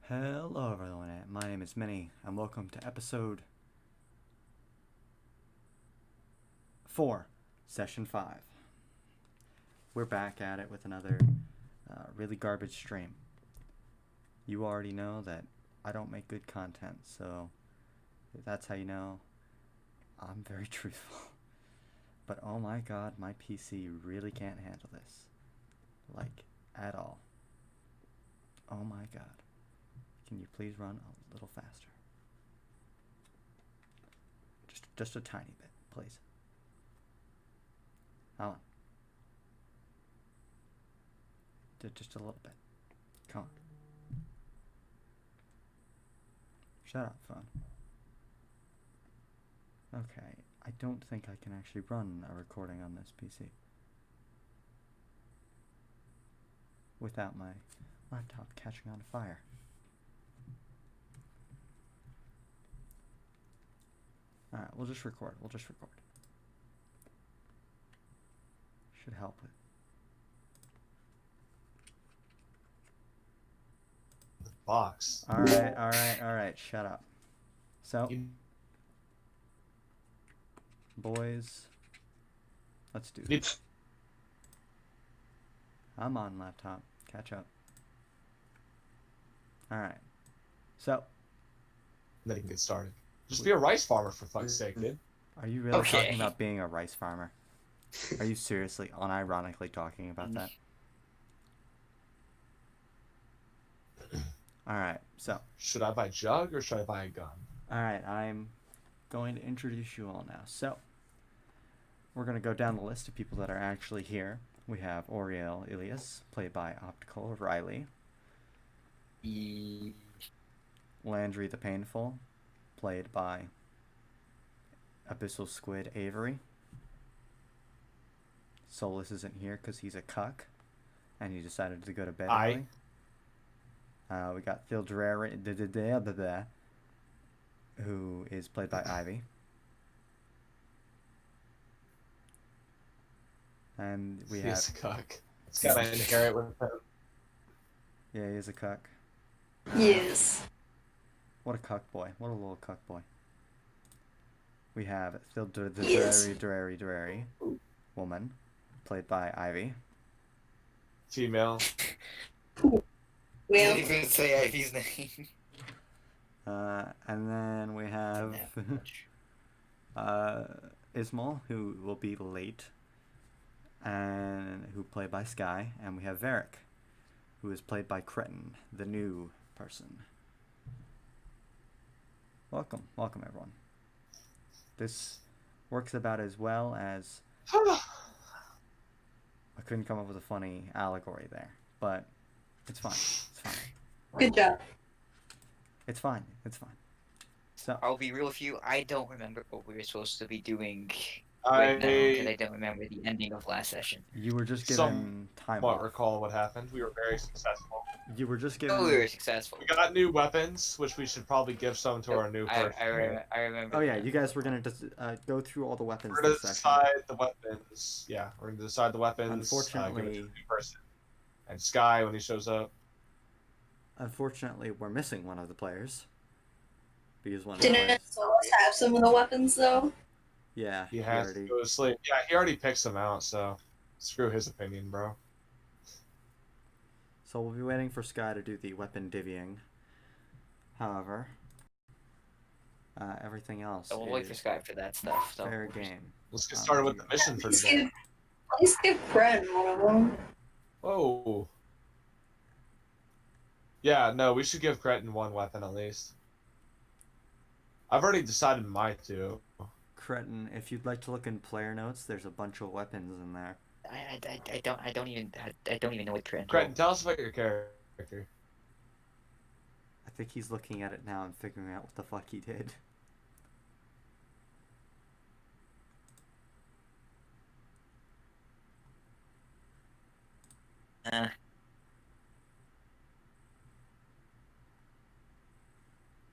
Hello everyone, my name is Minnie, and welcome to episode 4, session 5. We're back at it with another really garbage stream. You already know that I don't make good content, so that's how you know I'm very truthful. But oh my god, my PC really can't handle this. Like, at all. Oh my god. Can you please run a little faster? Just a tiny bit, please. Hold on. Just a little bit. Come on. Shut up, phone. Okay, I don't think I can actually run a recording on this PC without my laptop catching on fire. Alright, we'll just record. Should help with. The box. Alright, shut up. So, boys, let's do this. I'm on laptop. Catch up. Alright. So. Then you can get started. Just be a rice farmer for fuck's sake, dude. Are you really talking about being a rice farmer? Are you seriously, unironically talking about that? Alright, so. Should I buy a jug or should I buy a gun? Alright, I'm going to introduce you all now. So, we're going to go down the list of people that are actually here. We have Auriel Ilias, played by Optical Riley. Landry the Painful, played by Abyssal Squid Avery. Solis isn't here because he's a cuck, and he decided to go to bed early. We got Thildreri, who is played by Ivy. And we have... He's a cuck. It's gotta inherit with him. Yeah, he's a cuck. Yes. What a cuck boy. What a little cuck boy. We have Thildreri, woman, played by Ivy. Female. Well, You couldn't say Ivy's name. And then we have Ismul, who will be late, and who played by Sky, and we have Varic, who is played by Cretin, the new person. Welcome everyone. This works about as well as I couldn't come up with a funny allegory there, but it's fine. good job. It's fine. So I'll be real with you. I don't remember what we were supposed to be doing I right now because I don't remember the ending of last session. you were just given time Somewhat off. recall what happened. We were very successful. You were just given. Oh, we were successful. We got new weapons, which we should probably give some to our new person. I remember. Oh yeah, you guys were gonna just go through all the weapons We're gonna this session. decide the weapons. Yeah, we're gonna decide the weapons. Unfortunately, give it to the new person. And Sky when he shows up. Unfortunately, we're missing one of the players. Because one of the Didn't players. Solis have some of the weapons though? Yeah, He has already. to go to sleep. Yeah, he already picks them out, so screw his opinion, bro. So we'll be waiting for Sky to do the weapon divvying. However, everything else So we'll wait for is Skype for that stuff. So. fair game. Let's get started with the mission for today. Please give Fred one of them. Whoa. Yeah, no, we should give Cretin one weapon at least. I've already decided my two. Cretin, if you'd like to look in player notes, there's a bunch of weapons in there. I don't even know what Cretin. Cretin, tell us about your character. I think he's looking at it now and figuring out what the fuck he did. Am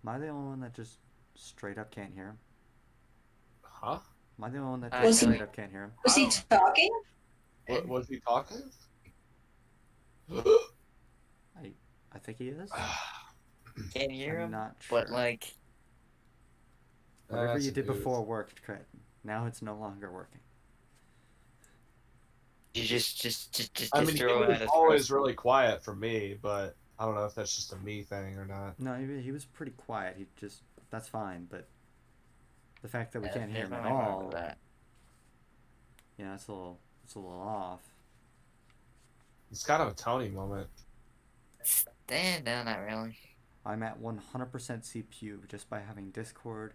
I the only one that just straight up can't hear him? Huh? Am I the only one that Was just he- straight up can't hear him? Was he talking? What was he talking? I think he is. Can't hear I'm him, not sure. but like, Whatever That's you a did dude. before worked, Cretin. Now it's no longer working. you just I mean, he throw was at us always first. really quiet for me, but I don't know if that's just a me thing or not. No, he was pretty quiet. He just that's fine, but the fact that we can't hear There's him at nothing wrong with all, that. yeah, it's a little off. It's kind of a Tony moment. No, not really. I'm at 100% CPU just by having Discord,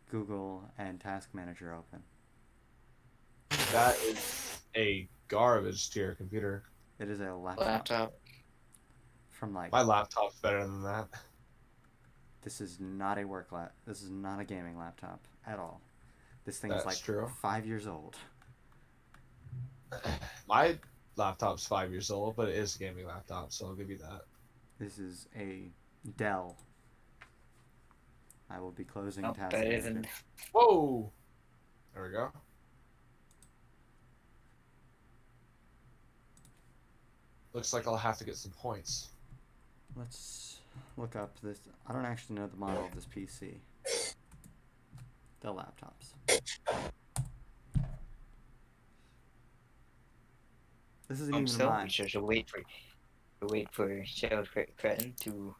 Google, and Task Manager open. That is a garbage to your computer. It is a laptop Laptop. from like My laptop's better than that. this is not a work lap. This is not a gaming laptop at all. This thing is That's like true. 5 years old. My laptop's 5 years old, but it is a gaming laptop, so I'll give you that. This is a Dell. I will be closing Nope, Task that Manager. isn't. Whoa! There we go. Looks like I'll have to get some points. Let's look up this. I don't actually know the model of this PC. Dell laptops. This isn't even So mine. we should wait for Shadow Cretin to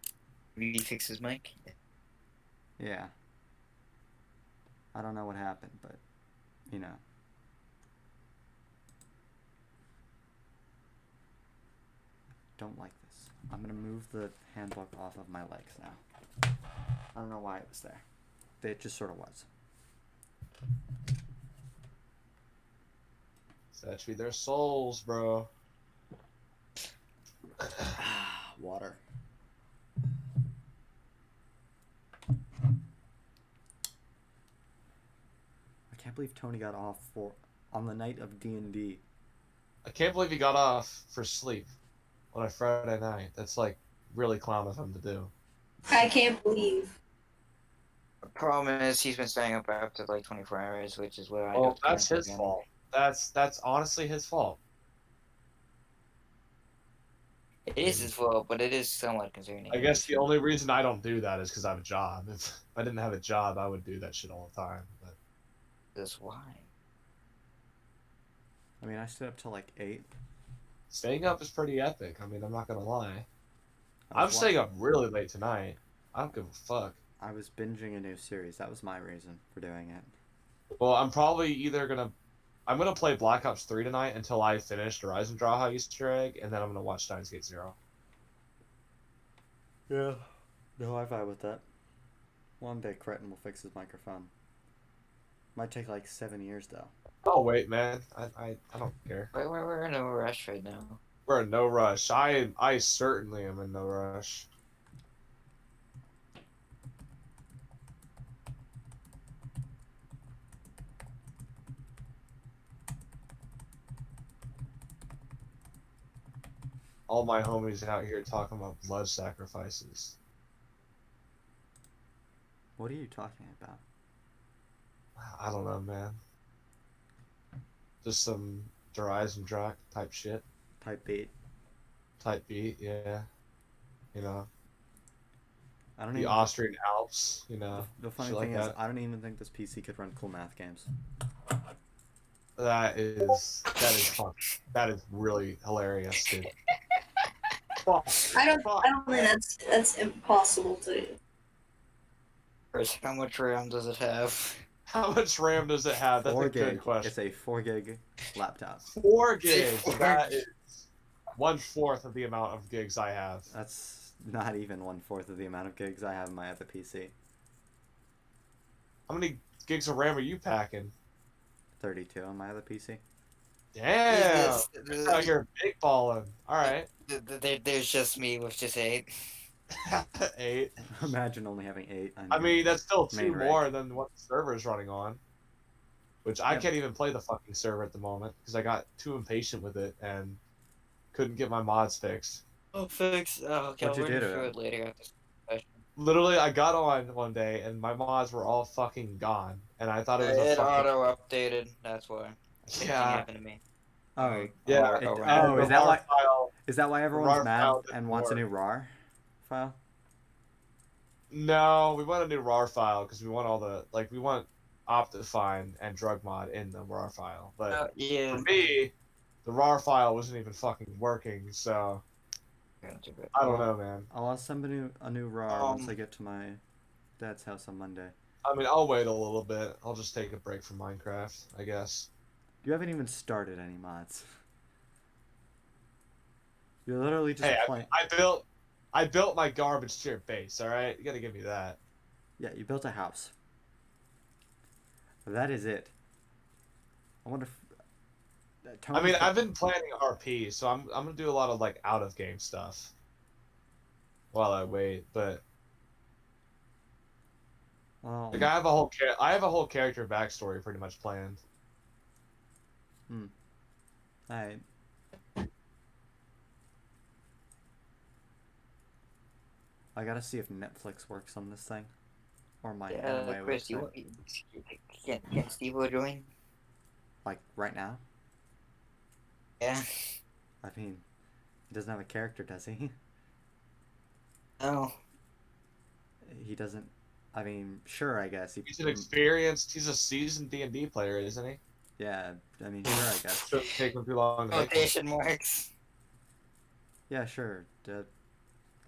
refix his mic. Yeah. I don't know what happened, but you know. Don't like this. I'm gonna move the handbook off of my legs now. I don't know why it was there. It just sort of was. So that should be their souls, bro. Water. I can't believe Tony got off on the night of D&D. I can't believe he got off for sleep on a Friday night. That's like really clown of him to do. I can't believe. The problem is he's been staying up after like 24 hours, which is where I Well, got that's currently his doing. fault. That's honestly his fault. It is his fault, but it is somewhat concerning. I guess the only reason I don't do that is because I have a job. If I didn't have a job, I would do that shit all the time. But That's why. I mean, I stayed up till like 8. staying up is pretty epic. I mean, I'm not gonna lie. I I'm was staying up really late tonight. I don't give a fuck. I was binging a new series. That was my reason for doing it. Well, I'm gonna play Black Ops 3 tonight until I finish Horizon Draw Easter egg, and then I'm gonna watch Steins Gate Zero. Yeah. No, I vibe with that. One day Cretin will fix his microphone. Might take like 7 years though. Oh wait, man, I don't care. We're in a rush right now. We're in no rush. I certainly am in no rush. All my homies out here talking about blood sacrifices. What are you talking about? I don't know, man. Just some Horizon Drac type shit. Type beat. Type beat, yeah. You know, I don't the even. Austrian Alps, you know. The funny shit thing like is, that. I don't even think this PC could run cool math games. That is fun. That is really hilarious, dude. Fuck. I don't think that's impossible to do. First, how much RAM does it have? How much RAM does it have? That's 4 a gig. good question. It's a 4 gig laptop. 4 gigs. 4 That is 1/4 of the amount of gigs I have. That's not even 1/4 of the amount of gigs I have in my other PC. How many gigs of RAM are you packing? 32 on my other PC. Damn! Out here big balling. Alright. There's just me with just 8. 8. Imagine only having 8. On I your mean, that's still main 2 rig. more than what the server's running on. Which I Yeah. can't even play the fucking server at the moment because I got too impatient with it and couldn't get my mods fixed. Oh, fix. Oh, okay, What'd you I'll do run to through it? it later after this question. Literally, I got on one day and my mods were all fucking gone, and I thought it was a It fucking auto updated. That's why. Same thing yeah. happened to me. Oh, Yeah, it- I'll oh, run is that RAR why? file- Is that why RAR everyone's mad file didn't and wants a work. new RAR file? No, we want a new RAR file because we want all the we want Optifine and Drug Mod in the RAR file. But Yeah. for me, the RAR file wasn't even fucking working, so I don't know, man. I'll assemble a new RAR once I Um, get to my dad's house on Monday. I mean, I'll wait a little bit. I'll just take a break from Minecraft, I guess. You haven't even started any mods. You're literally just Hey, playing. I built my garbage tier base. All right, you gotta give me that. Yeah, you built a house. That is it. I wonder if I mean, I've been planning RP, so I'm gonna do a lot of out of game stuff while I wait. But Oh. I have a whole character backstory pretty much planned. Alright. I gotta see if Netflix works on this thing. Or my anime Chris, website. can Steve join? Like, right now? Yeah. I mean, he doesn't have a character, does he? Oh. He doesn't... I mean, sure, I guess. He's an experienced, he's a seasoned D&D player, isn't he? Yeah, I mean, sure, I guess. Shouldn't take him too long to make one. Quotation marks. Yeah, sure.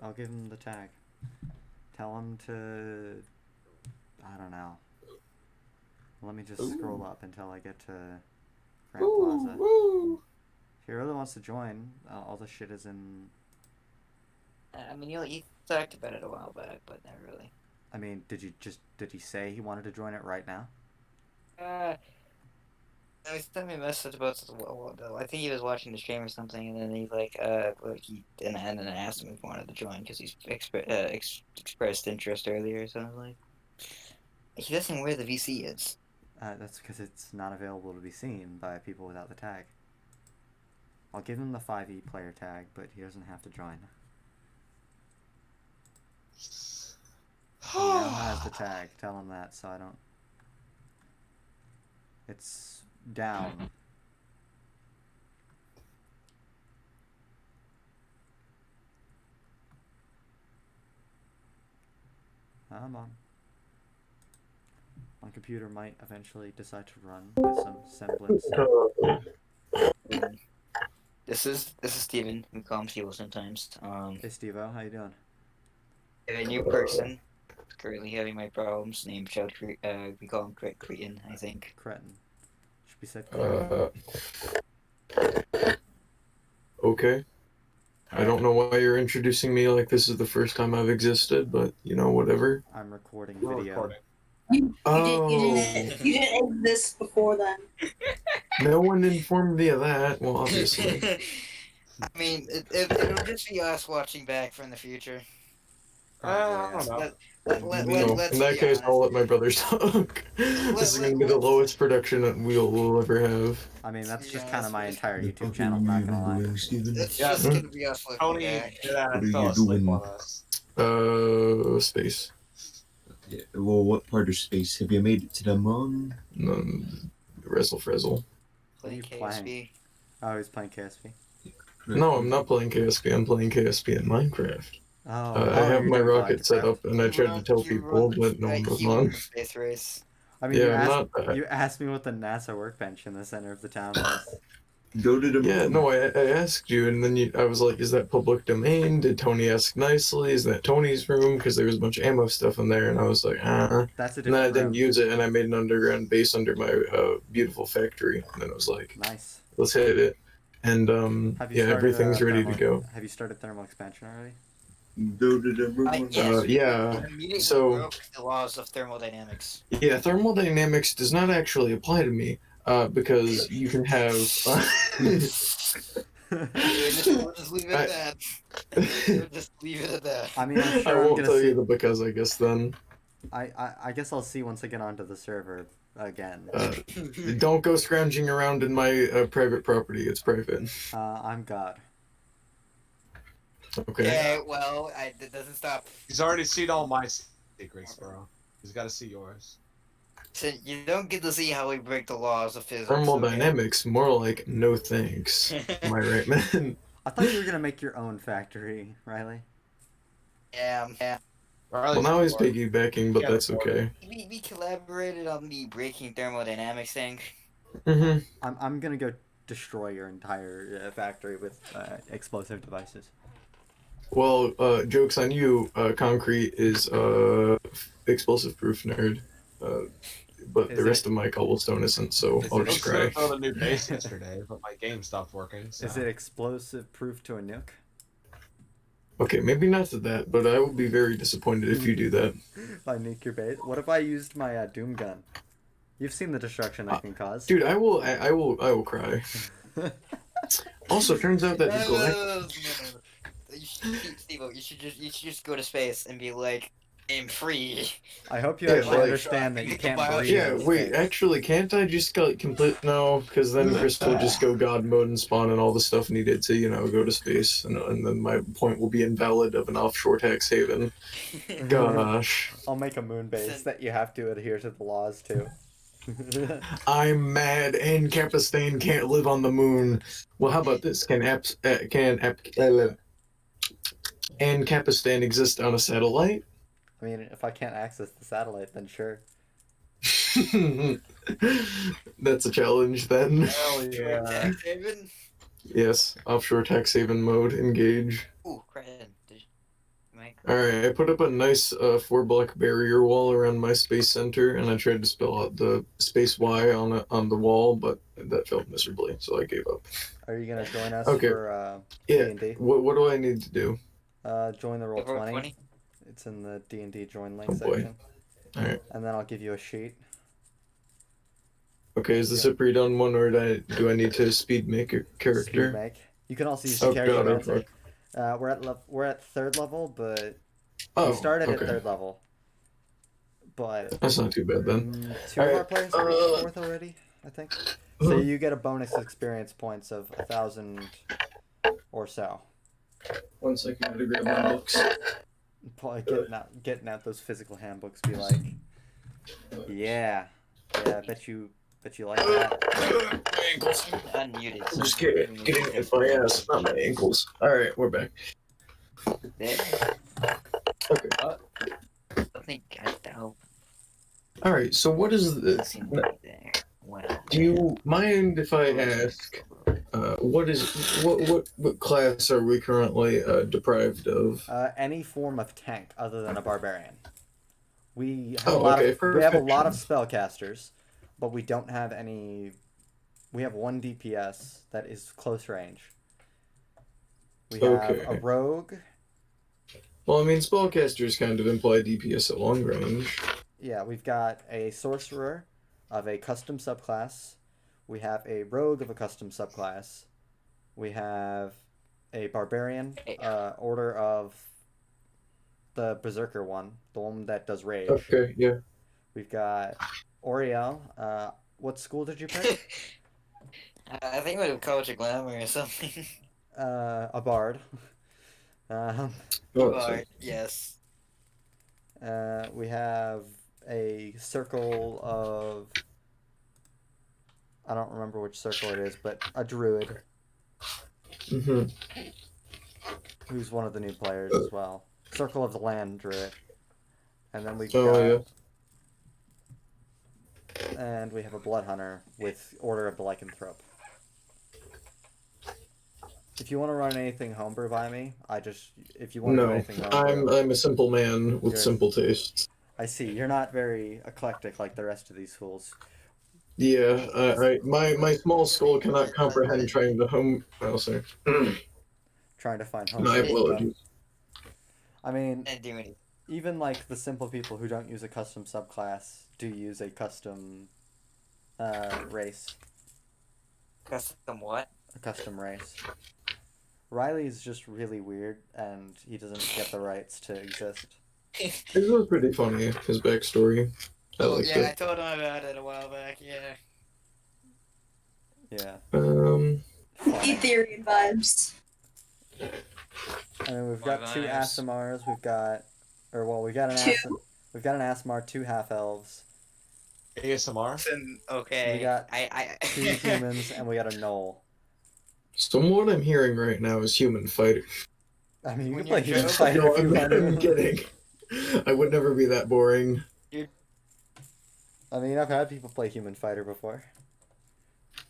I'll give him the tag. Tell him to... I don't know. Let me just scroll up until I get to Grand Plaza. If he really wants to join, all the shit is in... I mean, you talked about it a while back, but not really. I mean, did he say he wanted to join it right now? He sent me a message about this a while ago. I think he was watching the stream or something, and then he and then I asked him if he wanted to join because he's expressed interest earlier. So I was like, he doesn't know where the VC is. That's because it's not available to be seen by people without the tag. I'll give him the 5e player tag, but he doesn't have to join. He now has the tag. Tell him that so I don't... It's down. Come on. My computer might eventually decide to run with some semblance. This is Steven. We call him Steve sometimes. Hey Steve-O, how you doing? A new person currently having my problems named we call him Cretin, I think. Cretin. Should be said Cretin. Okay. I don't know why you're introducing me like this is the first time I've existed, but you know, whatever. I'm recording We're video. recording. You didn't exist before then. No one informed me of that. Well, obviously. I mean, it'll just be us watching back from the future. I don't know. In that case, I'll let my brothers talk. This is going to be the lowest production that we'll ever have. I mean, that's just kind of my entire YouTube channel, not gonna lie. It's Yeah, just gonna be us looking Tony back. fell asleep on us. Space. Yeah, well, what part of space? Have you made it to the moon? Wrestle Frizzle. Playing What are you KSP. Oh, he's playing KSP. No, I'm not playing KSP. I'm playing KSP in Minecraft. Oh, I have you're my doing rocket set Minecraft. up, and I tried to tell people, but no one was on. Space race. I mean, Yeah, you asked me what the NASA workbench in the center of the town was. Go to the moon. Yeah, no, I asked you, and then I was like, is that public domain? Did Tony ask nicely? Is that Tony's room? Because there was a bunch of ammo stuff in there, and I was like, That's a And then I different didn't room. use it, and I made an underground base under my beautiful factory, and then I was like, Nice. let's hit it. And, Have you yeah, started, everything's ready to thermal- go. Have you started thermal expansion already? Go to the moon. Yeah, Immediately so- broke the laws of thermodynamics. Yeah, thermodynamics does not actually apply to me, because you can have... We'll just leave it at that. We'll just leave it at that. I mean, I'm I sure I'm won't gonna tell see. you the because, I guess, then. I guess I'll see once I get onto the server again. Don't go scrounging around in my private property. It's private. I'm God. Okay. Yeah, well, it doesn't stop. He's already seen all my secrets, bro. He's got to see yours. So you don't get to see how we break the laws of physics. okay? Thermodynamics, more like no thanks. Am I right, man? I thought you were gonna make your own factory, Riley. Yeah. Or at Well, least now he's before. piggybacking, but Yeah, that's before. okay. We collaborated on the breaking thermodynamics thing. Mm-hmm. I'm gonna go destroy your entire factory with explosive devices. Well, joke's on you. Concrete is explosive proof nerd. But Is the rest it- of my cobblestone isn't, so is I'll it I was just gonna cry. build a new base yesterday, but my game stopped working. So. Is it explosive proof to a nuke? Okay, maybe not to that, but I will be very disappointed if you do that. If I nuke your base? What if I used my Doom gun? You've seen the destruction that can cause. Dude, I will cry. Also, turns out that No. You should just go to space and be like, I'm free. I hope you Yeah, actually like- understand that you can't Yeah, breathe. Yeah, in wait, space. actually, can't I just go complete? No, because then Chris will just go God mode and spawn and all the stuff needed to, go to space, and then my point will be invalid of an offshore tax haven. Gosh. I'll make a moon base that you have to adhere to the laws to. I'm mad, and Capistan can't live on the moon. Well, how about this? Can Capistan exist on a satellite? I mean, if I can't access the satellite, then sure. That's a challenge then. Hell yeah. Tax haven? Yes, offshore tax haven mode, engage. Ooh, Cretin. Alright, I put up a nice 4-block barrier wall around my space center, and I tried to spell out the space Y on the wall, but that failed miserably, so I gave up. Are you gonna join us Okay. for Yeah, D&D? what do I need to do? Join the roll Roll 20. 20? It's in the D&D join link Oh, boy. section. Alright. And then I'll give you a sheet. Okay, is this a pre-done one, or do I need to speed make a Speed character? make. You can also use Oh, the character God, magic. We're at third level, but Oh, we started okay. at third level. But That's not too bad then. two of our Alright, players are reached fourth already, I think. So you get a bonus experience points of 1,000 or so. 1 second, I gotta grab my books. Probably getting out those physical handbooks. Be like, yeah, I bet you like that. My ankles. Unmuted. I'm just getting it my ass, not my ankles. Alright, we're back. There. Okay. I think I doubt. Alright, so what is this? Seems like there. Well. Do you mind if I ask, what class are we currently deprived of? Any form of tank other than a barbarian. We have Oh, a lot okay, of we have a lot of perfection. spellcasters, but we don't have any. We have one DPS that is close range. We have Okay. a rogue. Well, I mean, spellcasters kind of imply DPS at long range. Yeah, we've got a sorcerer of a custom subclass. We have a rogue of a custom subclass. We have a barbarian, order of the berserker one, the one that does rage. Okay, yeah. We've got Auriel. What school did you pick? I think it was College of Glamour or something. A bard. Oh, Bard, yes. We have a circle of. I don't remember which circle it is, but a druid mm-hmm. who's one of the new players as well. Circle of the Land druid, and then we've Oh, got. And we have a blood hunter with Order of the Lycanthrope. If you want to run anything homebrew by me, if you want to do No, anything homebrew, I'm a simple man with You're- simple tastes. I see. You're not very eclectic like the rest of these fools. Yeah, my small skull cannot comprehend trying to home. Oh, sorry. Trying to find My homebrew. apologies. I mean, And do anything. even like the simple people who don't use a custom subclass do use a custom race. Custom what? A custom race. Riley is just really weird, and he doesn't get the rights to exist. It was pretty funny, his backstory. I liked Yeah, I it. told him about it a while back, yeah. Yeah. Ethereal vibes. I mean, we've got two Vibes. Asimars. We've got an Asimar, two half elves. ASMR. Okay. We got I two humans, and we got a gnoll. So what I'm hearing right now is human fighter. I mean, you When can play you're human Joe- fighter No, if you want I'm to. kidding. I would never be that boring. I mean, I've had people play Human Fighter before.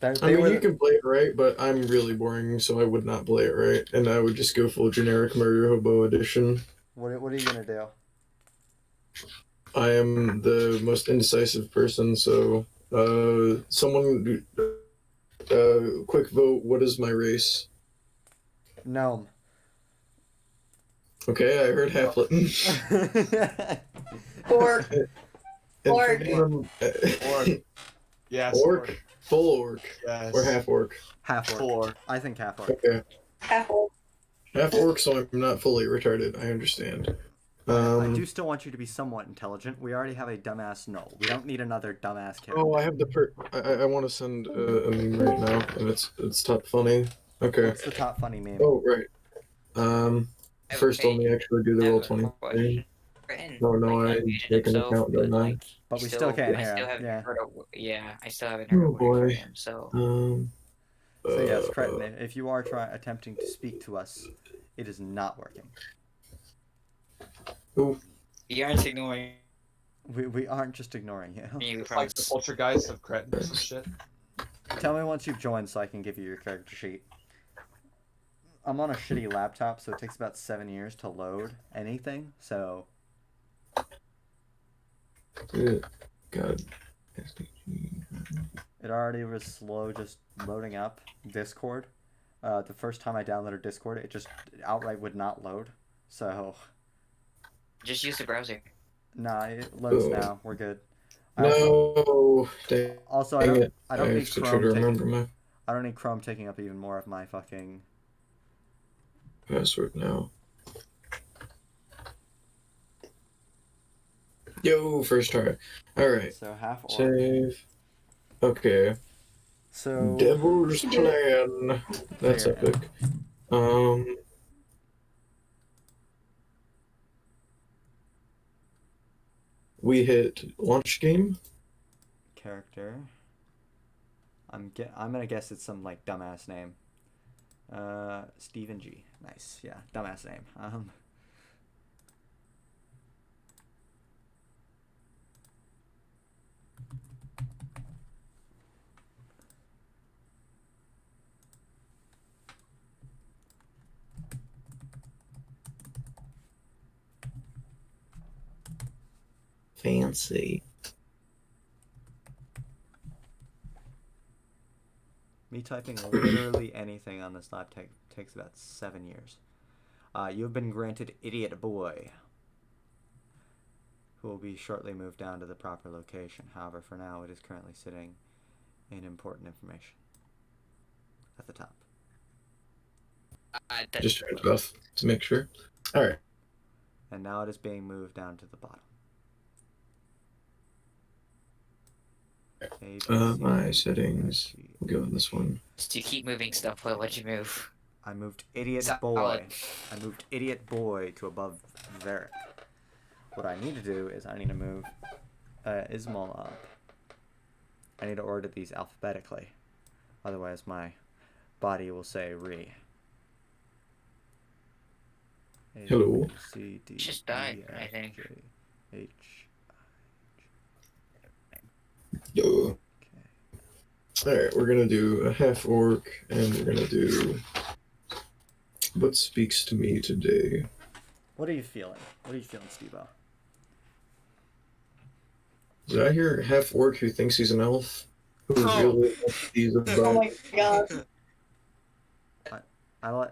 I They mean, were you can play it right, but I'm really boring, so I would not play it right, and I would just go full generic Murder Hobo edition. what are you gonna do? I am the most indecisive person, so someone, quick vote. What is my race? Gnome. Okay, I heard halfling. Orc. And Orc. for anyone- Orc. Yes, orc, full orc, Yes. or half orc. Half orc. Full orc. I think half orc. Okay, Half orc. half orc, so I'm not fully retarded. I understand. I do still want you to be somewhat intelligent. We already have a dumbass null. We don't need another dumbass character. Oh, I have the I want to send a meme right now, and it's top funny. Okay. What's the top funny meme? Oh right. First, let me actually do the roll 20 thing. No, I take an account, don't I? But we still can't hear him. haven't Yeah. heard I still haven't heard Oh a word boy. from him. So So yes, Cretin, if you are attempting to speak to us, it is not working. Oh, you aren't ignoring We aren't just ignoring you. me. We It's like the poltergeist of Cretin or some shit. Tell me once you've joined so I can give you your character sheet. I'm on a shitty laptop, so it takes about 7 years to load anything, so... God. It already was slow just loading up Discord. The first time I downloaded Discord, it just outright would not load. So, Just use the browser. nah, it loads now. We're good. No, dang Also, it. I don't I need have to try Chrome to taking. remember my I don't need Chrome taking up even more of my fucking. password now. Yo, first try. Alright, So half orc. save. Okay. So Devil's Plan. That's Here. epic. We hit launch game. character. I'm gonna guess it's some like dumbass name. Stephen G. Nice. Yeah, dumbass name. Fancy. Me typing literally anything on this laptop takes about 7 years. You have been granted Idiot Boy, who will be shortly moved down to the proper location. However, for now, it is currently sitting in important information at the top. Just turned it off to make sure. Alright. And now it is being moved down to the bottom. A, B, My C, settings. D, E, We'll go with this one. Just you keep moving stuff. What'd you move? I moved Idiot Solid. Boy. I moved Idiot Boy to above Varic. What I need to do is I need to move Ismul up. I need to order these alphabetically. Otherwise my body will say re. A, Hello. B, C, D, Just died, E, I F, think. G, H. Yo. Okay. Alright, we're gonna do a half orc, and we're gonna do what speaks to me today. What are you feeling? What are you feeling, Steve-O? Did I hear half orc who thinks he's an elf? Who Oh. really thinks he's Oh about my god.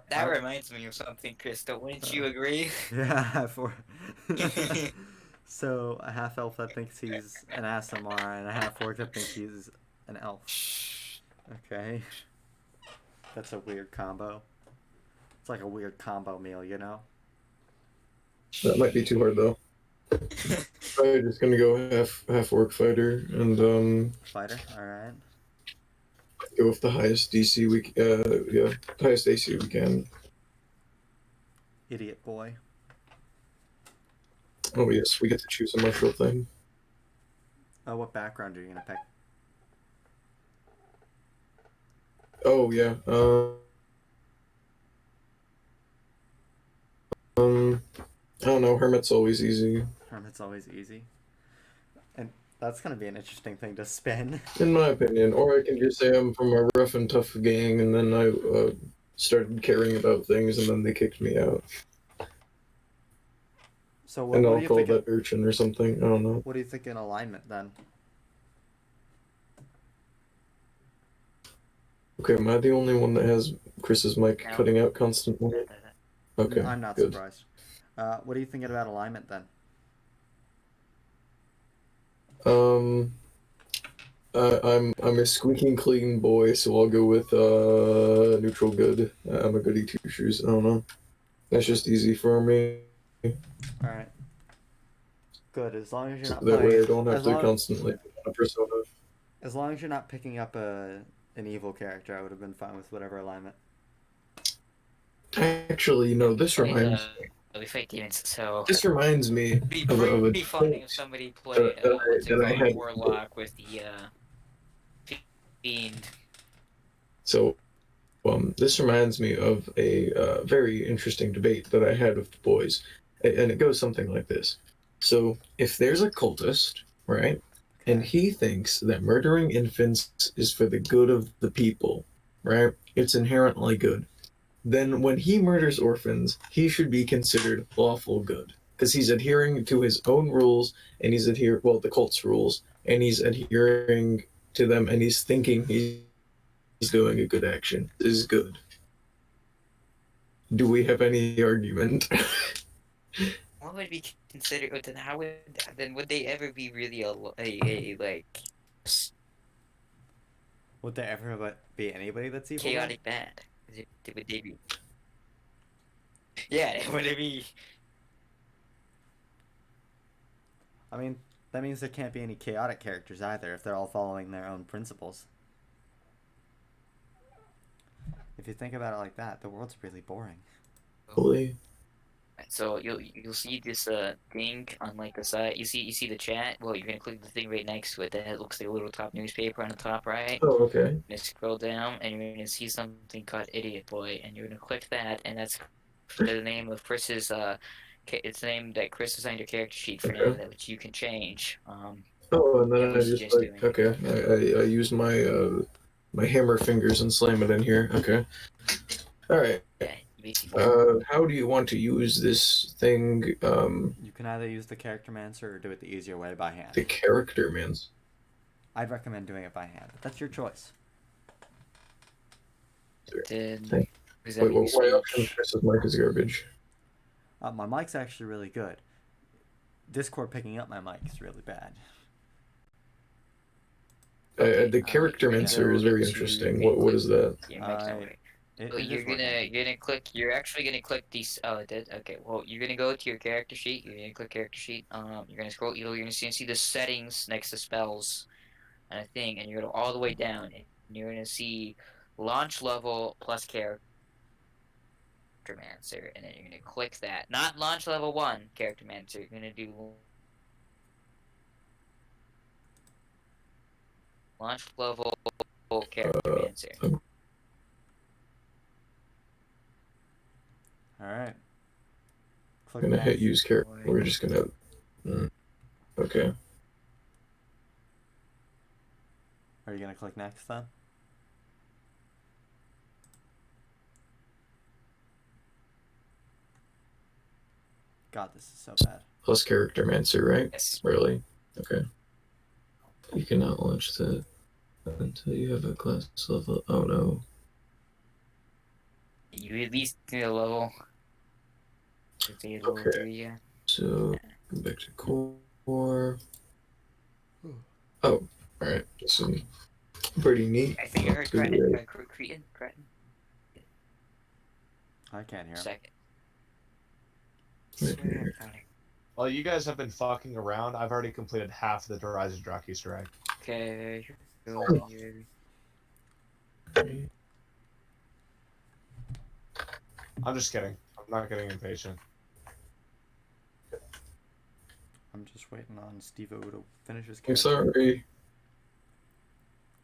That reminds me of something, Crystal. Wouldn't you agree? Yeah, half orc. So a half elf that thinks he's an ASMR and a half orc that thinks he's an elf. Okay. That's a weird combo. It's like a weird combo meal, you know? that might be too hard though. I'm just gonna go half orc fighter and Fighter, alright. go with the highest DC highest AC we can. Idiot boy. Oh yes, we get to choose a martial thing. Oh, what background are you gonna pick? Oh yeah. I don't don't know. Hermit's always easy, Hermit's always easy. And that's gonna be an interesting thing to spin. in my opinion. Or I can just say I'm from a rough and tough gang, and then I started caring about things, and then they kicked me out. So what, And what I'll do you call think? that urchin or something. I don't know. What do you think in alignment then? Okay, am I the only one that has Chris's mic No. cutting out constantly? Okay, I'm not good. surprised. What are you thinking about alignment then? I'm a squeaking clean boy, so I'll go with neutral good. I'm a goody two shoes. I don't know. That's just easy for me. All right. Good. As long as you're So not that way playing. I don't have as to long, constantly put on a persona. as long as you're not picking up an evil character, I would have been fine with whatever alignment. Actually, you know, this reminds We fight demons, so me it'd be of a pretty funny if somebody played what's it that I called, had. Warlock with the Fiend. So, this reminds me of a very interesting debate that I had with the boys, and it goes something like this. So, if there's a cultist, right, and Okay. he thinks that murdering infants is for the good of the people, right, it's inherently good, then when he murders orphans, he should be considered lawful good. Because he's adhering to his own rules, and he's the cult's rules, and he's adhering to them, and he's thinking he's doing a good action. This is good. Do we have any argument? What would be considered? Then how would they ever be really a like Would there ever be anybody that's evil? chaotic bad? Would they be? Yeah, would it be? I mean, that means there can't be any chaotic characters either if they're all following their own principles. If you think about it like that, the world's really boring. Holy. So you'll see this thing on like the side. You see the chat. Well, you're gonna click the thing right next to it that looks like a little top newspaper on the top right. Oh, okay. You're gonna scroll down and you're gonna see something called Idiot Boy, and you're gonna click that, and that's the name of Chris's it's the name that Chris assigned your character sheet for now, Okay. that which you can change. Oh, and then Yeah, I we just suggest doing. okay. I use my my hammer fingers and slam it in here. Okay. All right. Yeah, basically. How do you want to use this thing? You can either use the character mancer or do it the easier way by hand. The character man's. I'd recommend doing it by hand, but that's your choice. Then Thank- is that Wait, you my speak? option Chris's mic is garbage. My mic's actually really good. Discord picking up my mic is really bad. The character you're gonna mancer go is very into- interesting. you're gonna What is that? click- your mic's not working. It So is you're gonna click. You're actually gonna click these. Oh, it did. Okay. Well, you're gonna go to your character sheet. You're gonna click character sheet. You're gonna scroll. You're gonna see the settings next to spells, and a thing, and you're gonna go all the way down, and you're gonna see launch level plus character mancer, and then you're gonna click that. Not launch level 1 character mancer. You're gonna do launch level character mancer. All right. Click I'm gonna that. hit use character. We're just gonna. Okay. Are you gonna click next then? God, this is so bad. Plus character mancer, right? Yes. Really? Okay. You cannot launch that until you have a class level. Oh no. You at least need a level. Level Okay. 3, yeah. So go back to core. Oh, alright. This is pretty neat. I think I heard Good Cretin. way. Cretin. I can't hear him. Second. Right Swear here. I found it. While you guys have been fucking around, I've already completed half the Horizon Drop Easter egg. Okay. I'm just kidding. I'm not getting impatient. I'm just waiting on Steve-O to finish his I'm character. sorry.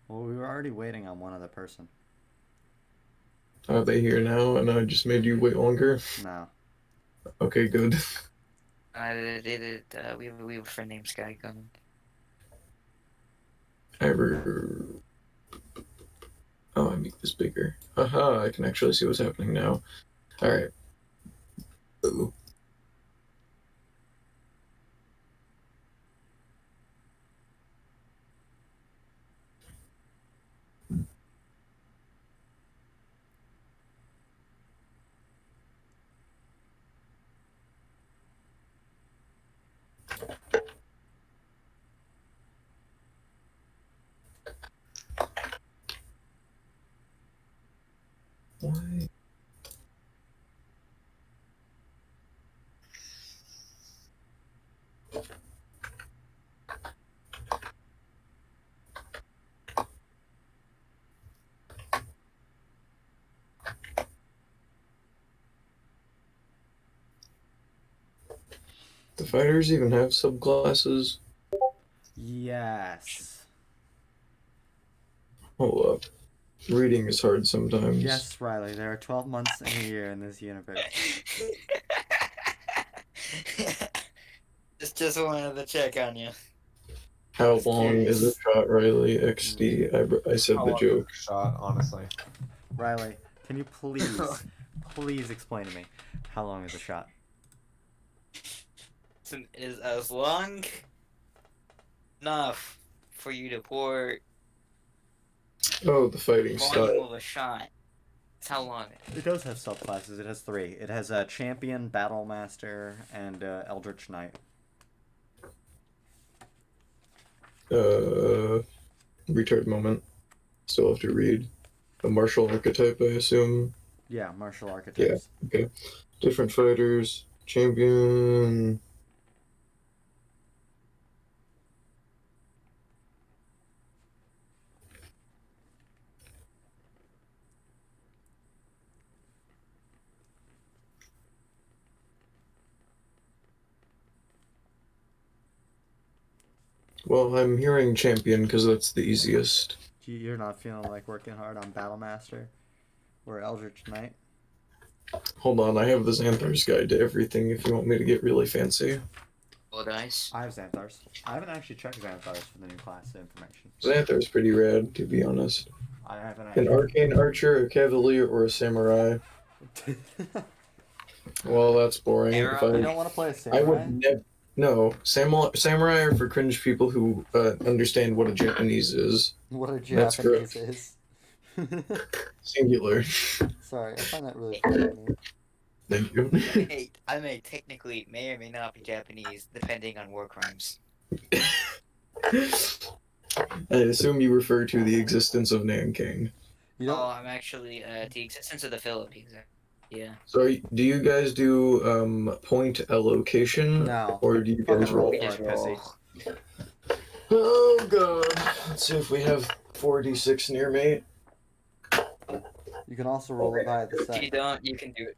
Well, we were already waiting on one other person. Are they here now and I just made you wait longer? No. Okay, good. We have a friend named Sky coming. Oh, I make this bigger. Aha, I can actually see what's happening now. Alright. Ooh. Why? The fighters even have subclasses? Yes. Hold up. Reading is hard sometimes. Yes, Riley. There are 12 months in a year in this universe. Just wanted to check on you. How Just long is a curious. shot, Riley? XD. I said How the long joke. is a shot, honestly. Riley, can you please explain to me how long is a shot? Is as long enough for you to pour Oh, the fighting volume style. of a shot. That's how long it is. It does have subclasses. It has 3. It has a champion, battle master, and eldritch knight. Retard moment. Still have to read. A martial archetype, I assume. Yeah, martial archetypes. Okay. Different fighters. Champion. Well, I'm hearing champion because that's the easiest. You're not feeling like working hard on battle master or eldritch knight? Hold on, I have the Xanthar's guide to everything if you want me to get really fancy. Oh, dice. I have Xanthars. I haven't actually checked Xanthars for the new class information. Xanthar's pretty rad, to be honest. I haven't An actually. arcane archer, a cavalier, or a samurai. Well, that's boring. Arrow? If You I, don't want to play a I samurai? would never. No, samurai are for cringe people who understand what a Japanese is. What a That's Japanese correct. is. Singular. Sorry, I find that really funny. Thank you. I may technically may or may not be Japanese, depending on war crimes. I assume you refer to the existence of Nanking. You Oh, don't. I'm actually the existence of the Philippines. Yeah. So, do you guys do point allocation, No. or do you Fucking guys roll roll? We for just it, roll. pussy. Oh god. Let's see if we have 4d6 near me. You can also roll it via the If set. you don't, you can do it.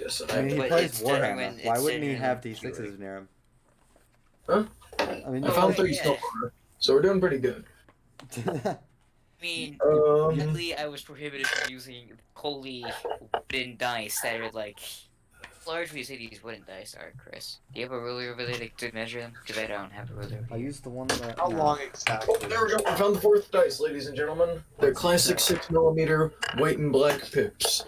Yes, I mean, he But plays it's generally Warhammer. when Why it's wouldn't he have generally D6s near him? Huh? I mean, I you found play- 3 so far, so we're doing pretty good. I mean, sadly, I was prohibited from using holy wooden dice that are like. Largely, say these wooden dice are, Chris. Do you have a ruler over there to measure them? Because I don't have a ruler. I used the one that. How no. long exactly? Oh, there we go. We found the 4th dice, ladies and gentlemen. They're classic 6mm white and black pips.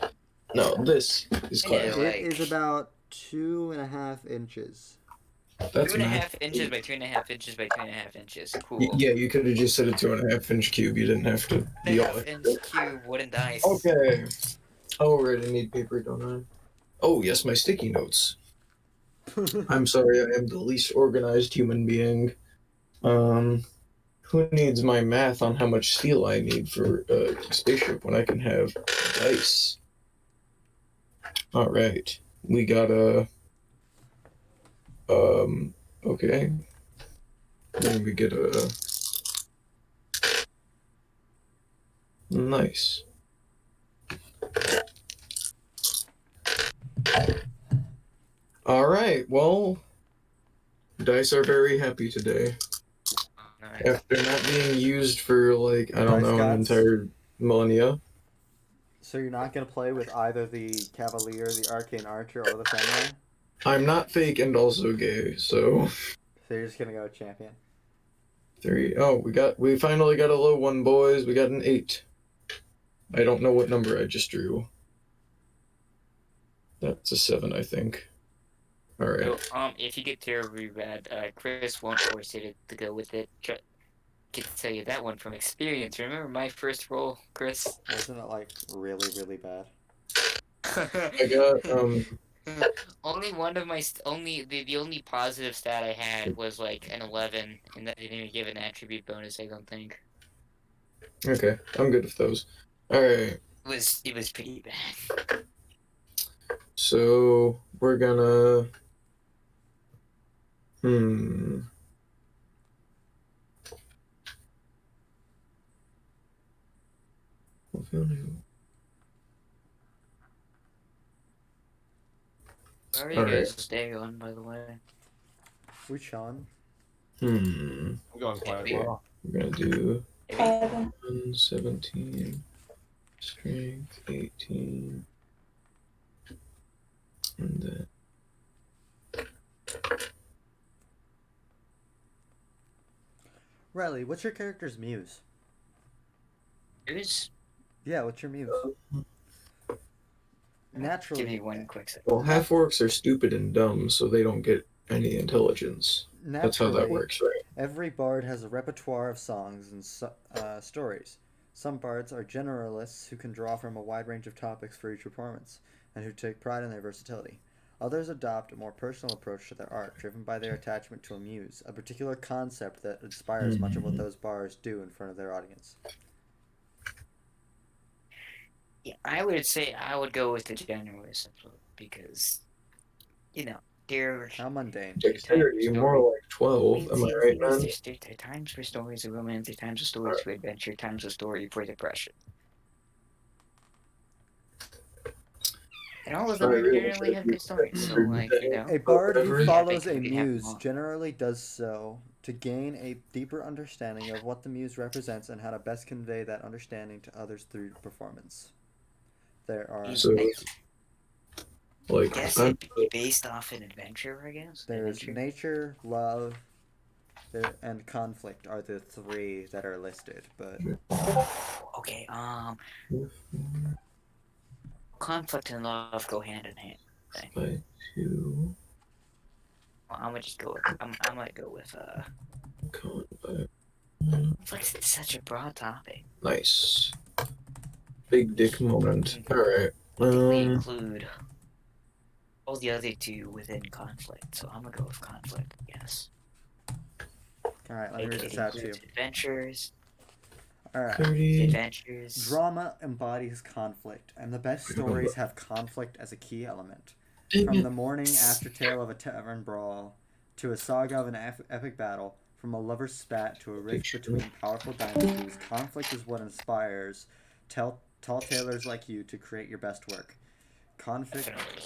No, this is Yeah, classic. like- It is about 2.5 inches. That's 2.5 math. inches by 2.5 inches by 2.5 inches. Cool. Yeah, you could have just said a 2.5-inch cube. You didn't have to be all 2.5 inch cube wooden dice. Okay. Oh, right, I need paper, don't I? Oh, yes, my sticky notes. I'm sorry, I am the least organized human being. Who needs my math on how much steel I need for a spaceship when I can have dice? Alright. We got a... okay. Then we get a... Nice. Alright, well... Dice are very happy today. Nice. After not being used for, like, I don't Dice know, an gods? entire millennia. So you're not gonna play with either the Cavalier, the Arcane Archer, or the Samurai? I'm not fake and also gay, so So you're just gonna go with champion. 3. Oh, we finally got a low one, boys. We got an 8. I don't know what number I just drew. That's a 7, I think. All right. So, if you get terribly bad, Chris won't force you to go with it. Can tell you that one from experience. Remember my first roll, Chris? Wasn't it like really, really bad? I got Only one of my the only positive stat I had was like an 11, and that didn't even give an attribute bonus. I don't think okay. I'm good with those. All right. it was pretty bad. So we're gonna. Where are you guys staying on, by the way? We chilling. I'm going quite Yeah. well. We're gonna do 11. 17, strength 18, and then Riley, what's your character's muse? Yours? Yeah, what's your muse? Naturally, Give me one quick second. well, half orcs are stupid and dumb, so they don't get any intelligence. That's how that naturally, works, right? every bard has a repertoire of songs and stories. Some bards are generalists who can draw from a wide range of topics for each performance, and who take pride in their versatility. Others adopt a more personal approach to their art, driven by their attachment to a muse, a particular concept that inspires much of what those bards do in front of their audience. Yeah, I would say I would go with the generalist because, they're How mundane. Dexterity, more like 12. Am I right, man? There are times for stories of romance, there are times for stories for adventure, times for story for depression. And all of them generally have good stories, so A bard who Yeah, follows a they can have them muse all. generally does so to gain a deeper understanding of what the muse represents and how to best convey that understanding to others through performance. There are So, I like, guess I'm, it'd be based off an adventure, I guess. there's Adventure. nature, love, and conflict are the 3 that are listed, but Okay, conflict and love go hand in hand. by 2, Well, I'm gonna just go with. I might go with. con by Conflict is such a broad topic. nice. Big dick moment. Alright. We include all the other 2 within conflict, so I'm gonna go with conflict. Yes. alright, let me read It this out to you. includes adventures. Alright. 30. Adventures. Drama embodies conflict, and the best stories have conflict as a key element. Dang From it. the morning after tale of a tavern brawl, to a saga of an epic battle, from a lover's spat to a rift between powerful dynasties, conflict is what inspires tall tailors like you to create your best work.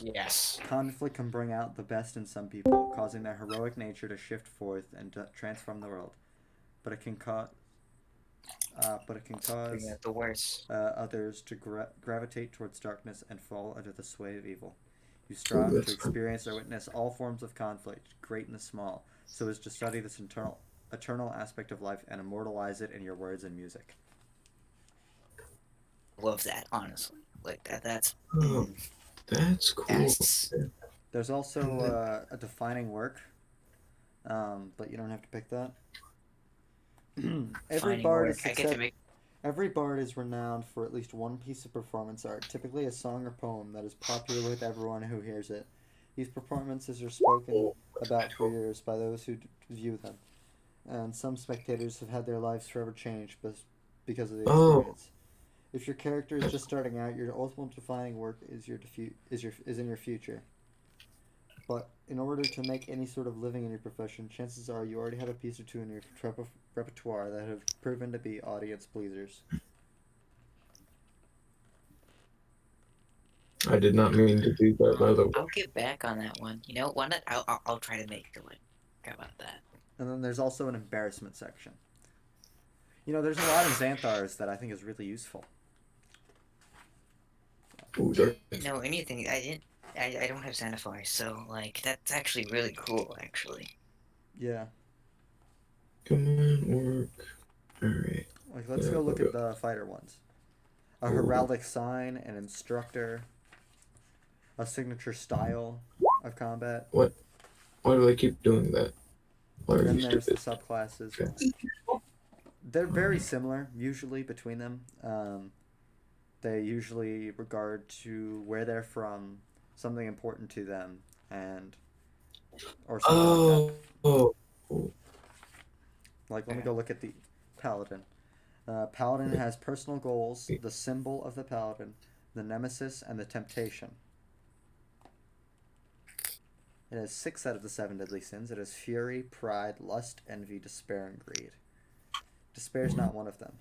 Yes. Conflict can bring out the best in some people, causing their heroic nature to shift forth and to transform the world. But it can cause Bring out the worst. others to gravitate towards darkness and fall under the sway of evil. You strive to experience or witness all forms of conflict, great and small, so as to study this eternal aspect of life and immortalize it in your words and music. Love that, honestly. Like that's. Oh, that's cool. Yes. There's also a defining work, but you don't have to pick that. Every Defining bard work. is I get to make. Every bard is renowned for at least one piece of performance art, typically a song or poem that is popular with everyone who hears it. These performances are spoken about for years by those who view them, and some spectators have had their lives forever changed because of the experience. If your character is just starting out, your ultimate defining work is in your future. But in order to make any sort of living in your profession, chances are you already have a piece or 2 in your repertoire that have proven to be audience pleasers. I did not mean to do that, by the way. I'll get back on that one. You know, I'll try to make it. How about that? And then there's also an embarrassment section. There's a lot of Xanthars that I think is really useful. Ooh, dark. No, anything. I didn't. I don't have Xanaphar, so like that's actually really cool. Actually, Yeah. Come on, work. Alright. Like, let's go look at the fighter ones. A heraldic sign, an instructor, a signature style of combat. What? Why do I keep doing that? Why are Then you there's the stupid? subclasses. They're very similar, usually, between them. They usually regard to where they're from, something important to them, and or something like that. Oh. Like, let me go look at the paladin. Paladin has personal goals, the symbol of the paladin, the nemesis, and the temptation. It has 6 out of the 7 deadly sins. It has fury, pride, lust, envy, despair, and greed. Despair is not one of them.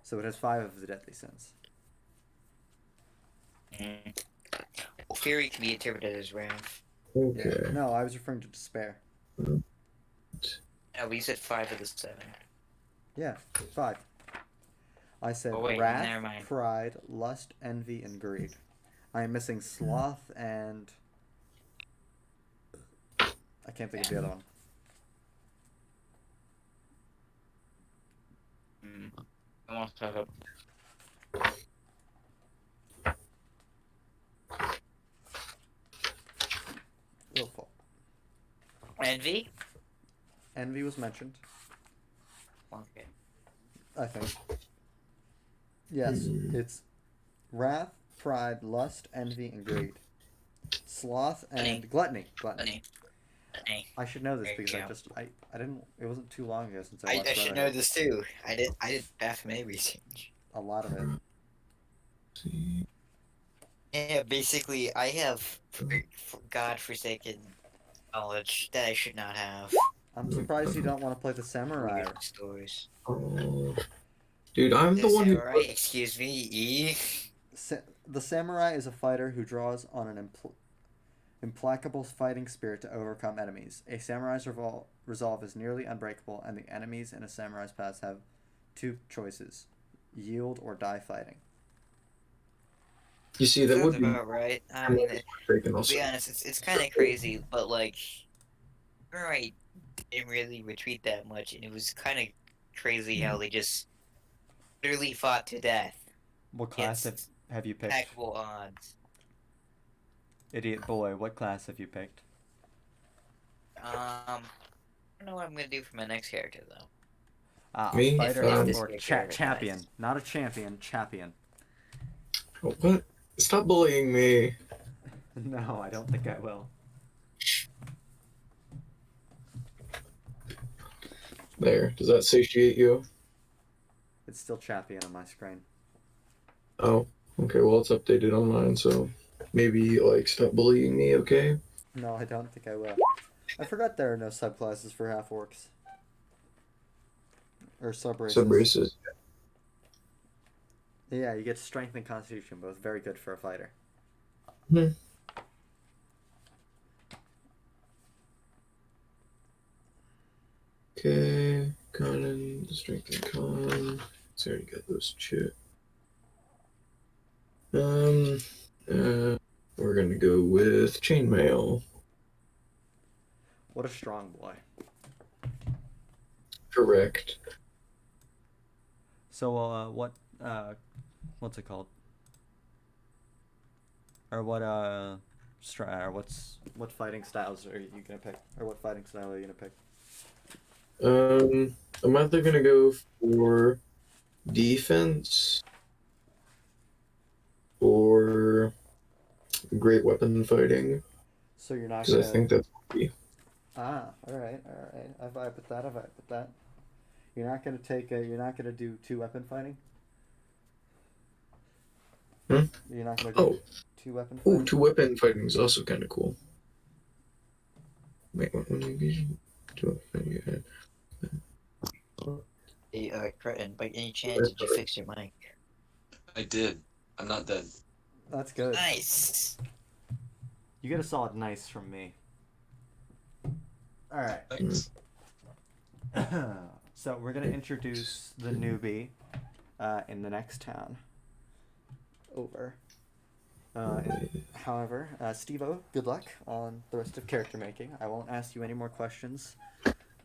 So it has 5 of the deadly sins. Well, Fury can be interpreted as wrath. Okay. Yeah. No, I was referring to despair. No, we said 5 of the 7. Yeah, 5. I said Oh, wait, wrath, never mind. pride, lust, envy, and greed. I am missing sloth and... I can't think of the other one. Almost have a Willful. Envy? Envy was mentioned, Okay. I think. Yes, it's wrath, pride, lust, envy, and greed. Sloth and gluttony. Funny. I should know this There you because go. I didn't. It wasn't too long ago since I I watched should Brotherhood. know this too. I did FMA research. A lot of it. Yeah, basically, I have God-forsaken knowledge that I should not have. I'm surprised you don't want to play the samurai. Weird stories. Oh. Dude, I'm the The one who. samurai, excuse me, E. The samurai is a fighter who draws on an implacable fighting spirit to overcome enemies. A samurai's resolve is nearly unbreakable, and the enemies in a samurai's path have 2 choices: yield or die fighting. You see, that Sounds would be. about right. I mean, Taken to also. be honest, it's kind of crazy, but like, samurai didn't really retreat that much, and it was kind of crazy how they just literally fought to death. What class Against have you picked? impeccable odds. Idiot boy, what class have you picked? I don't know what I'm gonna do for my next character though. A Me? fighter If this or character champion. dies. Not a champion, champion. Oh, what? Stop bullying me. No, I don't think I will. There. Does that satiate you? It's still champion on my screen. Oh. Okay, well, it's updated on mine, so maybe, like, stop bullying me, okay? No, I don't think I will. I forgot there are no subclasses for half orcs. Or subraces. Subraces. Yeah, you get strength and constitution, both very good for a fighter. Hmm. Okay, Conan, the strength and con. So I already got those shit. We're gonna go with chainmail. What a strong boy. Correct. So, what's it called? Or what fighting styles are you gonna pick? Or what fighting style are you gonna pick? I'm either gonna go for defense or great weapon fighting, So you're not because gonna. I think that's All right. I vibe with that. You're not gonna You're not gonna do 2 weapon fighting. Hmm? You're not gonna Oh. do 2 weapon Oh, fighting. 2 weapon fighting is also kind of cool. Wait, what? Two weapon, Hey, Cretin, by any chance did you fix your mic? I did. I'm not dead. That's good. Nice. You get a solid nice from me. All right. Thanks. So we're gonna introduce the newbie in the next town. Over. However, Steve-O, good luck on the rest of character making. I won't ask you any more questions.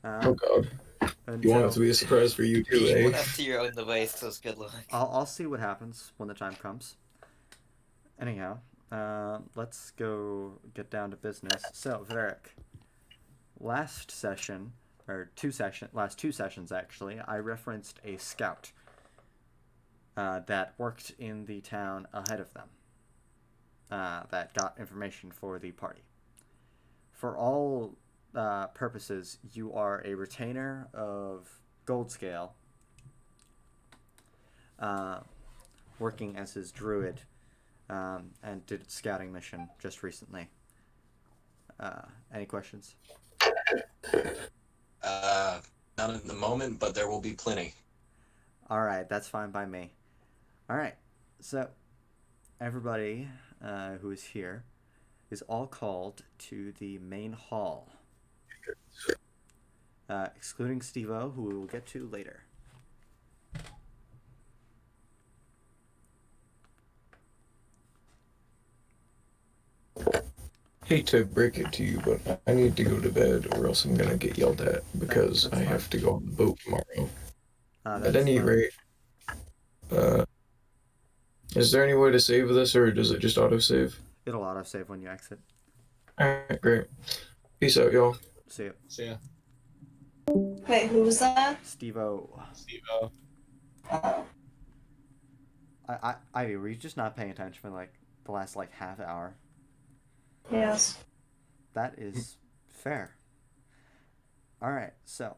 Oh god. You want it Until to be a surprise for you too, One eh? after your own device, so it's good luck. I'll see what happens when the time comes. Anyhow, let's go get down to business. So, Varic, last session, or last two sessions actually, I referenced a scout that worked in the town ahead of them. That got information for the party. For all purposes, you are a retainer of Goldscale, working as his druid, and did a scouting mission just recently. Any questions? Not at the moment, but there will be plenty. All right, that's fine by me. All right, so everybody who is here is all called to the main hall, excluding Steve-O, who we will get to later. Hate to break it to you, but I need to go to bed or else I'm gonna get yelled at because That's I fine. have to go on the boat tomorrow. At That's any fine. rate, is there any way to save this or does it just autosave? It'll autosave when you exit. Alright, great. Peace out, y'all. See you. See ya. Wait, who was that? Steve-O. Steve-O. Oh, Ivy, were you just not paying attention for like the last like half hour? yes. That is fair. All right, so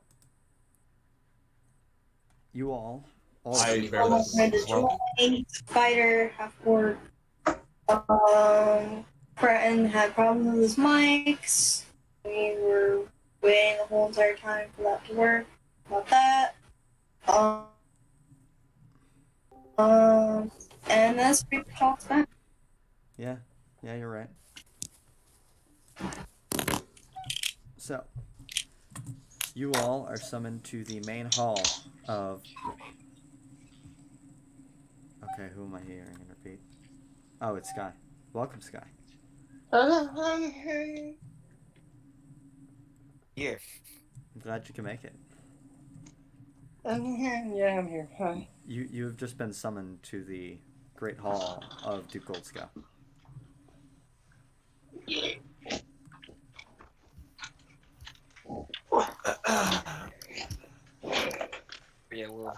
you all I very I'm much ready to join. Spider, half orc. Cretin had problems with his mics. We were waiting the whole entire time for that to work. About that. And that's pretty much all it's been. Yeah, you're right. So, you all are summoned to the main hall of... Okay, who am I hearing and repeat? Oh, it's Sky. Welcome, Sky. Here. I'm glad you can make it. I'm here. Yeah, I'm here. Hi. You have just been summoned to the Great Hall of Duke Goldscow. Yeah, we'll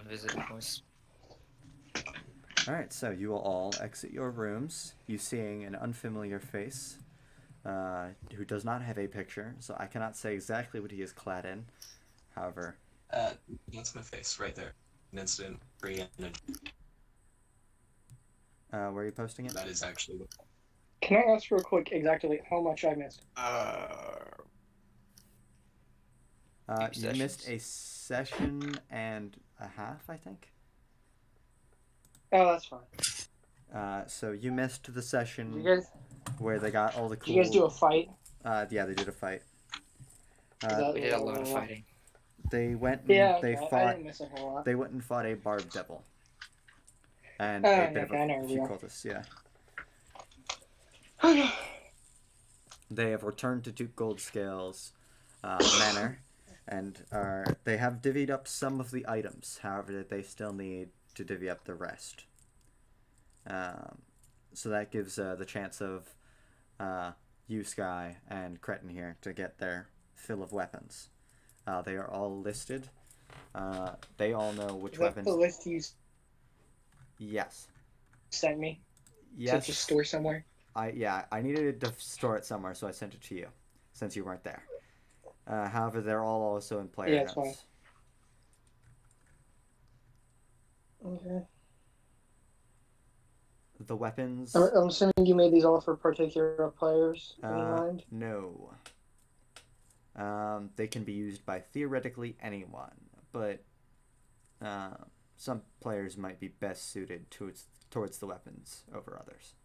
visit, of course. Alright, so you will all exit your rooms, you seeing an unfamiliar face, who does not have a picture, so I cannot say exactly what he is clad in. However... That's my face right there. An instant free energy. where are you posting it? That is actually what... Can I ask real quick exactly how much I missed? You missed a session and a half, I think. Oh, that's fine. So you missed the session Did you guys, where they got all the cool... did you guys do a fight? Yeah, they did a fight. We did a lot of fighting. They went and Yeah, they okay. I fought... didn't miss a whole lot. They went and fought a barbed devil. And Oh, a bit okay, of I know a few Auriel. cultists, yeah. They have returned to Duke Goldscale's manor, and they have divvied up some of the items. However, they still need to divvy up the rest. So that gives the chance of you, Sky, and Cretin here to get their fill of weapons. They are all listed. They all know which Is that weapons... the list you Yes. sent me? Yes. To just store somewhere? I needed to store it somewhere, so I sent it to you, since you weren't there. However, they're all also in player Yeah, it's notes. Fine. Okay. The weapons... I'm assuming you made these all for particular players in mind? No. They can be used by theoretically anyone, but some players might be best suited towards the weapons over others.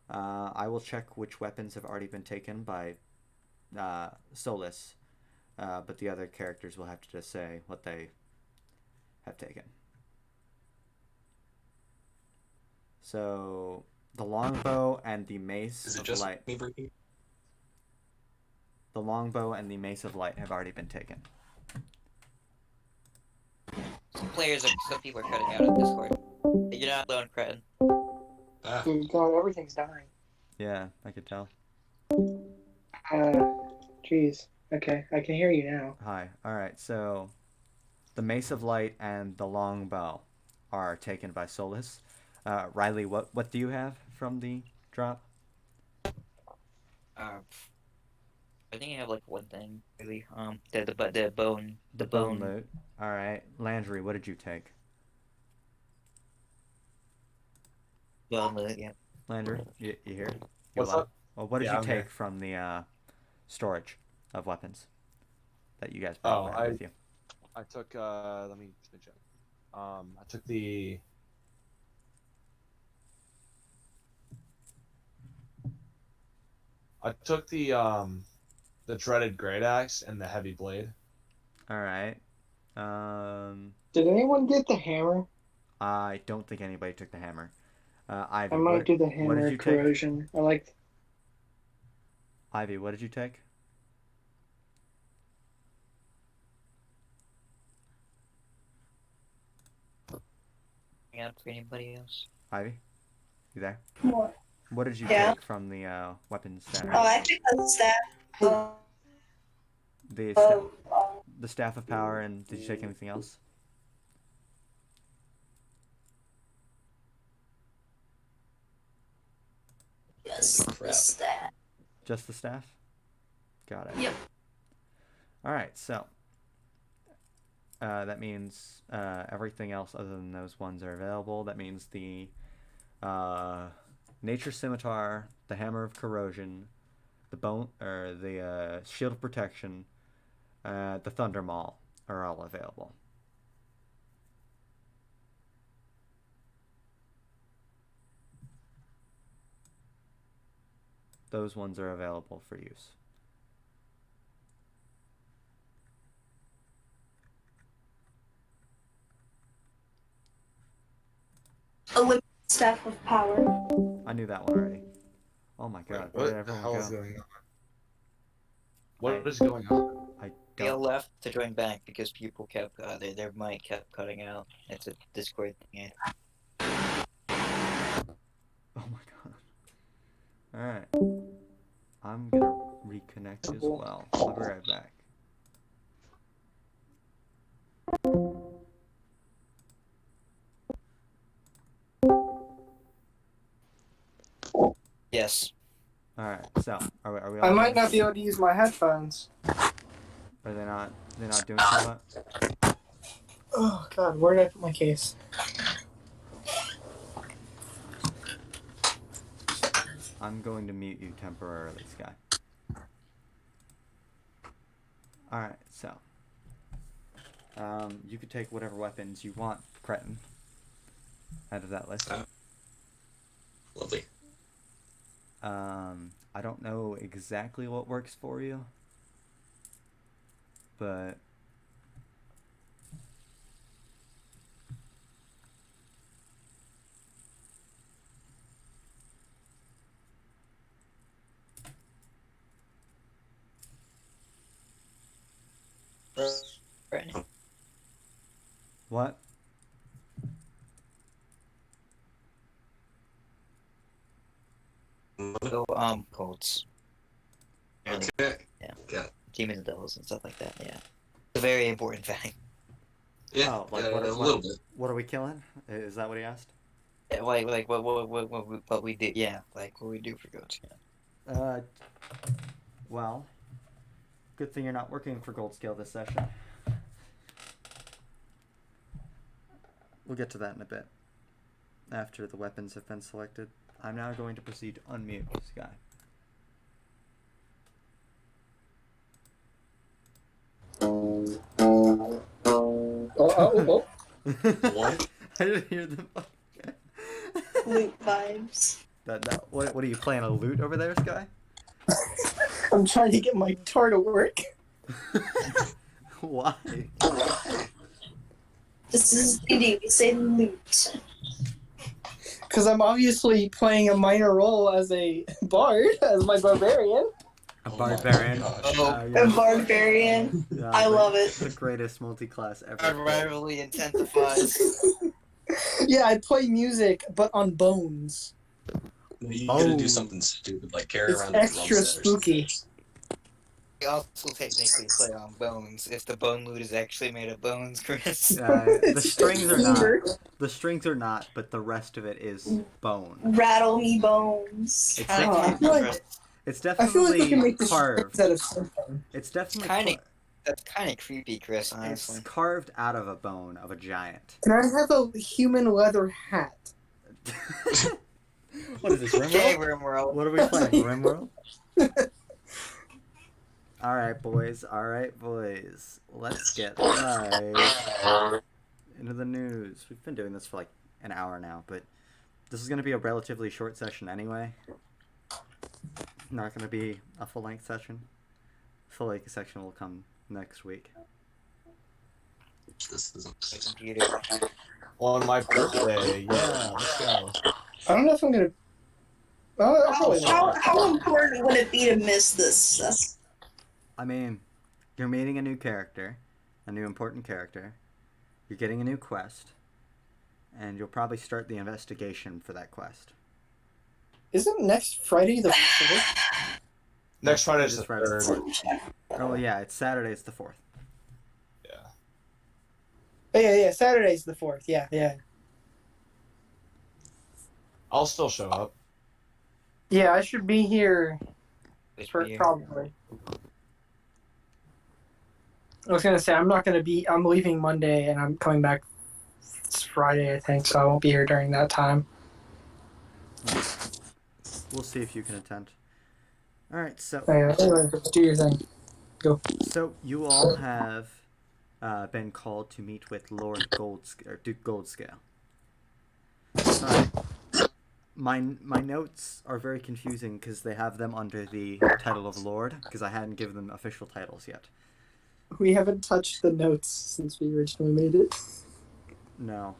I will check which weapons have already been taken by Solis, but the other characters will have to just say what they have taken. So the longbow and the mace Is it of just light. me breaking? The longbow and the mace of light have already been taken. Some people are cutting out of Discord. You're not alone, Cretin. Ah, Dude, God, everything's dying. Yeah, I could tell. Jeez. Okay, I can hear you now. Hi. All right. So the mace of light and the longbow are taken by Solis. Riley, what do you have from the drop? I think I have like one thing really. The bone. The bone loot. All right. Landry, what did you take? Bone loot. Yeah. Landry, you here? You What's alive? up? Well, what did Yeah, you I'm take here. from the storage of weapons that you guys Oh, brought back with you? I took. Let me check. I took the. The dreaded great axe and the heavy blade. All right. Did anyone get the hammer? I don't think anybody took the hammer. I Ivy, might do the what did hammer you take? corrosion. I like. Ivy, what did you take? Out for anybody else? Ivy, you there? What? What did you Yeah. take from the weapons Oh, center? I picked up the staff. The Oh, the staff of power, and did you take anything else? yes, the crap. staff. Just the staff? Got it. Yep. All right, so that means everything else other than those ones are available. That means the nature scimitar, the hammer of corrosion, the bone or the shield of protection, the thunder maul are all available. Those ones are available for use. A limited staff of power. I knew that one already. Oh my god, where What did the everyone hell go? is going on? What is going on? I We all don't. left to join back because people kept their mic kept cutting out. It's a Discord thing. Oh my god. Alright. I'm gonna reconnect as well. I'll be right back. Yes. Alright, so are we all I might done? not be able to use my headphones. Are they not doing so much? Oh God, where did I put my case? I'm going to mute you temporarily, Sky. Alright, so you could take whatever weapons you want, Cretin, out of that list. lovely. I don't know exactly what works for you, but Right. what? So Colts. Okay. Yeah. Got Demons and devils and stuff like that. Yeah. It's a very important thing. yeah, Oh, like a what little bit. What are we killing? Is that what he asked? Yeah, like what we did. Yeah, like what we do for goats. Yeah. Well, good thing you're not working for Gold Scale this session. We'll get to that in a bit. After the weapons have been selected, I'm now going to proceed to unmute Sky. Oh. What? I didn't hear the Loot vibes. what are you playing a lute over there, Sky? I'm trying to get my guitar to work. Why? This is D&D. We say loot. Because I'm obviously playing a minor role as a bard, as my barbarian. A Oh my barbarian. gosh. A Yes. barbarian. Yeah, I love it. The greatest multi-class Our ever. rivalry intensifies. Yeah, I play music, but on bones. You gotta do Oh. something stupid, like carry It's around a drum extra set or something. spooky. We also technically play on bones, if the bone loot is actually made of bones, Chris. The It's strings are fever. not. The strings are not, but the rest of it is bone. Rattle me bones. It's Kinda Oh, I definitely, feel like it's I feel like you can definitely make the carved. strings out of something. It's definitely Kinda- That's kind of creepy, Chris, honestly. it's carved out of a bone of a giant. Can I have a human leather hat? What is this, Okay, Rimworld? Rimworld. What are we playing, Rimworld? Alright, boys. Alright, boys. Let's get right into the news. We've been doing this for like an hour now, but this is going to be a relatively short session anyway. Not going to be a full-length session. Full-length section will come next week. This isn't. My computer. On my birthday, yeah, let's go. I don't know if I'm gonna. I'll probably not. How important would it be to miss this? I mean, you're meeting a new character, a new important character. You're getting a new quest, and you'll probably start the investigation for that quest. Isn't next Friday the 4th? Next Friday's This the Friday's third. Oh yeah, it's Saturday. It's the 4th. Yeah. Oh, yeah. Saturday's the 4th. Yeah. I'll still show up. Yeah, I should be here for Here. probably. I was gonna say I'm not gonna be. I'm leaving Monday and I'm coming back. It's Friday, I think, so I won't be here during that time. We'll see if you can attend. All right, so Anyway, do your thing. so you all have been called to meet with Lord Duke Goldscale. All right. My notes are very confusing because they have them under the title of Lord because I hadn't given them official titles yet. We haven't touched the notes since we originally made it. No.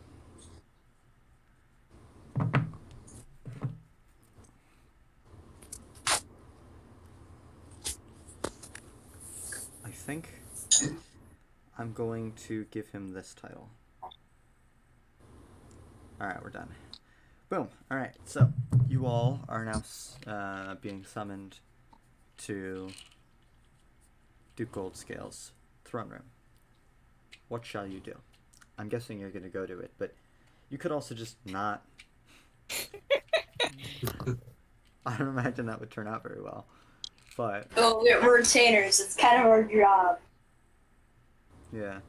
I think I'm going to give him this title. Alright, we're done. Boom. Alright, so you all are now being summoned to Duke Goldscale's throne room. What shall you do? I'm guessing you're going to go to it, but you could also just not. I don't imagine that would turn out very well. But, Oh, we're retainers. It's kind of our job. yeah.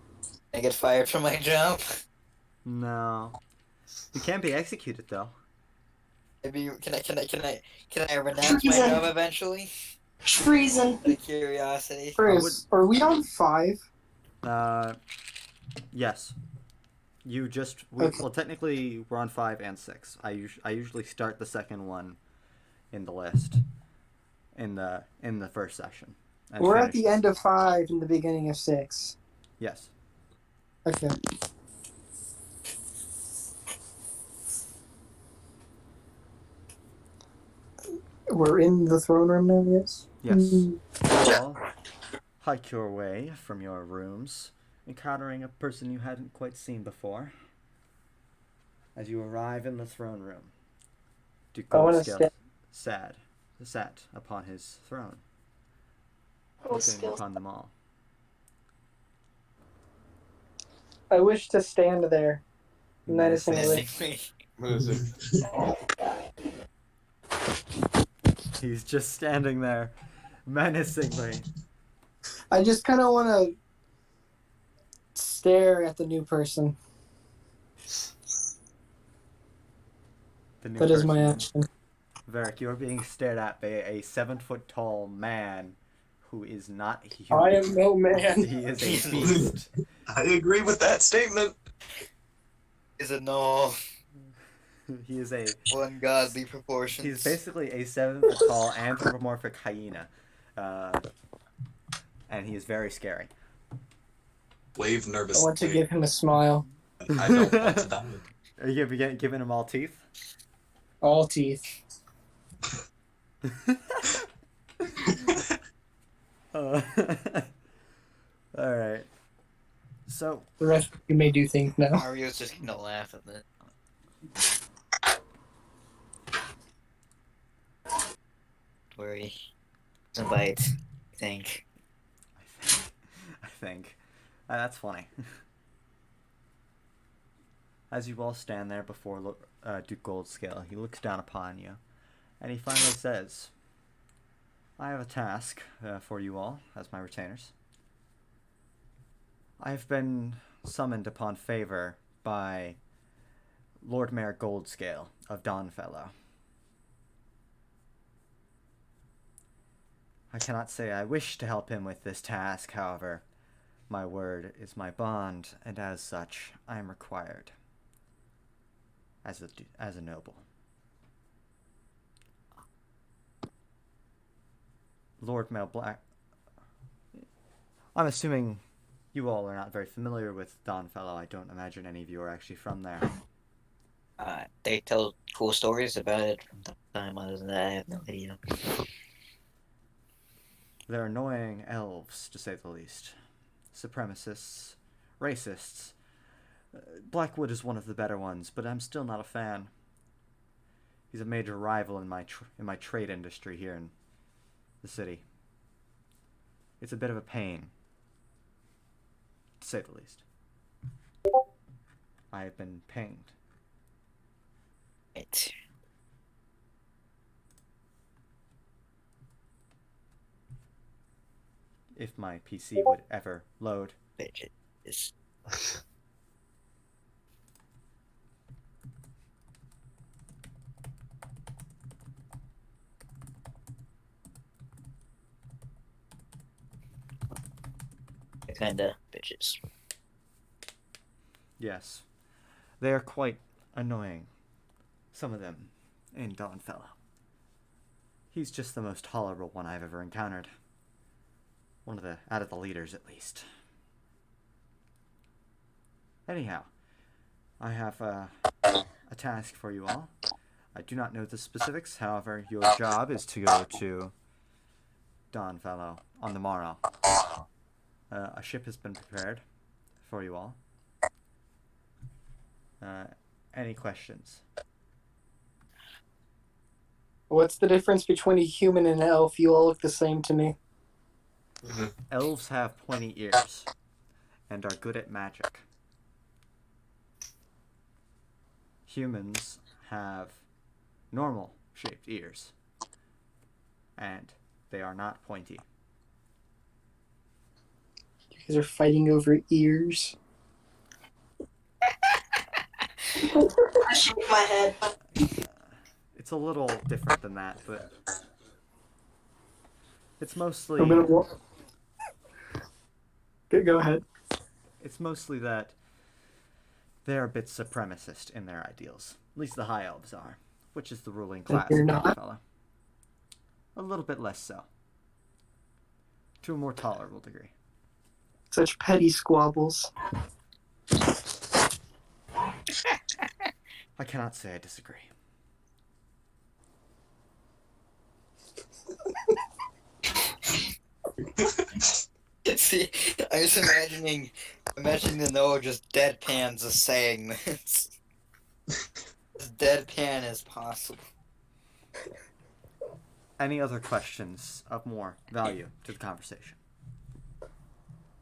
I get fired from my job. No. You can't be executed, though. Maybe can I renounce my job eventually? Treason. Out of curiosity. Chris, are we on 5? Yes. You just... Okay. Well, technically, we're on 5 and 6. I usually start the second one in the list in the first session. and We're at finish the this. end of 5 and the beginning of 6. Yes. Okay. We're in the throne room now, yes? Yes. Mm. You all hike your way from your rooms, encountering a person you hadn't quite seen before. As you arrive in the throne room, Duke I wanna Goldscale sat upon his throne, looking upon them all. I wish to stand there, menacingly. Music. He's just standing there, menacingly. I just kind of want to stare at the new person. The new That is my person. action. Varic, you are being stared at by a 7-foot-tall man who is not human. I am no man. He is a beast. I agree with that statement. Is a no He is a... ungodly proportions. He's basically a 7-foot-tall anthropomorphic hyena. And he is very scary. Wave I nervously. want to give him a smile. I don't want to die. Are you gonna be giving him all teeth? All teeth. All right. So The rest you may do things now. Mario's just gonna laugh at that. Worry. Some bites. I think. I think. That's funny. As you all stand there before Duke Goldscale, he looks down upon you, and he finally says, I have a task for you all, as my retainers. I have been summoned upon favor by Lord Mayor Goldscale of Dawnfellow. I cannot say I wish to help him with this task, however, my word is my bond, and as such, I am required as a noble. Lord Mel Black. I'm assuming you all are not very familiar with Dawnfellow. I don't imagine any of you are actually from there. They tell cool stories about it from time. Other than that, I have no idea. They're annoying elves, to say the least. Supremacists, racists. Blackwood is one of the better ones, but I'm still not a fan. He's a major rival in my trade industry here in the city. It's a bit of a pain, to say the least. I have been pinged. Right. If my PC would ever load. Bitches. Kinda bitches. Yes. They are quite annoying. Some of them in Dawnfellow. He's just the most tolerable one I've ever encountered. Out of the leaders, at least. Anyhow, I have a task for you all. I do not know the specifics, however, your job is to go to Dawnfellow on the morrow. A ship has been prepared for you all. Any questions? What's the difference between a human and an elf? You all look the same to me. Elves have pointy ears and are good at magic. Humans have normal shaped ears and they are not pointy. You guys are fighting over ears. I shake my head. It's a little different than that, but it's mostly... Go ahead. It's mostly that they're a bit supremacist in their ideals. At least the High Elves are, which is the ruling class you're of not? Dawnfellow. A little bit less so. To a more tolerable degree. Such petty squabbles. I cannot say I disagree. See, I was imagining the Noah just deadpans us saying this. As deadpan as possible. Any other questions of more value to the conversation?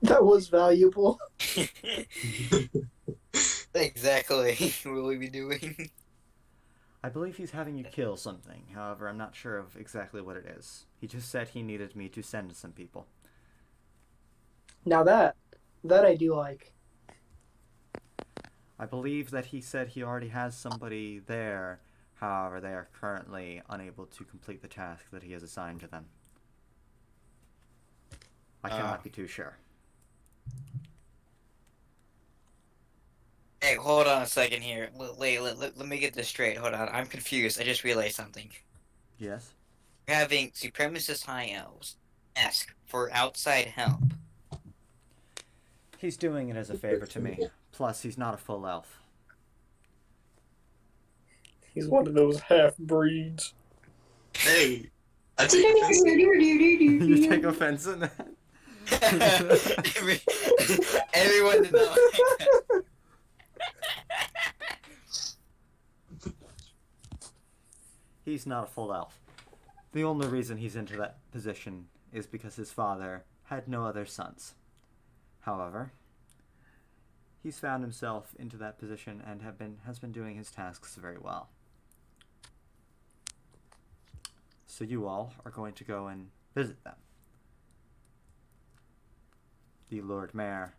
That was valuable. Exactly. What will we be doing? I believe he's having you kill something. However, I'm not sure of exactly what it is. He just said he needed me to send some people. Now that I do like. I believe that he said he already has somebody there. However, they are currently unable to complete the task that he has assigned to them. I cannot be too sure. Hey, hold on a second here. Wait, let me get this straight. Hold on, I'm confused. I just realized something. Yes? You're having supremacist high elves ask for outside help. He's doing it as a favor to me. Plus, he's not a full elf. He's one of those half-breeds. Hey, I take offense. You take offense in that? Everyone did not like that. He's not a full elf. The only reason he's into that position is because his father had no other sons. However, he's found himself into that position and has been doing his tasks very well. So you all are going to go and visit them. The Lord Mayor,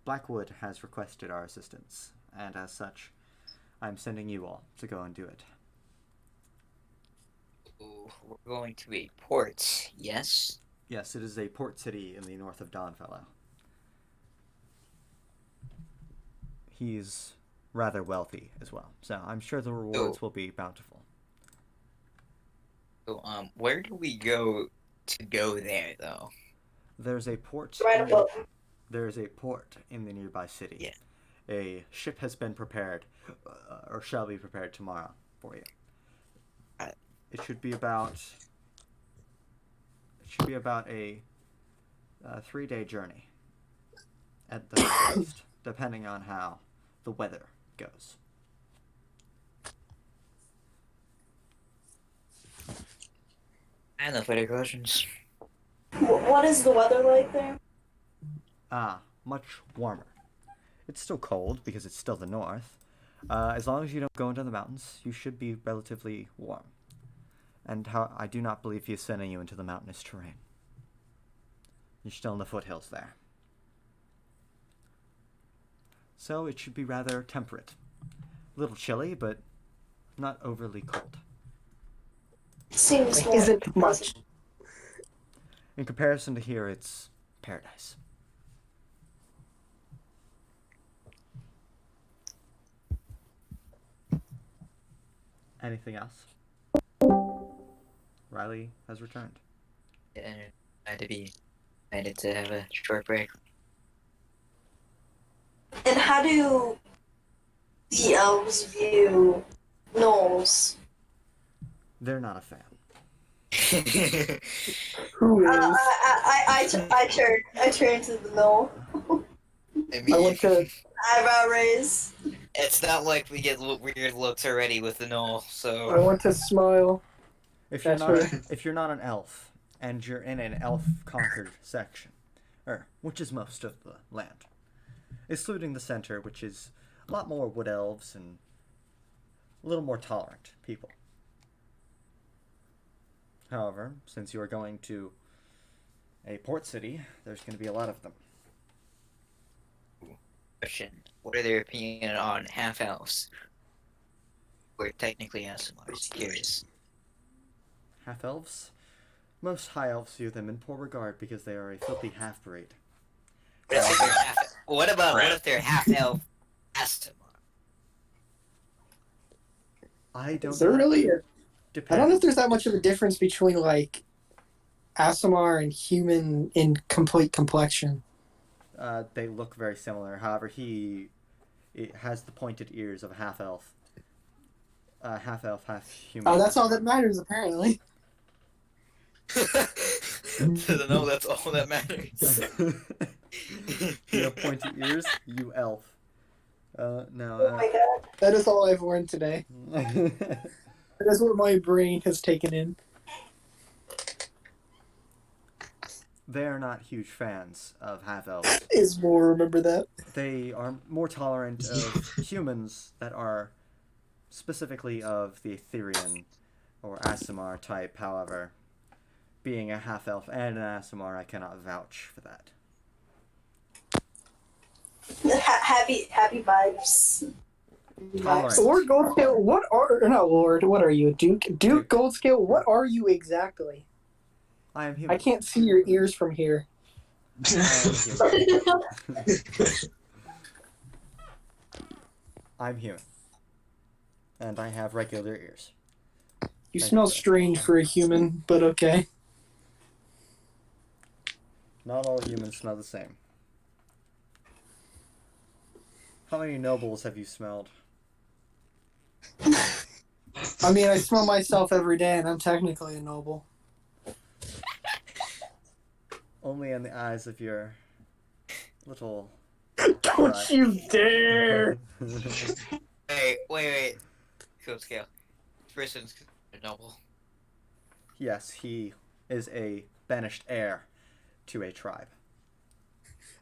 Blackwood, has requested our assistance, and as such, I'm sending you all to go and do it. Ooh, we're going to a port, yes? Yes, it is a port city in the north of Dawnfellow. He's rather wealthy as well, so I'm sure the rewards will be bountiful. So, where do we go to go there, though? There's a port. Right above. There's a port in the nearby city. Yeah. A ship has been prepared, or shall be prepared tomorrow for you. It should be about. It should be about a 3-day journey. At the most, depending on how the weather goes. I have no further questions. What is the weather like there? Much warmer. It's still cold because it's still the north. As long as you don't go into the mountains, you should be relatively warm. And I do not believe he is sending you into the mountainous terrain. You're still in the foothills there. So it should be rather temperate. A little chilly, but not overly cold. Seems Like, isn't much. In comparison to here, it's paradise. Anything else? Riley has returned. Yeah, I had to be excited to have a short break. And how do the elves view gnolls? They're not a fan. Who is? I turn to the gnoll. I I mean, went to. Eyebrow raise. it's not like we get weird looks already with the null, I so... want to smile. If you're That's not, if you're not an elf and you're in an elf-conquered section, which is most of the land, excluding the center, which is a lot more wood elves and a little more tolerant people. However, since you are going to a port city, there's going to be a lot of them. Question. What are their opinion on half-elves? We're technically Asimars. Curious. Half-elves? Most high elves view them in poor regard because they are a filthy half-breed. What if they're half-elf Asimar? I don't Is there know. really? I Depends. don't know if there's that much of a difference between like Asimar and human in complete complexion. They look very similar. However, it has the pointed ears of a half-elf. Half-elf, half-human. Oh, that's all that matters apparently. No, that's all that matters. You have pointy ears, you elf. Oh my god. That is all I've learned today. That is what my brain has taken in. They are not huge fans of half-elves. Ismul, remember that? They are more tolerant of humans that are specifically of the Etherean or Asimar type. However, being a half-elf and an Asimar, I cannot vouch for that. Happy vibes. Tolerant. Lord Goldscale, what are you? Duke Goldscale, what are you exactly? I am human. I can't see your ears from here. I'm human. And I have regular ears. You Thank smell you. strange for a human, but okay. Not all humans smell the same. How many nobles have you smelled? I mean, I smell myself every day, and I'm technically a noble. Only in the eyes of your little. Don't you dare! Wait. Cool scale. Person's a noble. Yes, he is a banished heir to a tribe.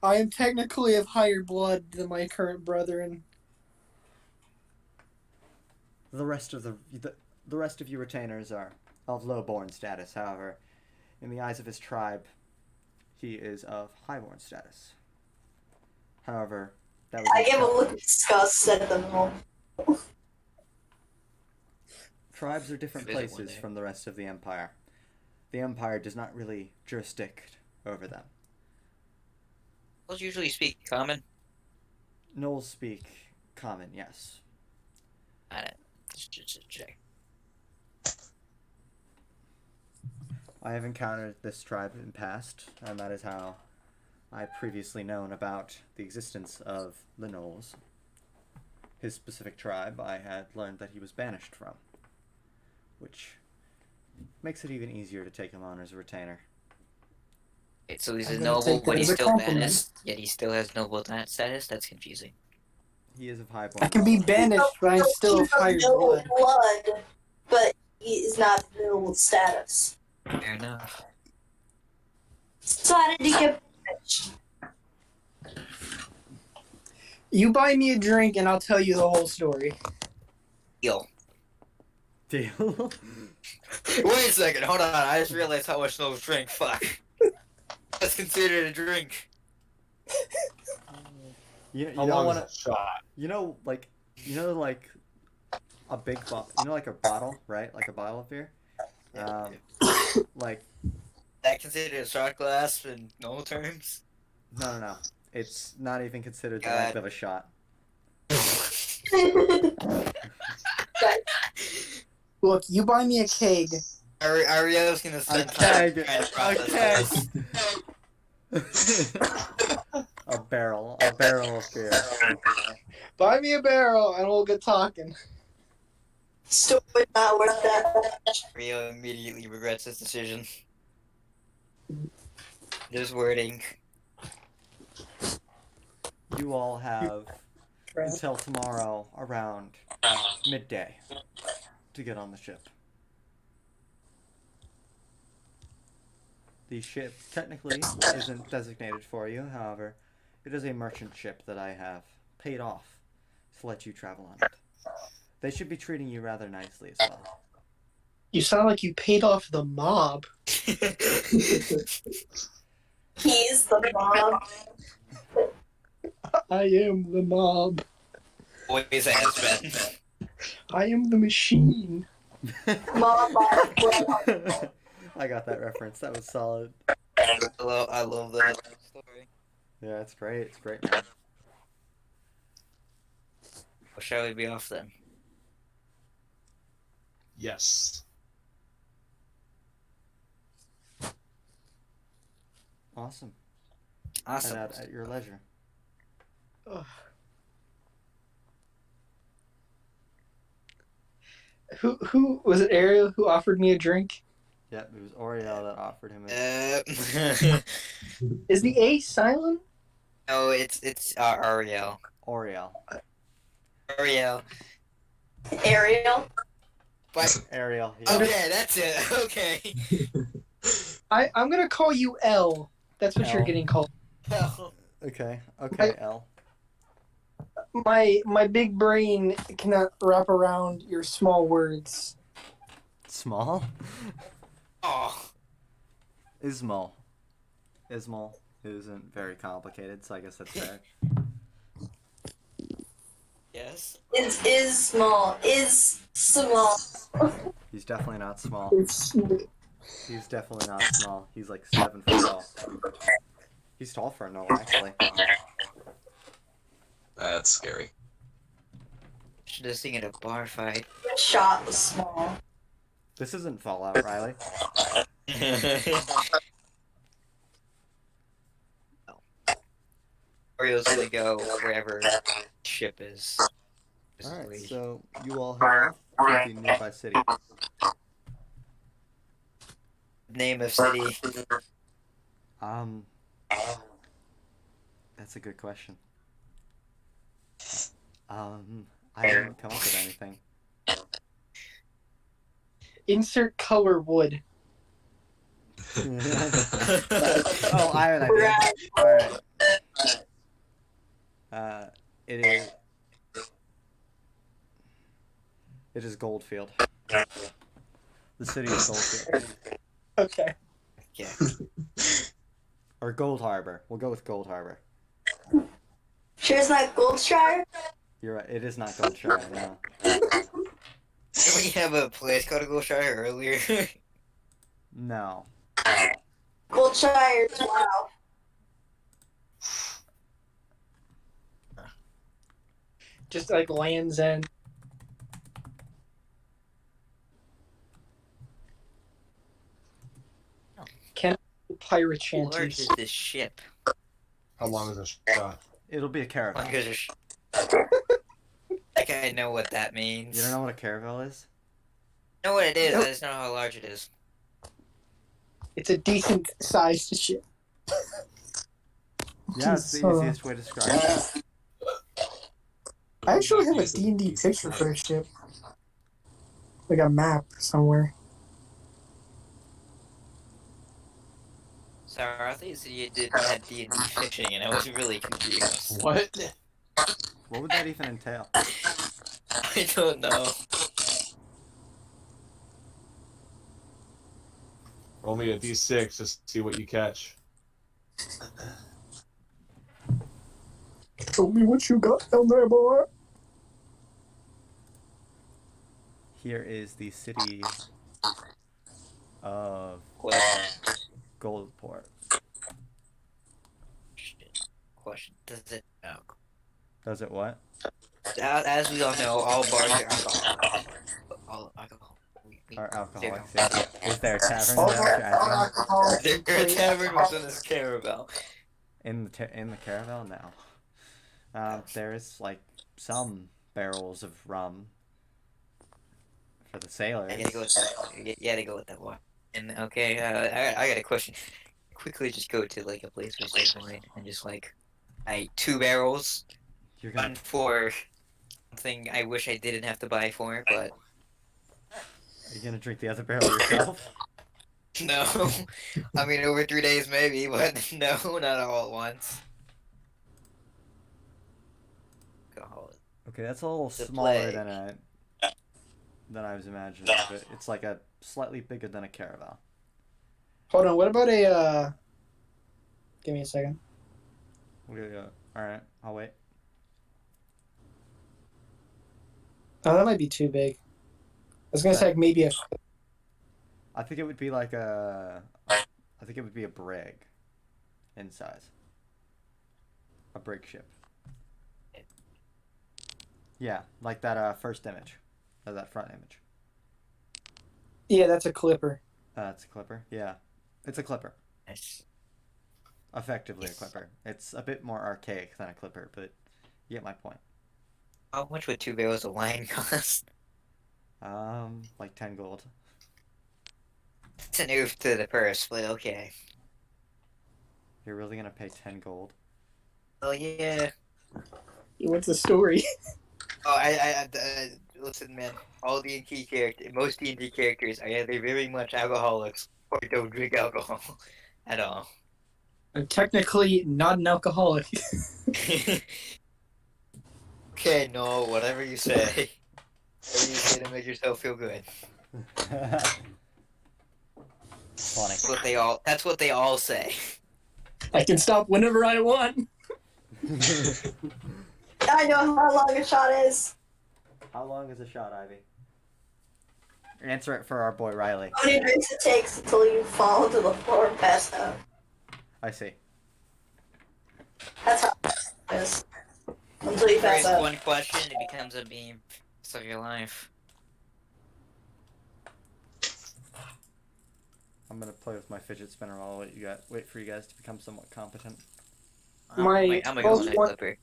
I am technically of higher blood than my current brethren. The rest of the rest of you retainers are of low-born status. However, in the eyes of his tribe, he is of high-born status. However, that was I give a look of disgust at them all. Tribes are different Visit one places day. from the rest of the Empire. The Empire does not really jurisdict over them. Those usually speak common. Gnolls speak common, yes. I don't. Just check. I have encountered this tribe in past, and that is how I previously known about the existence of the Gnolls. His specific tribe I had learned that he was banished from, which makes it even easier to take him on as a retainer. Wait, so he's I'm a gonna noble, take but that he's as a still compliment. banished, yet he still has noble status? That's confusing. He is of highborn. I can be banished, but I'm still of higher noble blood. but he is not noble status. Fair enough. So how did he get banished? You buy me a drink, and I'll tell you the whole story. Yo. Deal. Wait a second, hold on. I just realized how much those drink. Fuck. That's considered a drink. You How don't long want is a shot? like a big bottle, like a bottle, right? Like a bottle of beer. Like That considered a shot glass in normal terms? no. It's not even considered the God. length of a shot. Look, you buy me a keg. Auriel's gonna A spend time keg. trying to A process keg. this. A barrel of beer. Buy me a barrel, and we'll get talking. Still not worth that. Auriel immediately regrets his decision. There's wording. You all have until tomorrow around midday to get on the ship. The ship technically isn't designated for you, however, it is a merchant ship that I have paid off to let you travel on it. They should be treating you rather nicely as well. You sound like you paid off the mob. He's the mob. I am the mob. Always has been. I am the machine. Mob. I got that reference. That was solid. I love that story. Yeah, it's great. It's great, man. Well, shall we be off then? Yes. Awesome. Awesome. Head out at your leisure. Ugh. Who was it? Ariel who offered me a drink? Yep, it was Auriel that offered him a... Is the A silent? No, it's Auriel. Auriel. Auriel. Ariel. But Ariel. Yeah. okay, that's it. Okay. I'm gonna call you L. That's what you're L. getting called. Okay, L. My big brain cannot wrap around your small words. Small? Oh. Ismul. Ismul isn't very complicated, so I guess that's fair. Yes. Is small. Is small. He's definitely not small. It's He's definitely not small. He's like 7 foot tall. He's tall for a gnoll, actually. That's scary. Should have seen it a bar fight. Shot was small. This isn't Fallout, Riley. Oriole's gonna go wherever ship is Alright, so you all head off to the nearby city. Name of city. That's a good question. I didn't come up with anything. Insert color wood. Oh, I have an idea. Alright. It is Goldfield. The city of Goldfield. Okay. Yeah. Or Gold Harbor. We'll go with Gold Harbor. Sure it's not Goldshire? You're right. It is not Goldshire, no. Didn't we have a place called Goldshire earlier? No. Goldshire, wow. Just like Land's End. Can pirate How large shanties. is this ship? How long is this shot? It'll be a Long caravel. as a Like I know what that means. You don't know what a caravel is? I know what it is. Nope. I just don't know how large it is. It's a decent sized ship. Yeah, it's the easiest way to describe it. I actually have a D&D picture for a ship. Like a map somewhere. Sorry, I thought you said you had D&D fiction, and I was really confused. What? What would that even entail? I don't know. Roll me a d6 just to see what you catch. Show me what you got down there, boy. Here is the city of Goldport. Question. Does it... Oh. Does it what? As we all know, all bars are alcoholic. All alcohol. Are they're alcoholics? alcoholic. Yeah. Is there a tavern All down bar- there? all alcoholics Is there a tavern within this caravel? In the caravel? No. There's like some barrels of rum for the sailors. I gotta go with that. You gotta go with that one. And okay, I got a question. Quickly, just go to like a place where there's wine and just like, 2 barrels. You're gonna. One for something I wish I didn't have to buy for, but Are you gonna drink the other barrel yourself? no. I mean, over 3 days maybe, but no, not all at once. Alcoholic. Okay, that's a little The smaller plague. than I was imagining, but it's like a slightly bigger than a caravel. Hold on, what about a, give me a second. Alright, I'll wait. Oh, that might be too big. I was gonna say like maybe a... I think it would be like I think it would be a brig in size. A brig ship. Yeah, like that first image. Or that front image. Yeah, that's a clipper. It's a clipper. Yeah. It's a clipper. Nice. Effectively a clipper. It's a bit more archaic than a clipper, but you get my point. How much would 2 barrels of wine cost? Like 10 gold. It's an oof to the purse, but okay. You're really gonna pay 10 gold? Oh yeah. What's the story? Oh, listen, man. All D&D characters, most D&D characters are either very much alcoholics or don't drink alcohol at all. I'm technically not an alcoholic. Okay, no, whatever you say. Whatever you say to make yourself feel good. Funny. That's what they all say. I can stop whenever I want. I know how long a shot is. How long is a shot, Ivy? Answer it for our boy Riley. How many drinks it takes until you fall to the floor and pass out. I see. That's how it is. Until you pass Raise out. one question, it becomes a beam. It's of your life. I'm gonna play with my fidget spinner while I'll wait for you guys to become somewhat competent. My I'm gonna go on that one- clipper.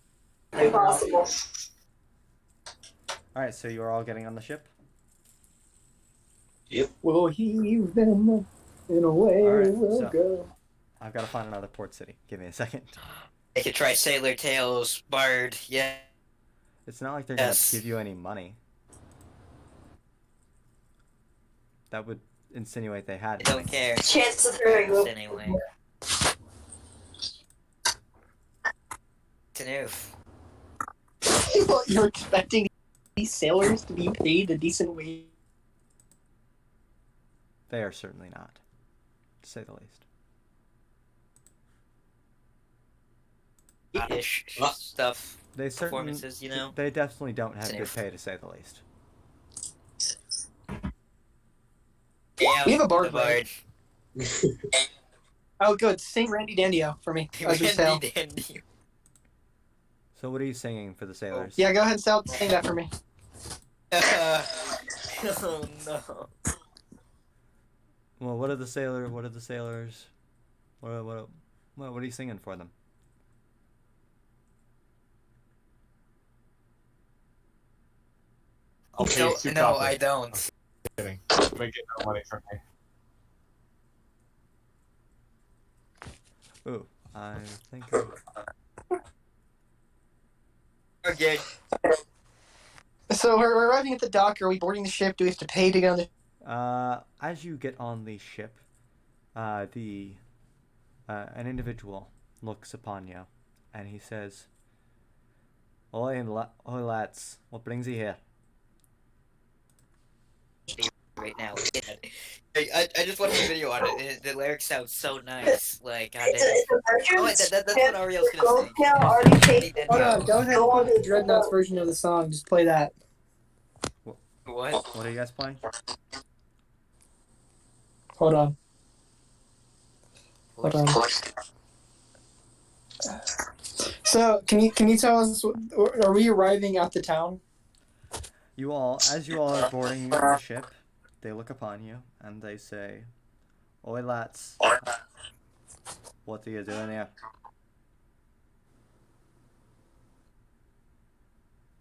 Impossible. All right, so you are all getting on the ship. We'll heave them up and away All right, we'll so- go. I've got to find another port city. Give me a second. I could try Sailor Tales, Bard, yeah. It's not like they're gonna Yes. give you any money. That would insinuate they had I don't money. care. Chance of her. Anyway. It's an oof. You're expecting these sailors to be paid a decent wage? They are certainly not, to say the least. Ish stuff. They certainly, Performances, you know? they definitely don't have It's an good oof. pay, to say the least. Yeah, We have a bard, the Bard. Oh, good. Sing Randy Dandio for me as we sail. Randy Dandy. So what are you singing for the sailors? Yeah, go ahead and sing that for me. Oh no. Well, what are the sailors? What are you singing for them? I'll pay you 2 No, copper. I don't. Kidding. Make it no money from me. Ooh, I think. Okay. So we're arriving at the dock. Are we boarding the ship? Do we have to pay to get on the... As you get on the ship, an individual looks upon you, and he says, "Oi, lads, what brings you here?" Right now. I just watched a video on it. The lyrics sound so nice. Like, goddamn. It's a Oh, wait, merchant. that's what Auriel's gonna Go say. now, already paid. Hold on, go ahead and play the Dreadnoughts version of the song. Just play that. What? What are you guys playing? Hold on. Hold on. So, can you tell us, are we arriving at the town? As you all are boarding the ship, they look upon you and they say, "Oi, lads, what are you doing here?"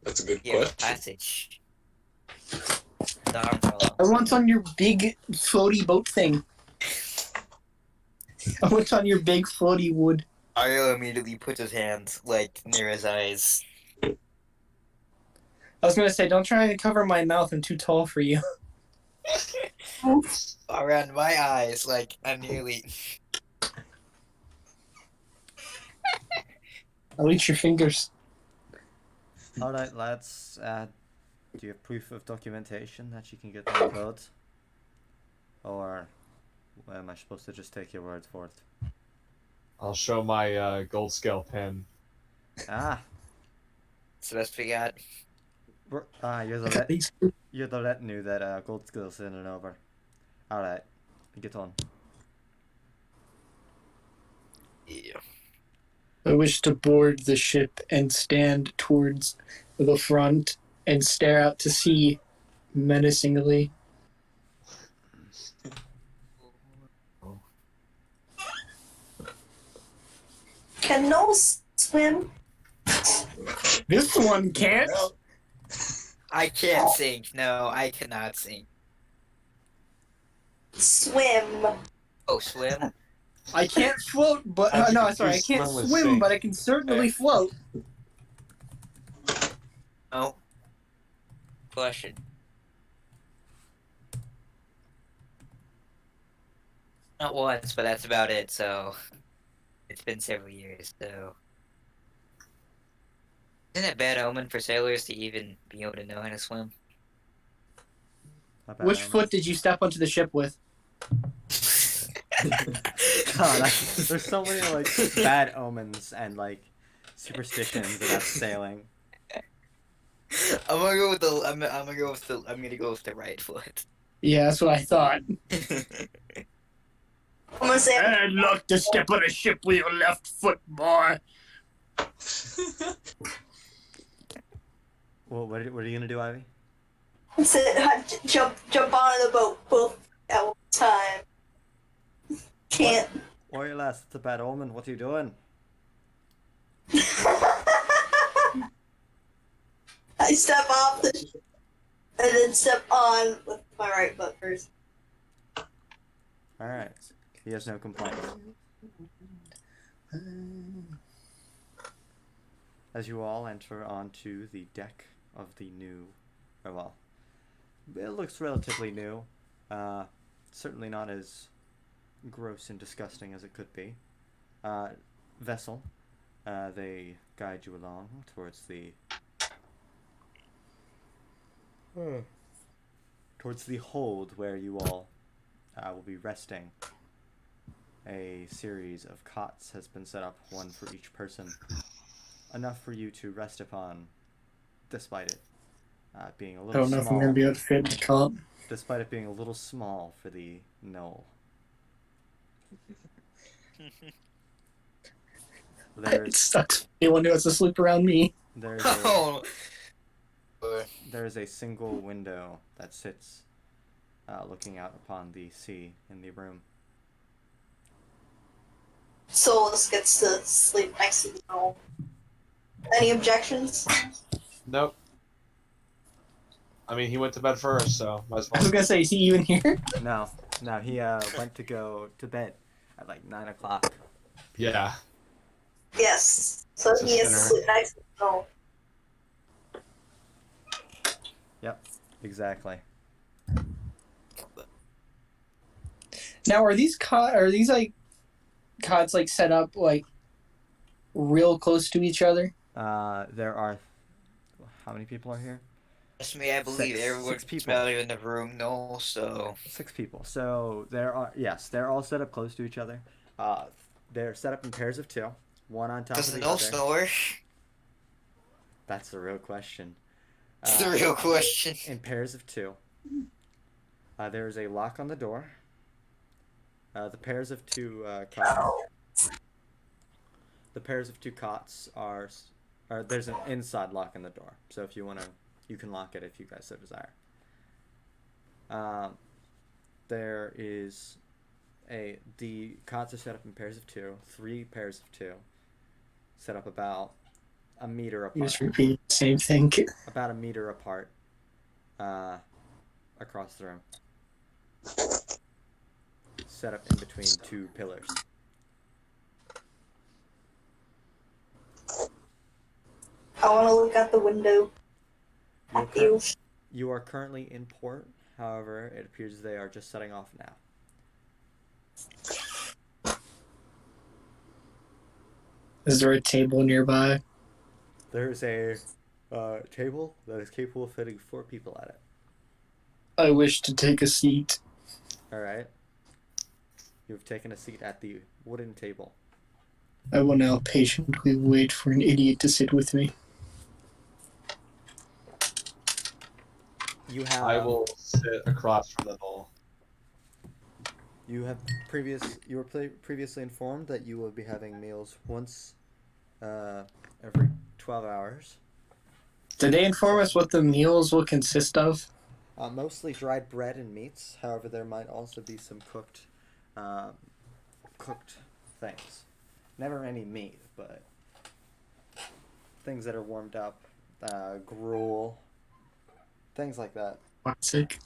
That's a good Yeah, question. passage. The arm fellow. I want on your big floaty boat thing. I want on your big floaty wood. Auriel immediately puts his hand, like, near his eyes. I was gonna say, don't try to cover my mouth. I'm too tall for you. Around my eyes, like, I'm nearly... I'll eat your fingers. All right, lads. Do you have proof of documentation that you can get on the boat, or am I supposed to just take your word for it? I'll show my gold scale pin. Ah, It's the best we got. you're the retinue that Gold Skill's sending over. All right, get on. Yeah. I wish to board the ship and stand towards the front and stare out to sea menacingly. Can no swim? This one can't. I can't sing. No, I cannot sing. Swim. Oh, swim? I can't float, but How'd you no, confuse sorry, I can't swim with swim, sing? but I can certainly float. Oh. Question. Not once, but that's about it, so... It's been several years, so... Isn't it a bad omen for sailors to even be able to know how to swim? Not bad, Which Omen. foot did you step onto the ship with? God, there's so many like bad omens and like superstitions about sailing. I'm gonna go with the. I'm gonna go with the. I'm gonna go with the right foot. Yeah, that's what I thought. I'm gonna say I'd love to step on a ship with your left foot, boy. Well, what are you gonna do, Ivy? jump on the boat both at one time. Can't. Oi, lass, it's a bad omen. What are you doing? I step off the and then step on with my right foot first. All right. He has no complaints. As you all enter onto the deck of the new, or well, it looks relatively new. Certainly not as gross and disgusting as it could be. Vessel. They guide you along towards the hold where you all will be resting. A series of cots has been set up, one for each person, enough for you to rest upon, despite it being a I little don't know if I'm small. gonna be able to fit in the cot. Despite it being a little small for the knoll. It There's sucks. Anyone who has to sleep around me. there's Oh. a single window that sits looking out upon the sea in the room. Solis gets to sleep next to the knoll. Any objections? Nope. I mean, he went to bed first, so might as I was well. gonna say, is he even here? No, he went to go to bed at like 9 o'clock. Yeah. Yes. So It's a he has to sinner. sleep next to the knoll. Yep, exactly. Now, are these like cots like set up like real close to each other? There are. How many people are here? Trust me, I believe Six everyone's people. smelling in the room, no, so... 6 people. So they're all set up close to each other. They're set up in pairs of 2, one on top Does of the the no other. snore? That's the real question. That's the real question. In pairs of 2. There is a lock on the door. The pairs of 2 cots. The pairs of 2 cots are. There's an inside lock on the door. So if you wanna, you can lock it if you guys so desire. There is the cots are set up in pairs of 2, 3 pairs of 2, set up about a meter apart. You just repeat the same thing. About a meter apart, across the room. Set up in between 2 pillars. I want to look out the window. You are currently in port. However, it appears they are just setting off now. Is there a table nearby? There's a table that is capable of fitting 4 people at it. I wish to take a seat. All right. You've taken a seat at the wooden table. I will now patiently wait for an idiot to sit with me. You have. I will sit across from the knoll. You were previously informed that you will be having meals once every 12 hours. Did they inform us what the meals will consist of? Mostly dried bread and meats. However, there might also be some cooked things. Never any meat, but things that are warmed up, gruel, things like that. Classic.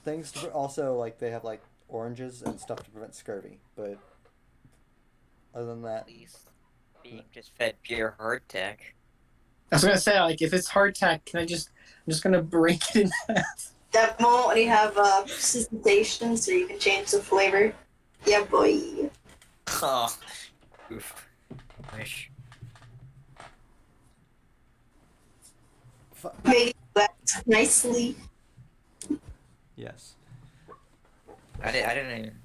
Things to also, like, they have like oranges and stuff to prevent scurvy, but other than that, Please. Being just fed pure hardtack. I was gonna say, like, if it's hardtack, I'm just gonna break it in half. That won't you have presentation so you can change the flavor. Yeah, boy. Oh. Oof. Wish. Make that nicely. yes. I didn't even...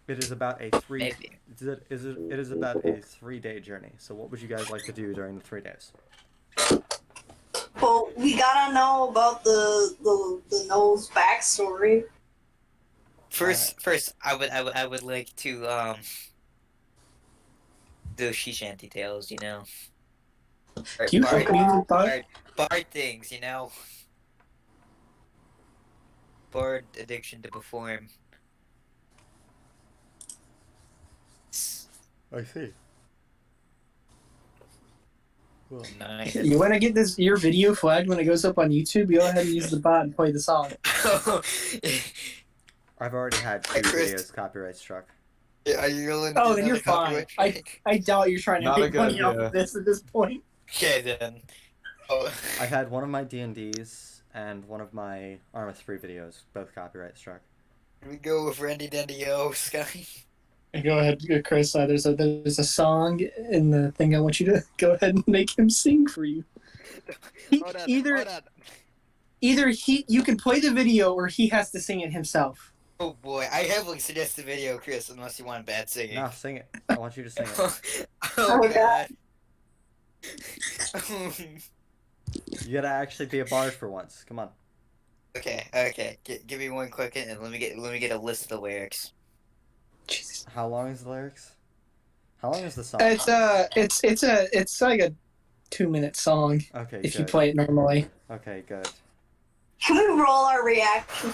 It is about a 3. Maybe. It is about a 3-day journey. So what would you guys like to do during the 3 days? Well, we gotta know about the Noel's backstory. First, I would like to do she shanty tales, you know. Or Do you help me with that? bard things, you know. Bard addiction to perform. I see. Cool. Nice. You want to get your video flagged when it goes up on YouTube? Go ahead and use the bot and play the song. I've already had 2 Chris. videos copyright struck. Are you willing? Oh, then you're fine. I doubt you're trying to Not a make good money off idea. of this at this point. Okay then. Oh. I've had one of my D&Ds and one of my Arma 3 videos, both copyright struck. Here we go with Randy Dandy-O, Sky. Go ahead, Chris. There's a song in the thing. I want you to go ahead and make him sing for you. Hold on, either hold on. you can play the video or he has to sing it himself. Oh boy, I heavily suggest the video, Chris, unless you want bad singing. No, sing it. I want you to sing it. Oh god. You gotta actually be a bard for once. Come on. Okay. Give me 1 quick and let me get a list of the lyrics. Jesus. How long is the lyrics? How long is the song? It's like a 2-minute song Okay, if good. you play it normally. Okay, good. Can we roll our reaction?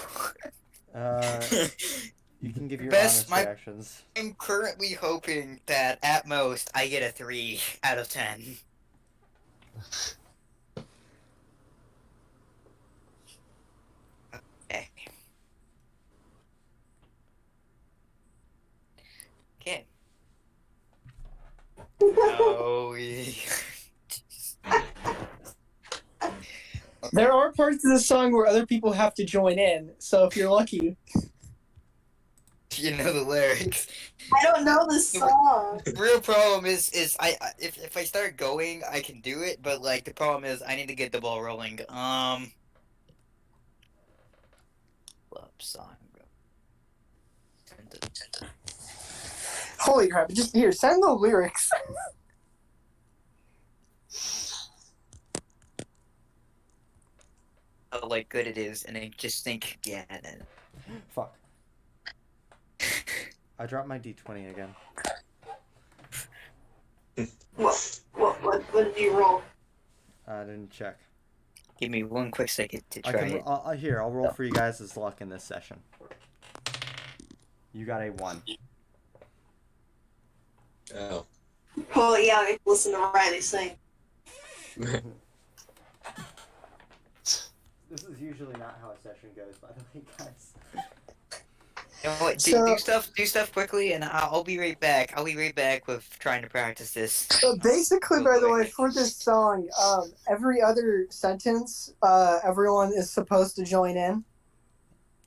You can give your Best- honest my- reactions. I'm currently hoping that at most I get a 3 out of 10. Okay. Okay. Oh, There are parts of the song where other people have to join in, so if you're lucky. you know the lyrics. I don't know the song. The real problem is if I start going, I can do it, but like the problem is I need to get the ball rolling. Love song. Holy crap! Just here, send the lyrics. How like good it is, and I just think, yeah, then. Fuck. I dropped my D20 again. What did you roll? I didn't check. Give me 1 quick second to I try can, it. I'll roll for you guys as luck in this session. You got a 1. Oh. Well, yeah, I listen to Riley sing. This is usually not how a session goes, by the way, guys. You know what? Do stuff quickly, and I'll be right back. I'll be right back with trying to practice this. So basically, by the way, for this song, every other sentence, everyone is supposed to join in.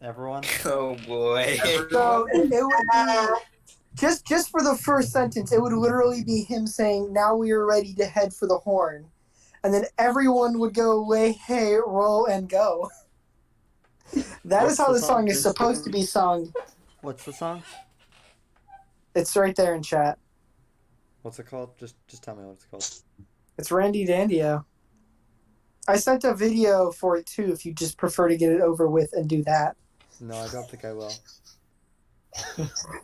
Everyone? Oh boy. So it would be just for the first sentence, it would literally be him saying, "Now we are ready to head for the horn," and then everyone would go, "Lay, hey, roll, and go." That is how the song is supposed to be sung. What's the song? It's right there in chat. What's it called? Just tell me what it's called. It's Randy Dandio. I sent a video for it too, if you just prefer to get it over with and do that. No, I don't think I will.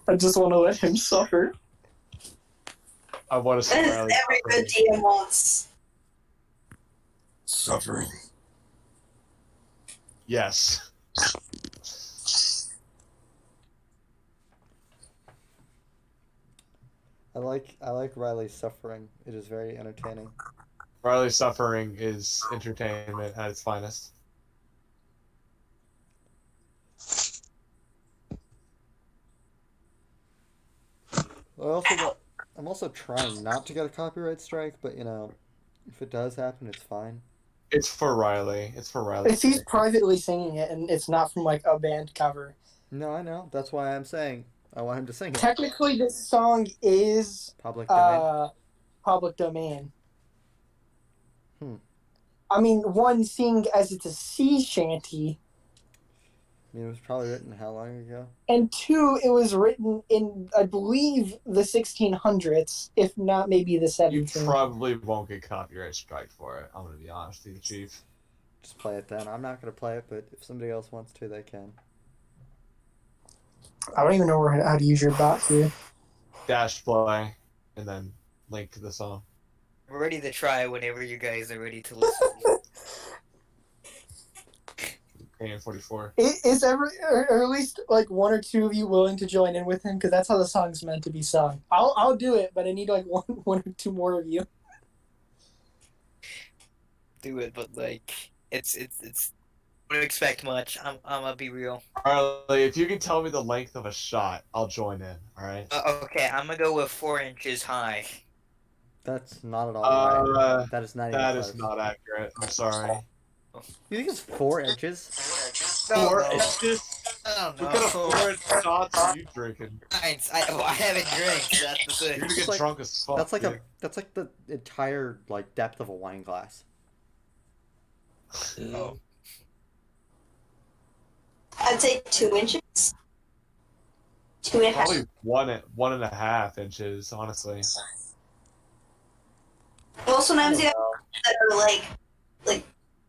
I just want to let him suffer. I want to see As Riley. every good DM wants. Suffering. Yes. I like Riley's suffering. It is very entertaining. Riley's suffering is entertainment at its finest. I'm also trying not to get a copyright strike, but you know, if it does happen, it's fine. It's for Riley. It's for Riley. If he's privately singing it and it's not from like a band cover. No, I know. That's why I'm saying I want him to sing it. Technically, this song is Public domain. public domain. Hmm. I mean, one, seeing as it's a sea shanty, I mean, it was probably written how long ago? and two, it was written in, I believe, the 1600s, if not maybe the You 1700s. probably won't get copyright strike for it. I'm gonna be honest with you, Chief. Just play it then. I'm not gonna play it, but if somebody else wants to, they can. I don't even know how to use your bot here. Dash play, and then link to the song. I'm ready to try whenever you guys are ready to listen. Cretin 44. Is or at least like one or two of you willing to join in with him? Because that's how the song's meant to be sung. I'll do it, but I need like one or two more of you. do it, but like it's don't expect much. I'm gonna be real. Riley, if you can tell me the length of a shot, I'll join in. All right. Okay, I'm gonna go with 4 inches high. That's not at all right. That is not even That close. is not accurate. I'm sorry. You think it's 4 inches? 4 inches? I don't What know. kind of 4-inch shots are you drinking? I haven't drank. That's the You're thing. gonna get like- drunk as fuck. That's like dude. that's like the entire like depth of a wine glass. Oh. I'd say 2 inches. 2.5. Probably 1.5 inches, honestly. Well, sometimes you have that are like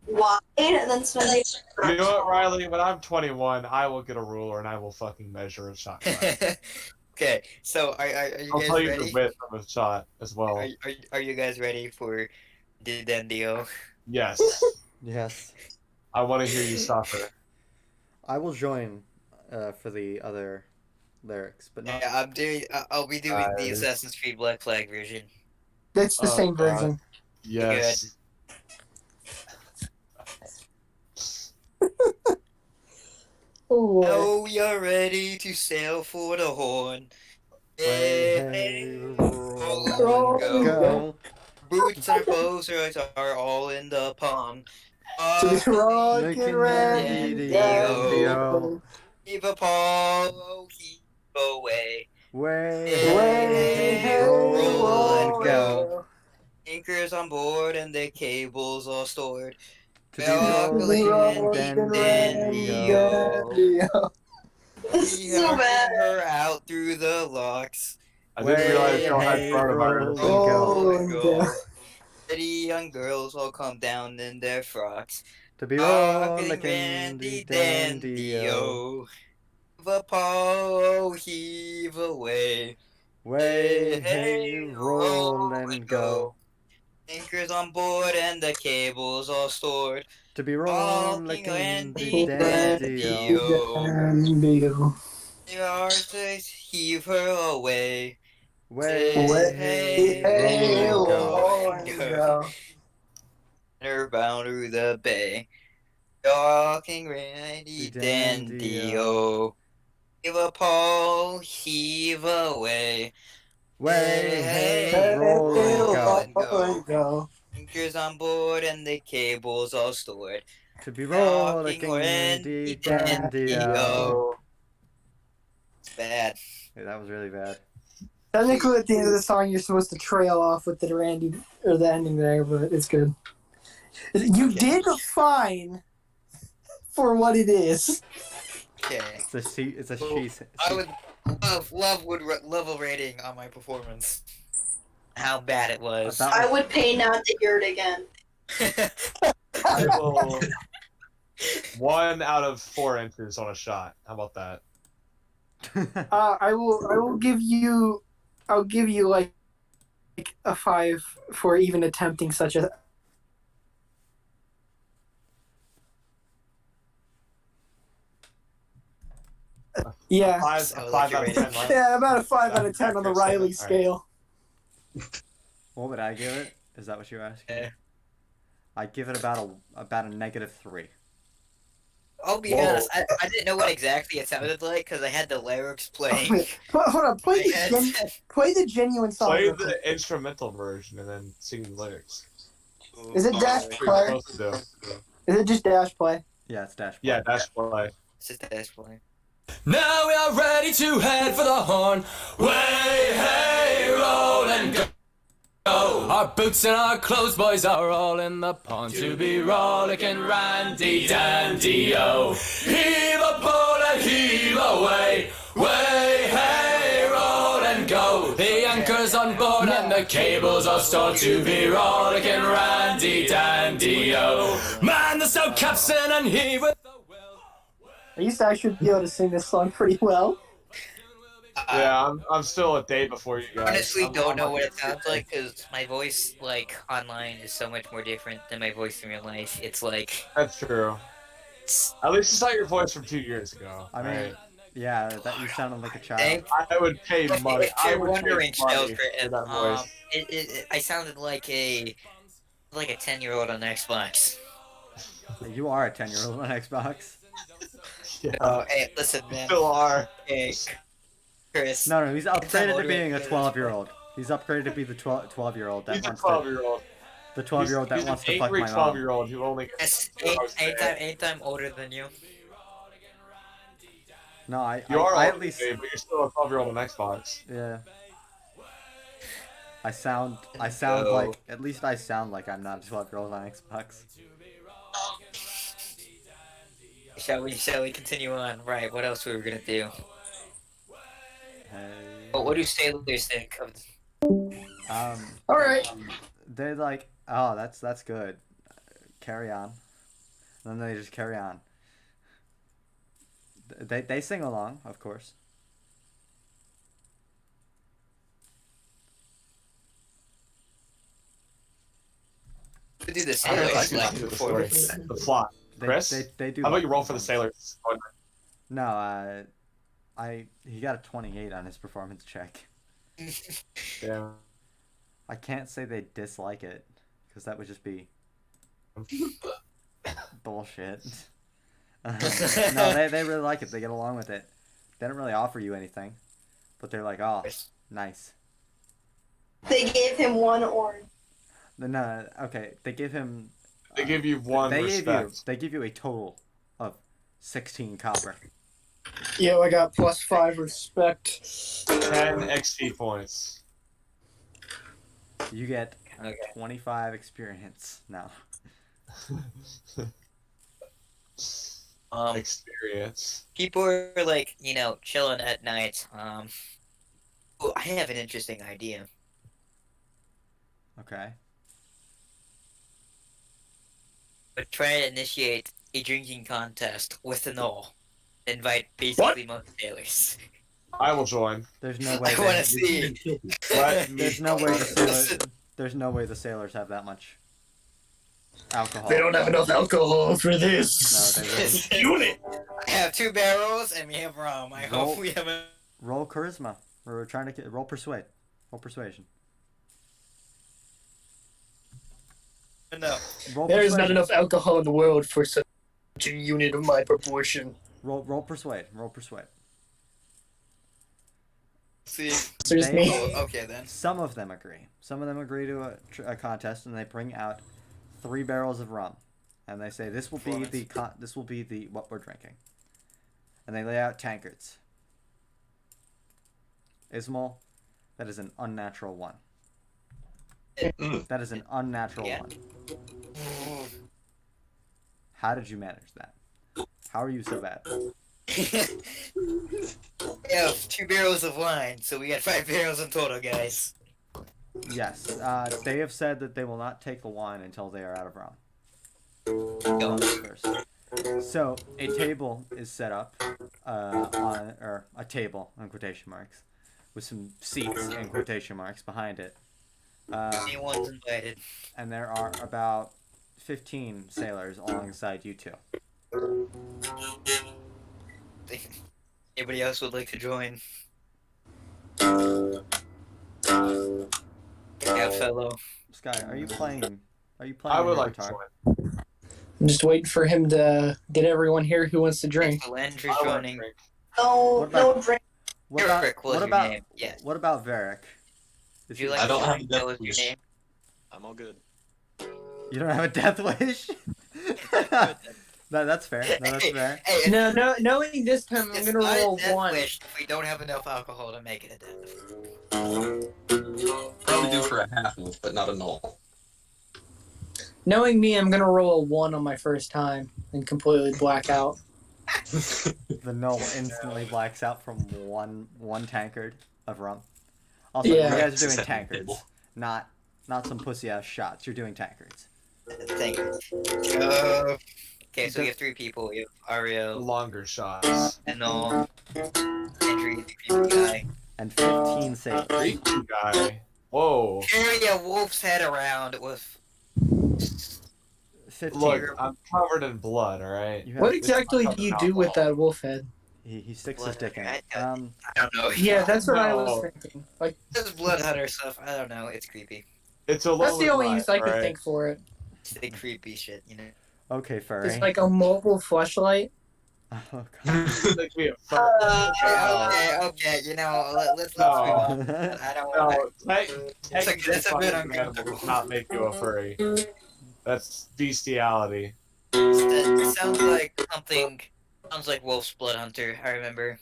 wide, and then sometimes You know what, Riley? When I'm 21, I will get a ruler and I will fucking measure a shot glass. Okay, so are you I'll guys tell you ready? the width of a shot as well. Are you guys ready for the Dendio? Yes. Yes. I want to hear you suffer. I will join for the other lyrics, but not. Yeah, I'll be doing the Assassin's Creed Black Flag version. It's the Oh, same God. version. Yes. Oh, boy. Oh, you're ready to sail for the horn. Hey, roll and go. and Go. Boots and clothes are all in the pond. To be rockin' Making ready, Dandy-o. Dandy-o. Keep Apollo, keep away. Way, Way, hey, roll and roll go. and go. Anchors on board and the cables all stored. To be To To be rolling rockin' ready, Dandy-o. Dandy-o. This We is so are bad. her out through the locks. I didn't realize y'all had Hey, coronavirus. roll and go. Pretty young girls all come down in their frocks. To be Rockin' rolling Randy dandy-o. Dandy-o. The Apollo heave away. Way, hey, roll and go. Anchors on board and the cables all stored. To be Rocking rolling Randy dandy-o. Dandy-o. Dandy-o. Your arms heave her away. Way, Way, hey, hey, roll and go. roll and go. Her bound through the bay. Rocking Randy Dandy-o. Give a pole, heave away. Way, hey, Hey, roll and roll go. and go. Anchors on board and the cables all stored. To be Rocking rolling Randy dandy-o. Dandy-o. It's bad. Hey, that was really bad. Technically, at the end of the song, you're supposed to trail off with the Randy or the ending there, but it's good. You did fine for what it is. Okay. It's a Well, she. I would love a rating on my performance. How bad it was. That I would pay not to hear it again. I will 1 out of 4 inches on a shot. How about that? I will give you. I'll give you like a 5 for even attempting such a. Yeah. A So, 5 like, out of you're 10, right? Yeah, about a 5 out of 10 on the Accurate Riley statement. All right. scale. What would I give it? Is that what you're asking? Yeah. I'd give it about a -3. I'll be Whoa. honest, I didn't know what exactly it sounded like because I had the lyrics playing. But hold on, play I the had- play the genuine song. Play real quick. the instrumental version and then sing the lyrics. Is it dash That's play? what you're supposed to do. Is it just dash play? Yeah, it's dash. Yeah, dash play. It's just a dash play. Now we are ready to head for the horn. Way, hey, roll and go. Our boots and our clothes, boys, are all in the pond to be rollicking Randy Dandy-o. Heave a pole and heave away. Way, hey, roll and go. The anchor's on board and the cables are stored to be rollicking Randy Dandy-o. Man the snow capstan and heave with the will. I used to actually be able to sing this song pretty well. Yeah, I'm still a day before you guys. Honestly, I'm don't on know my what it way. sounds like because my voice, like, online is so much more different than my voice in real life. It's like, That's true. At least it's not your voice from 2 years ago. I mean, right? yeah, that you sounded like a child. Thank- I would pay money. if I you're would pay wondering, money Shells for Cretin, that voice. I sounded like a Like a 10-year-old on Xbox. You are a 10-year-old on Xbox. Yeah. Oh, hey, listen, man. Still are. Hey, Chris. No, he's upgraded to older being a than 12-year-old. He's upgraded to be the 12-year-old that He's a wants to 12-year-old. the 12-year-old that He's wants an to fuck angry my mom. 12-year-old who only Yes, gets anytime older than you. No, You are I older at least than me, but you're still a 12-year-old on Xbox. yeah. I sound No. like at least I sound like I'm not a 12-year-old on Xbox. Shall we continue on? Right, what else we were gonna do? Hey. Oh, what do sailors think of All right. They're like, oh, that's good. Carry on. And then they just carry on. They sing along, of course. to do the I don't know if I sailors can like do the before? story. The plot. Chris? They do. How about like you roll for the performance. sailors? No, he got a 28 on his performance check. Yeah. I can't say they dislike it, because that would just be bullshit. No, they really like it. They get along with it. They don't really offer you anything, but they're like, oh, nice. They gave him 1 orange. No, okay, they give him. They give you 1 respect. They give you a total of 16 copper. Yo, I got +5 respect. 10 XP points. You get Okay. 25 experience now. Experience. People are like, chilling at night. Oh, I have an interesting idea. Okay. But try to initiate a drinking contest with an all. Invite basically most sailors. I will join. There's no way. I want to see. What? There's no way the sailors. There's no way the sailors have that much alcohol. They don't have enough alcohol for this. No, they Unit. I have 2 barrels and we have rum. I Roll- hope we have a. roll charisma. We're trying to roll persuade. Roll persuasion. No. Roll There is not persuasion. enough alcohol in the world for such a unit of my proportion. Roll persuade. Roll persuade. See. There's They- me. Oh, okay then. Some of them agree. Some of them agree to a contest, and they bring out 3 barrels of rum, and they say this will be the what we're drinking, and they lay out tankards. Ismul, that is an unnatural 1. That is an unnatural Yeah. 1. How did you manage that? How are you so bad? We have 2 barrels of wine, so we got 5 barrels in total, guys. Yes, they have said that they will not take the wine until they are out of rum. Go. First. So a table is set up, or a table in quotation marks, with some seats in quotation marks behind it. Anyone's invited. And there are about 15 sailors alongside you two. Anybody else would like to join? Yeah, fellow. Sky, are you playing? I on would your like to guitar? join. I'm just waiting for him to get everyone here who wants to drink. Landry I want to joining. drink. No, What about- no drink. What about Eric was what your about name. Yes. what about Varic? Would you like I don't to have join? a death Tell us your wish. name. I'm all good. You don't have a death wish? No, that's fair. No, that's fair. Hey, No, knowing this time, I'm it's gonna not a roll death 1. wish if we don't have enough alcohol to make it a death. Probably do for a half wolf, but not a null. Knowing me, I'm gonna roll a 1 on my first time and completely black out. The null instantly blacks out from one tankard of rum. Also, Yeah. you guys are doing Second tankards, table. not some pussy ass shots. You're doing tankards. Thank you. Okay, so we have 3 people. We have Auriel, Longer shots. Enol, Landry, the creepy guy. And 15 sailors. Creepy guy. Whoa. Carry a wolf's head around with. 15. Look, I'm covered in blood, alright? You have- What exactly do you do with that wolf head? He sticks his Blood dick in hunter. it. I don't know. Yeah, that's what I was No. thinking. Like, This blood hunter stuff. I don't know. It's creepy. It's a That's the lonely only night, use I could right? think for it. It's the creepy shit, you know. Okay, furry. It's like a mobile fleshlight. Oh, God. Make me a fur. Okay. You know, let's No. move on. I don't want No, technically that's a bit fucking an animal does not make you a furry. That's bestiality. It sounds like something. Sounds like Wolf's Blood Hunter. I remember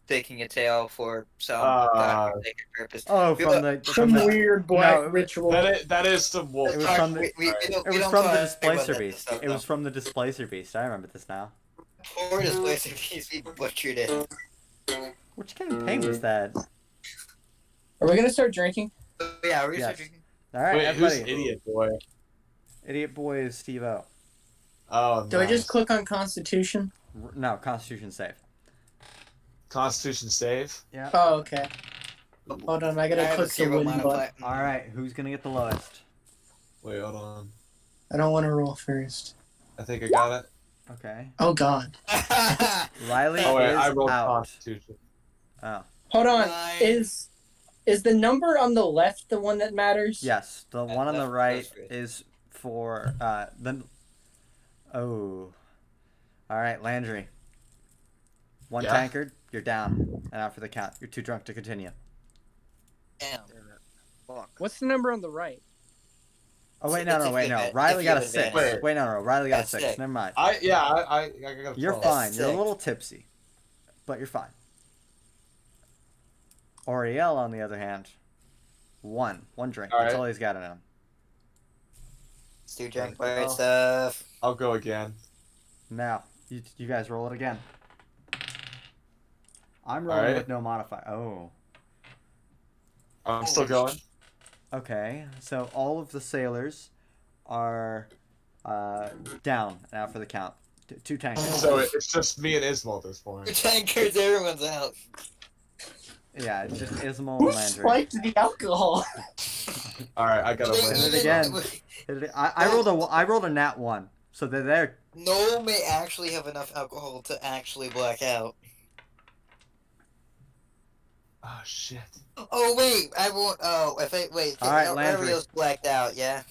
taking a tail for some godforsaken purpose. Oh, from Some the weird black no, ritual. That is some wolf. It was from the don't the talk displacer about that beast. stuff, It was from the displacer beast. I remember this now. Poor displacer beast, we butchered it. Which kind of pain was that? Are we gonna start drinking? Yeah, we're Yes. drinking. All right, Wait, who's everybody. idiot boy? Idiot boy is Steve-O. Oh, Do I nice. just click on Constitution? No, Constitution save. Constitution save? Yeah. Oh, okay. Hold on, I gotta click the win button. All right, who's gonna get the lowest? Wait, hold on. I don't want to roll first. I think I got it. Okay. Oh God. Riley Oh wait, is I rolled out. Constitution. Oh. Hold on. Nine. Is the number on the left the one that matters? Yes, the one on the that's right great. is for the. Oh. All right, Landry. One Yeah? tankard, you're down, and out for the count. You're too drunk to continue. Damn. Fuck. What's the number on the right? Oh wait, It's no. if Riley you got a have 6. advantage. Wait, no. Riley got a That's 6. sick. Never mind. I got a You're 12. fine. You're a sick. little tipsy, but you're fine. Auriel, on the other hand, one drink. All That's right. all he's got in him. Stu drank pirate stuff. I'll go again. Now, you guys roll it again. I'm rolling Alright. with no modifier. Oh. I'm still going. Okay, so all of the sailors are down now for the count. Two tanks. So it's just me and Ismul at this point. Two tankers, everyone's out. Yeah, it's just Ismul Who and Landry. spiked the alcohol? All right, I gotta Hit win. it again. Hit it- I rolled a nat 1, so they're there. No one may actually have enough alcohol to actually black out. Oh shit. Oh wait, I won't. Oh, if I wait, All right, Landry. Auriel's blacked out. Yeah.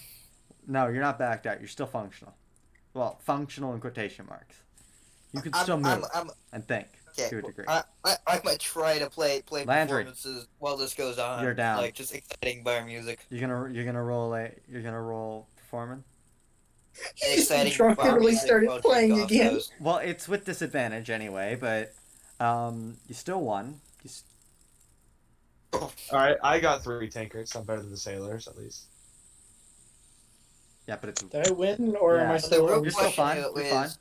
No, you're not backed out. You're still functional. Well, functional in quotation marks. You can still move I'm and think okay. to a degree. I might try to play Landry. performances while this goes on. You're down. Like just exciting bar music. You're gonna roll performing. He Exciting drunkenly music started while playing Drink Off again. goes. Well, it's with disadvantage anyway, but you still won. All right, I got 3 tankards. I'm better than the sailors, at least. Yeah, but it's Did I win or am Yeah. I still? The real you're still fine. question You're fine. is-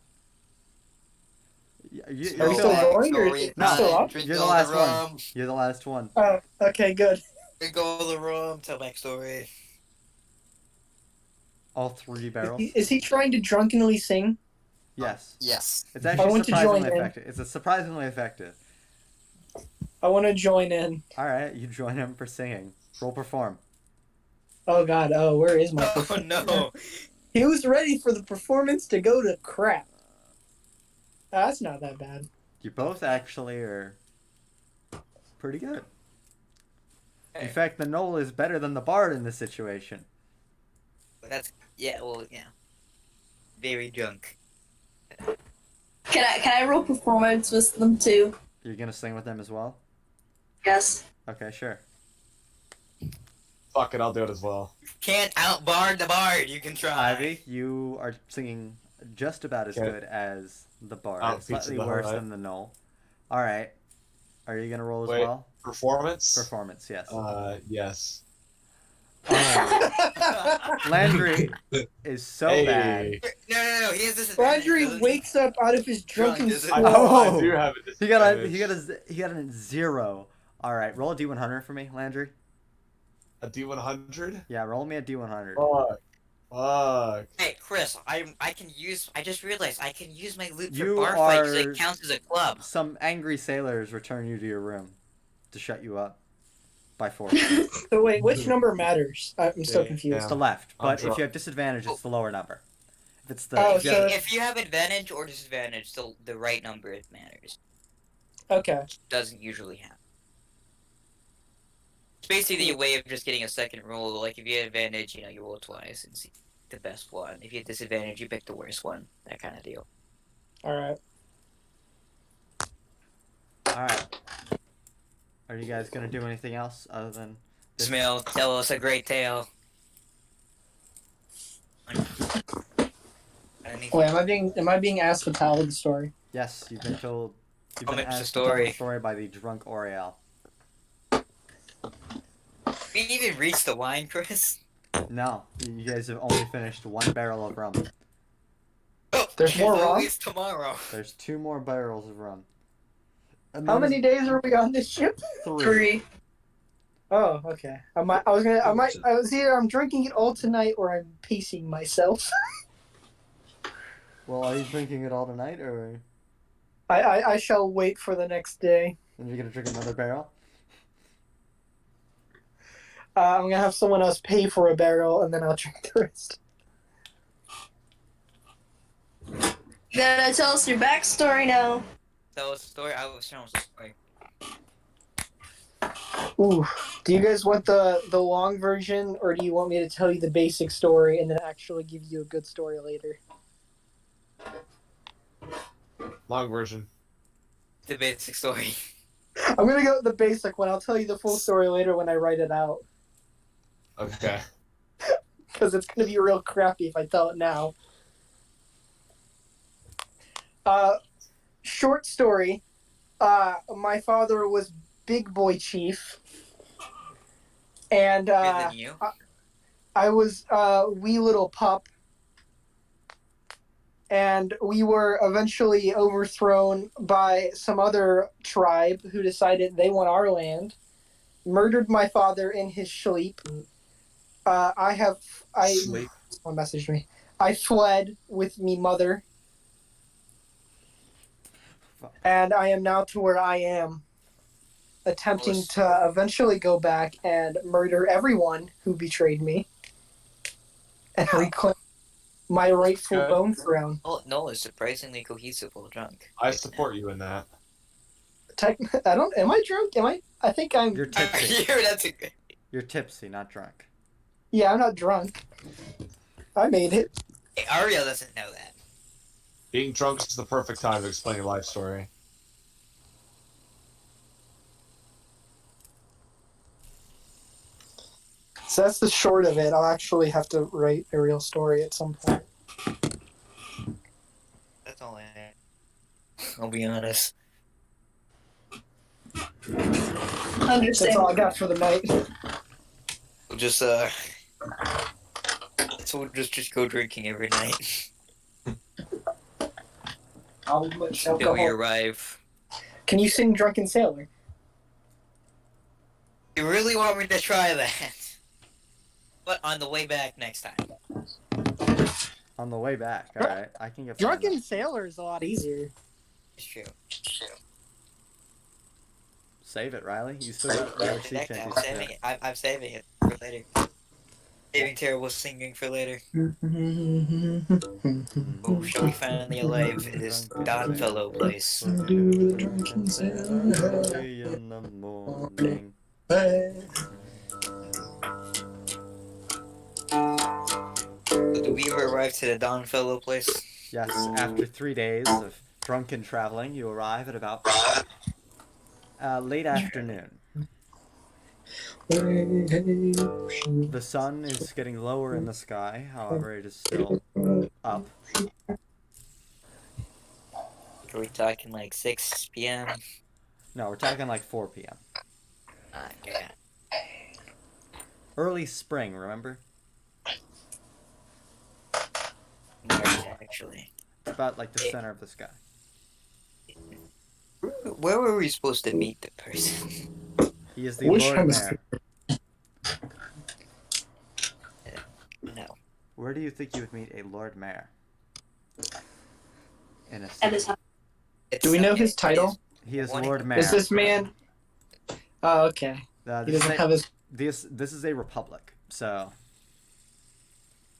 You're Are we still still going or Story No, still up? Drink You're the all last rum. one. You're the last one. Oh, okay, good. Drink all the rum. Tell my story. All 3 barrels. Is he trying to drunkenly sing? Yes. Yes. It's I actually want to surprisingly join in. effective. It's surprisingly effective. I want to join in. All right, you join him for singing. Roll perform. Oh God. Oh, where is my? Oh no. He was ready for the performance to go to crap. That's not that bad. You both actually are pretty good. In Hey. fact, the Knoll is better than the Bard in this situation. That's yeah. Well, yeah. Very drunk. Can I roll performance with them too? You're gonna sing with them as well? Yes. Okay, sure. Fuck it, I'll do it as well. Can't outbard the bard. You can try. Ivy, you are singing just about as Okay. good as the Bard. Out Slightly Pizza worse Hut. than the Knoll. Alright. Are you gonna roll as Wait. well? Performance? Performance, yes. Yes. Landry is so bad. No. He has this. Landry wakes up out of his drunken Drunk, isn't I, he? sleep. Oh. I do have a He got disadvantage. a 0. Alright, roll a D100 for me, Landry. A D100? Yeah, roll me a D100. Fuck. Hey, Chris, I can use. I just realized I can use my loot for You bar fight because are- it counts as a club. Some angry sailors return you to your room to shut you up by force. So wait, which number matters? I'm still Yeah, confused. It's the left, I'm but if drunk. you have disadvantage, it's the lower number. If it's the Oh, If, so- if you have advantage or disadvantage, the right number it matters. Okay. Doesn't usually happen. It's basically a way of just getting a second roll. Like, if you had advantage, you roll twice and see the best one. If you had disadvantage, you pick the worst one. That kind of deal. Alright. Alright. Are you guys gonna do anything else other than this? Smell, tell us a great tale. Wait, am I being asked to tell the story? Yes, you've been told. You've been It's a asked to tell the story. story by the drunk Auriel. We even reached the wine, Chris. No, you guys have only finished 1 barrel of rum. There's more rum? Always tomorrow. There's 2 more barrels of rum. And How then many days are we on this ship? 3. 3. Oh, okay. I was either I'm drinking it all tonight or I'm pacing myself. Well, are you drinking it all tonight, or I shall wait for the next day. then you're gonna drink another barrel? I'm gonna have someone else pay for a barrel and then I'll drink the rest. You gotta tell us your backstory now. Tell us a story. I was telling us a story. Ooh, do you guys want the long version, or do you want me to tell you the basic story and then actually give you a good story later? Long version. The basic story. I'm gonna go with the basic one. I'll tell you the full story later when I write it out. Okay. Because it's gonna be real crappy if I tell it now. Short story. My father was Big Boy Chief. And Bigger than you. I was wee little pup. And we were eventually overthrown by some other tribe who decided they want our land. Murdered my father in his sleep. Sleep. Someone messaged me. I fled with me mother. And I am now to where I am. Attempting to eventually go back and murder everyone who betrayed me. And reclaim my rightful Good. bone throne. Noel is surprisingly cohesive while drunk. I support you in that. Am I drunk? I think I'm... You're tipsy. That's a good... You're tipsy, not drunk. Yeah, I'm not drunk. I made it. Hey, Auriel doesn't know that. Being drunk is the perfect time to explain your life story. So that's the short of it. I'll actually have to write a real story at some point. That's all I had. I'll be honest. That's all I got for the night. We'll just so we'll just go drinking every night How much until we alcohol? arrive. Can you sing Drunken Sailor? You really want me to try that? But on the way back next time. On the way back, alright. I can get Drunken Sailor is a lot easier. It's true. Save it, Riley. You still got the RC I'm champions. saving it. I'm saving it for later. Saving terrible singing for later. Oh, shall we finally alive in this Donfellow place? Drunken sailor early in the morning. Do we ever arrive to the Donfellow place? Yes, after 3 days of drunken traveling, you arrive at about late afternoon. The sun is getting lower in the sky, however, it is still up. Are we talking like 6 p.m.? No, we're talking like 4 p.m. Yeah. Early spring, remember? March, actually. It's about like the center of the sky. Where were we supposed to meet the person? He is the Lord Mayor. No. Where do you think you would meet a Lord Mayor? In a At his city. house. Do we know his title? He is What Lord Mayor. Is this man... Oh, okay. He This doesn't have his... this is a republic, so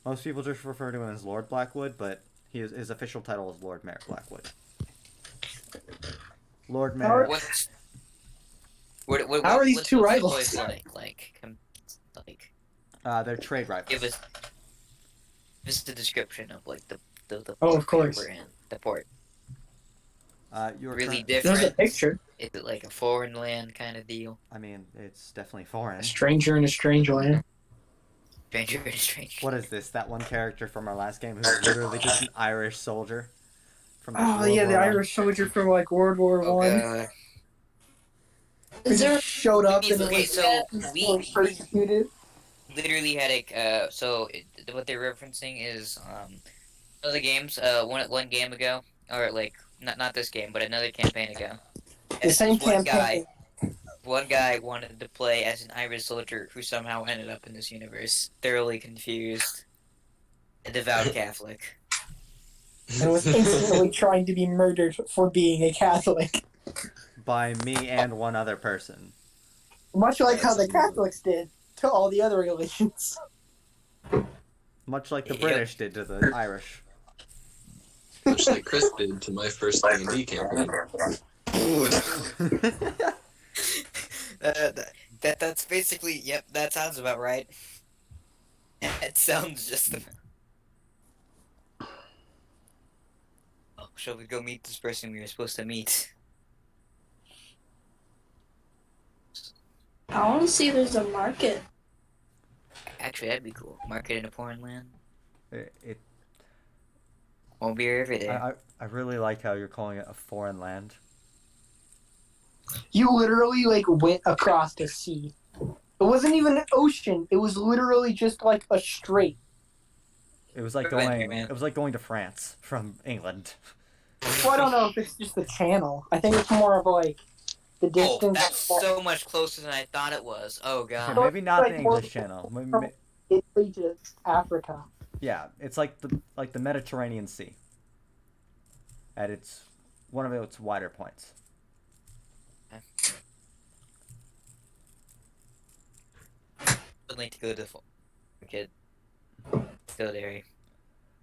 most people just refer to him as Lord Blackwood, but his official title is Lord Mayor Blackwood. Lord Mayor. What's How are these what's two the rivals? boys like? They're trade rivals. Give us the description of like the Oh, port of course. we're in. The port. You're Really current- different. There's a picture. Is it like a foreign land kind of deal? I mean, it's definitely foreign. A stranger in a strange land. Stranger and strange. What is this? That one character from our last game who's literally just an Irish soldier from like, Oh World yeah, the War I? Irish soldier from like World War Oh One. god. Who just showed up and Okay, was so we persecuted. literally had what they're referencing is other games one game ago, or like not this game but another campaign ago. The same one campaign. one guy wanted to play as an Irish soldier who somehow ended up in this universe, thoroughly confused, a devout Catholic. And was instantly trying to be murdered for being a Catholic. By me and one other person. Much like how the Catholics did to all the other religions. Much like the Yep. British did to the Irish. Much like Chris did to my first D&D campaign. That's basically, yep, that sounds about right. It sounds just about... Oh, shall we go meet this person we were supposed to meet? I want to see if there's a market. Actually, that'd be cool. Market in a foreign land. It Won't be here every day. I really like how you're calling it a foreign land. You literally like went across the sea. It wasn't even an ocean. It was literally just like a strait. It was like going to France from England. Well, I don't know if it's just the channel. I think it's more of like the Oh, distance. that's so much closer than I thought it was. Oh god. Okay, maybe not the English Channel. From Italy to Africa. Yeah, it's like the Mediterranean Sea. At its one of its wider points. I'd like to go to the kid. Thildreri.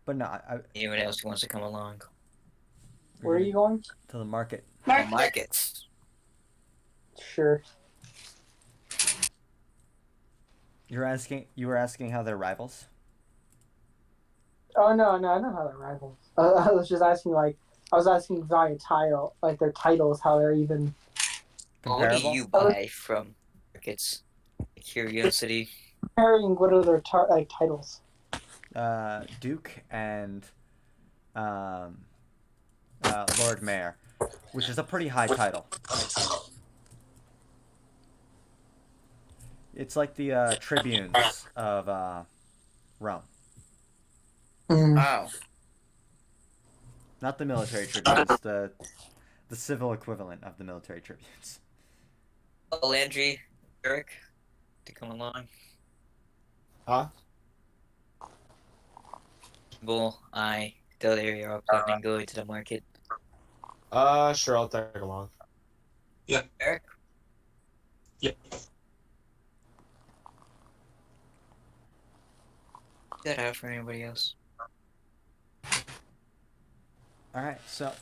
But no, Anyone else who wants to come along? Where are you going? To the market. Markets. Sure. You were asking how they're rivals? Oh no, I know how they're rivals. I was just asking via title, like their titles, how they're even What do you buy from markets? Curiosity. comparing. What are their titles? Duke and Lord Mayor, which is a pretty high title. It's like the tribunes of Rome. Wow. Not the military tribunes, the civil equivalent of the military tribunes. Landry, Varic, to come along. Huh? Bull, Thildreri are planning going to the market. Sure, I'll tag along. Eric? Yep. Is that out for anybody else? Alright, so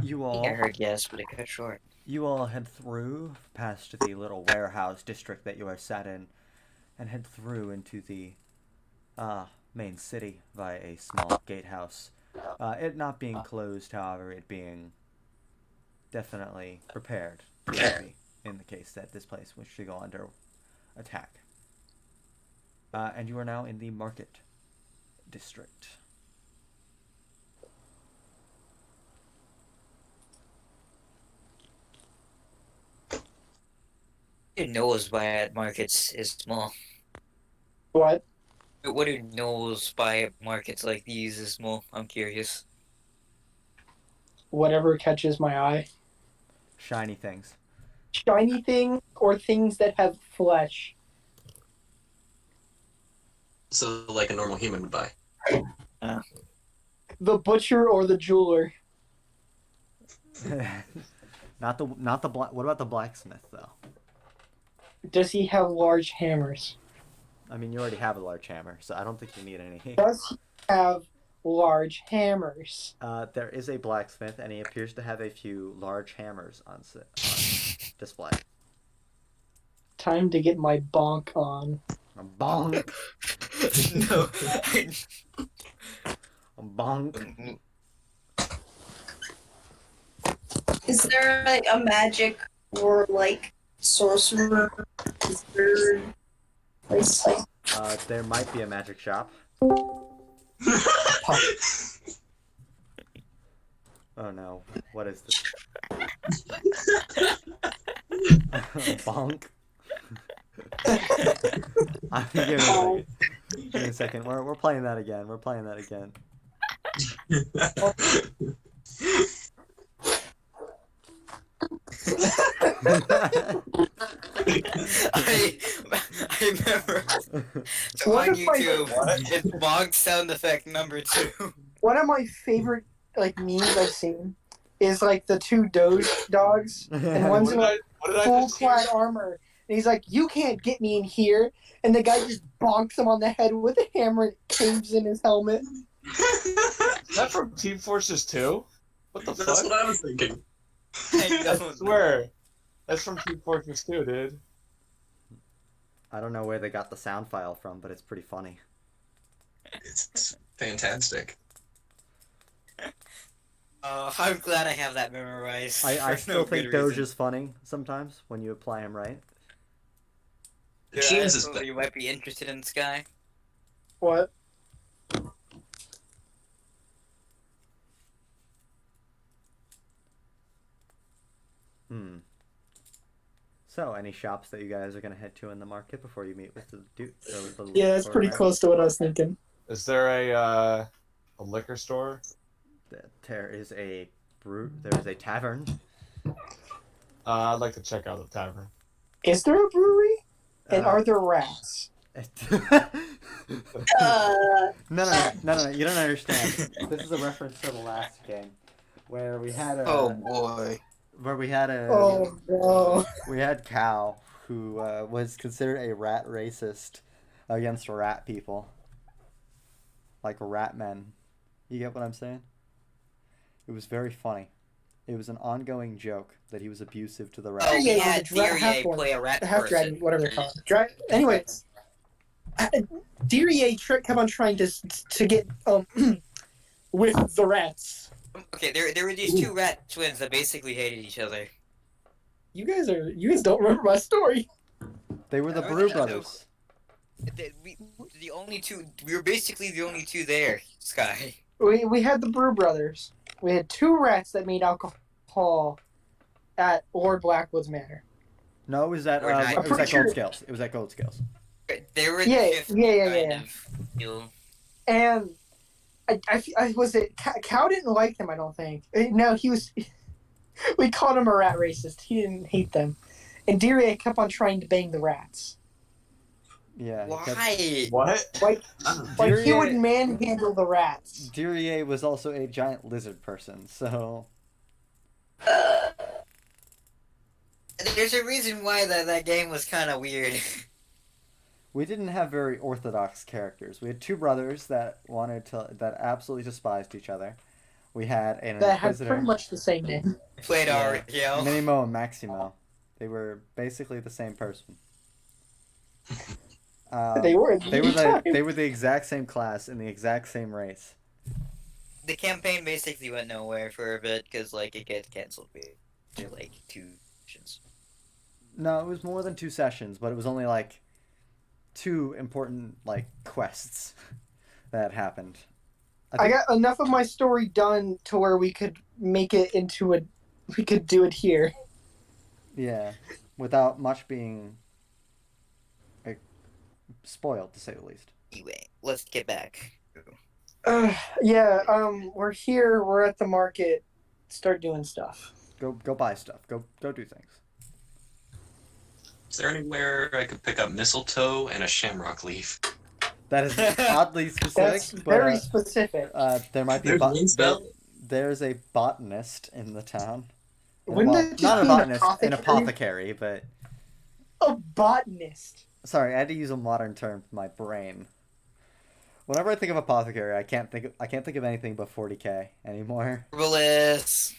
you I all think I heard yes, but it cut short. You all head through past the little warehouse district that you are sat in and head through into the main city via a small gatehouse. It not being closed, however, it being definitely prepared to be in the case that this place wished to go under attack. And you are now in the market district. Noah's buy at markets is small. What? What do Noah's buy at markets like these is small? I'm curious. Whatever catches my eye. Shiny things. Shiny things or things that have flesh. So, like a normal human would buy. The butcher or the jeweler. Not the what about the blacksmith though? Does he have large hammers? I mean, you already have a large hammer, so I don't think you need any. Does he have large hammers? There is a blacksmith, and he appears to have a few large hammers on display. time to get my bonk on. A bonk. No. A bonk. Is there like a magic or like sorcerer? Is there place like There might be a magic shop. Oh no, what is this? Bonk. Give me a second. Give me a second. We're playing that again. We're playing that again. I remember What on if I- YouTube, it's bonk sound effect number 2. One of my favorite like memes I've seen is like the two Doge dogs, and one's in like What did I full just hear? clad armor, and he's like, "You can't get me in here," and the guy just bonks him on the head with a hammer and caves in his helmet. Is that from Team Fortress 2? What the That's fuck? what I was thinking. I swear. That's from Team Fortress 2, dude. I don't know where they got the sound file from, but it's pretty funny. It's fantastic. I'm glad I have that memorized. I for still no think good Doge reason. is funny sometimes when you apply him right. The Yeah, Teams I is thought you might be interested in Sky. What? So, any shops that you guys are gonna head to in the market before you meet with the dude? Yeah, it's pretty close to what I was thinking. Is there a liquor store? There is a There is a tavern. I'd like to check out the tavern. Is there a brewery? And Uh, are there rats? No, you don't understand. This is a reference to the last game, where we had a. Oh boy. Where we had a. Oh no. We had Cal, who was considered a rat racist against rat people. Like rat men. You get what I'm saying? It was very funny. It was an ongoing joke that he was abusive to the rat. Oh, Yeah, we had the half Thildreri one. play a rat The half person. dragon, whatever they're called. Anyways, Thildreri kept on trying to get with the rats. Okay, there were these two rat twins that basically hated each other. You guys don't remember my story. They were the I Brew don't know. Brothers. We were basically the only two there, Sky. We had the Brew Brothers. We had two rats that made alcohol at Lord Blackwood's Manor. No, it was at Or not. it I'm was pretty at sure- Gold Scales. It was at Gold Scales. They were Yeah, the fifth yeah. kind of deal. And I was it. Cow didn't like them. I don't think. No, he was. We called him a rat racist. He didn't hate them, and Thildreri kept on trying to bang the rats. Yeah. Why? What? Like he would Thildreri- manhandle the rats. Thildreri was also a giant lizard person, so There's a reason why that game was kind of weird. we didn't have very orthodox characters. We had two brothers that absolutely despised each other. We had an That had inquisitor, pretty much the same name. Played Yeah. Auriel. Minimo and Maximo. They were basically the same person. They were. They were the exact same class in the exact same race. The campaign basically went nowhere for a bit because like it gets canceled for like 2 sessions. No, it was more than 2 sessions, but it was only like 2 important like quests that happened. I got enough of my story done to where we could make it into we could do it here. Yeah, without much being like, spoiled, to say the least. Anyway, let's get back. Yeah, we're here. We're at the market. Start doing stuff. Go buy stuff. Go do things. Is there anywhere I could pick up mistletoe and a shamrock leaf? That is oddly specific. That's but, very specific. there might be There's Moonspell? there's a botanist in the town. Wouldn't Well, it just not a be an botanist, an apothecary? apothecary, but A botanist. sorry, I had to use a modern term for my brain. Whenever I think of apothecary, I can't think of anything but 40k anymore. Herbalist.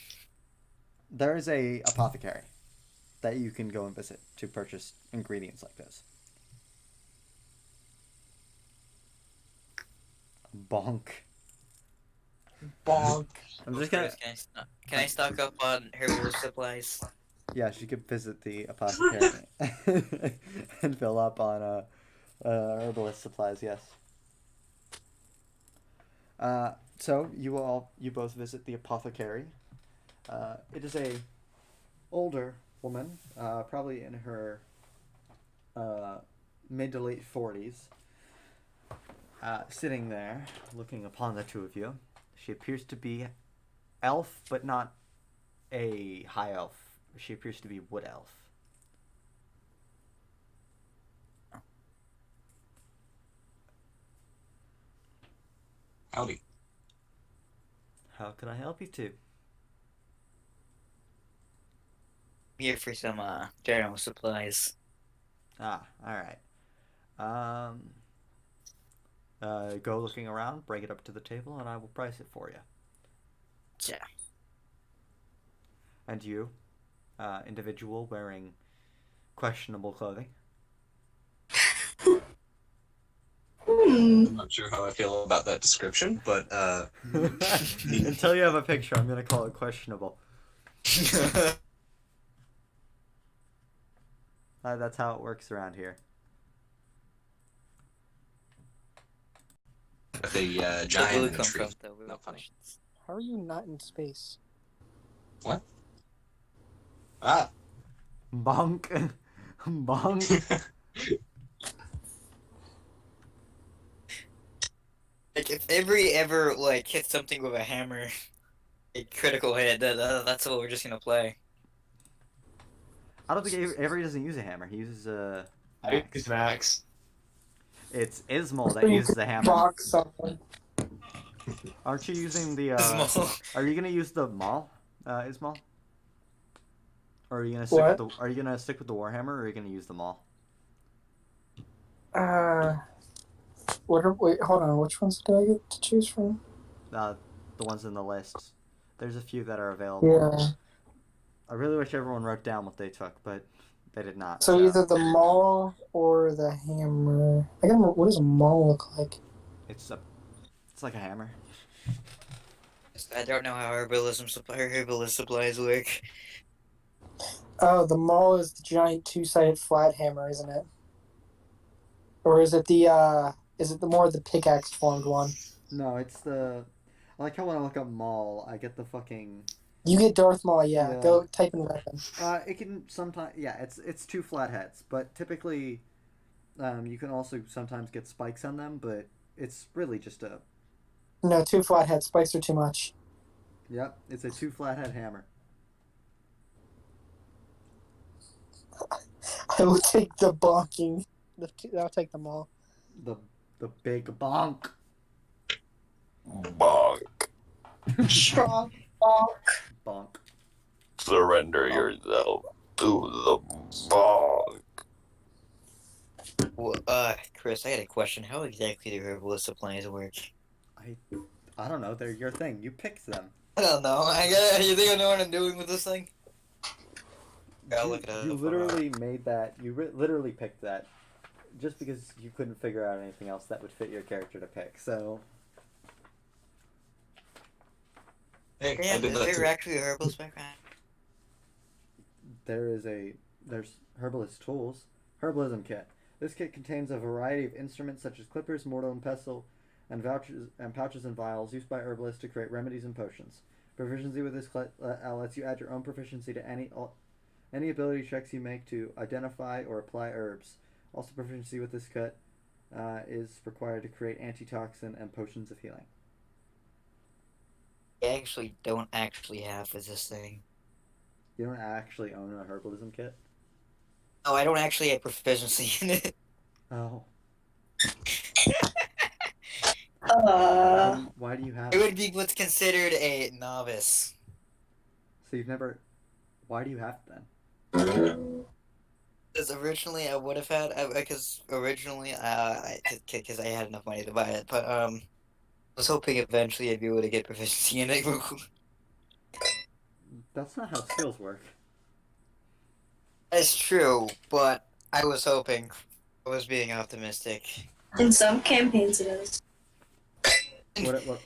There is a apothecary. that you can go and visit to purchase ingredients like this. Bonk. Bonk. I'm just gonna. Can I stock up on herbal supplies? Yes, you could visit the apothecary and fill up on herbalist supplies. Yes. So you both visit the apothecary. It is a older woman, probably in her mid to late 40s, sitting there looking upon the two of you. She appears to be elf, but not a high elf. She appears to be wood elf. Howdy. How can I help you two? Here for some general supplies. Ah, all right. Go looking around, bring it up to the table, and I will price it for you. Yeah. And you, individual wearing questionable clothing. I'm not sure how I feel about that description, but Until you have a picture, I'm gonna call it questionable. That's how it works around here. the giant tree. No funny. How are you not in space? What? Ah. Bonk. Bonk. Like if ever like hit something with a hammer, a critical hit, that's what we're just gonna play. I don't think Avery doesn't use a hammer. He uses a I use Max. It's Ismul that uses the hammer. Rock someone. Aren't you using the Ismul. Are you gonna use the maul, Ismul? Or are you gonna stick with the warhammer, or are you gonna use the maul? Wait, hold on. Which ones do I get to choose from? The ones in the list. There's a few that are available. Yeah. I really wish everyone wrote down what they took, but they did not. So either the maul or the hammer. I don't know, what does a maul look like? It's like a hammer. I don't know how herbalism supplies work. Oh, the maul is the giant two-sided flat hammer, isn't it? Or is it the more the pickaxe formed one? No, it's the. I like how when I look up maul, I get the fucking. You get Darth Maul, yeah. Yeah. Go type in weapon. It can sometimes, yeah. It's two flat heads, but typically, you can also sometimes get spikes on them, but it's really just a. No, two flathead spikes are too much. Yep, it's a two flathead hammer. I will take the bonking. I'll take them all. The big bonk. Bonk. Strong bonk. Bonk. Surrender yourself to the bonk. Well, Chris, I had a question. How exactly do herbalist supplies work? I don't know. They're your thing. You picked them. I don't know. You think I know what I'm doing with this thing? I'll look it up. You literally made that. You literally picked that, just because you couldn't figure out anything else that would fit your character to pick. So. Hey, Yeah, I did is that there too. actually a herbalist background? There's herbalist tools. Herbalism kit. This kit contains a variety of instruments such as clippers, mortar and pestle, and pouches and vials used by herbalists to create remedies and potions. Proficiency with this lets you add your own proficiency to any ability checks you make to identify or apply herbs. Also, proficiency with this kit is required to create antitoxin and potions of healing. I actually don't actually have this thing. You don't actually own a herbalism kit? Oh, I don't actually have proficiency in it. Oh. Why do you have It would be what's considered a novice. So you've never... Why do you have it then? Because originally I would have had... Because originally, because I had enough money to buy it, but I was hoping eventually I'd be able to get proficiency in it. That's not how skills work. It's true, but I was hoping. I was being optimistic. In some campaigns, it is.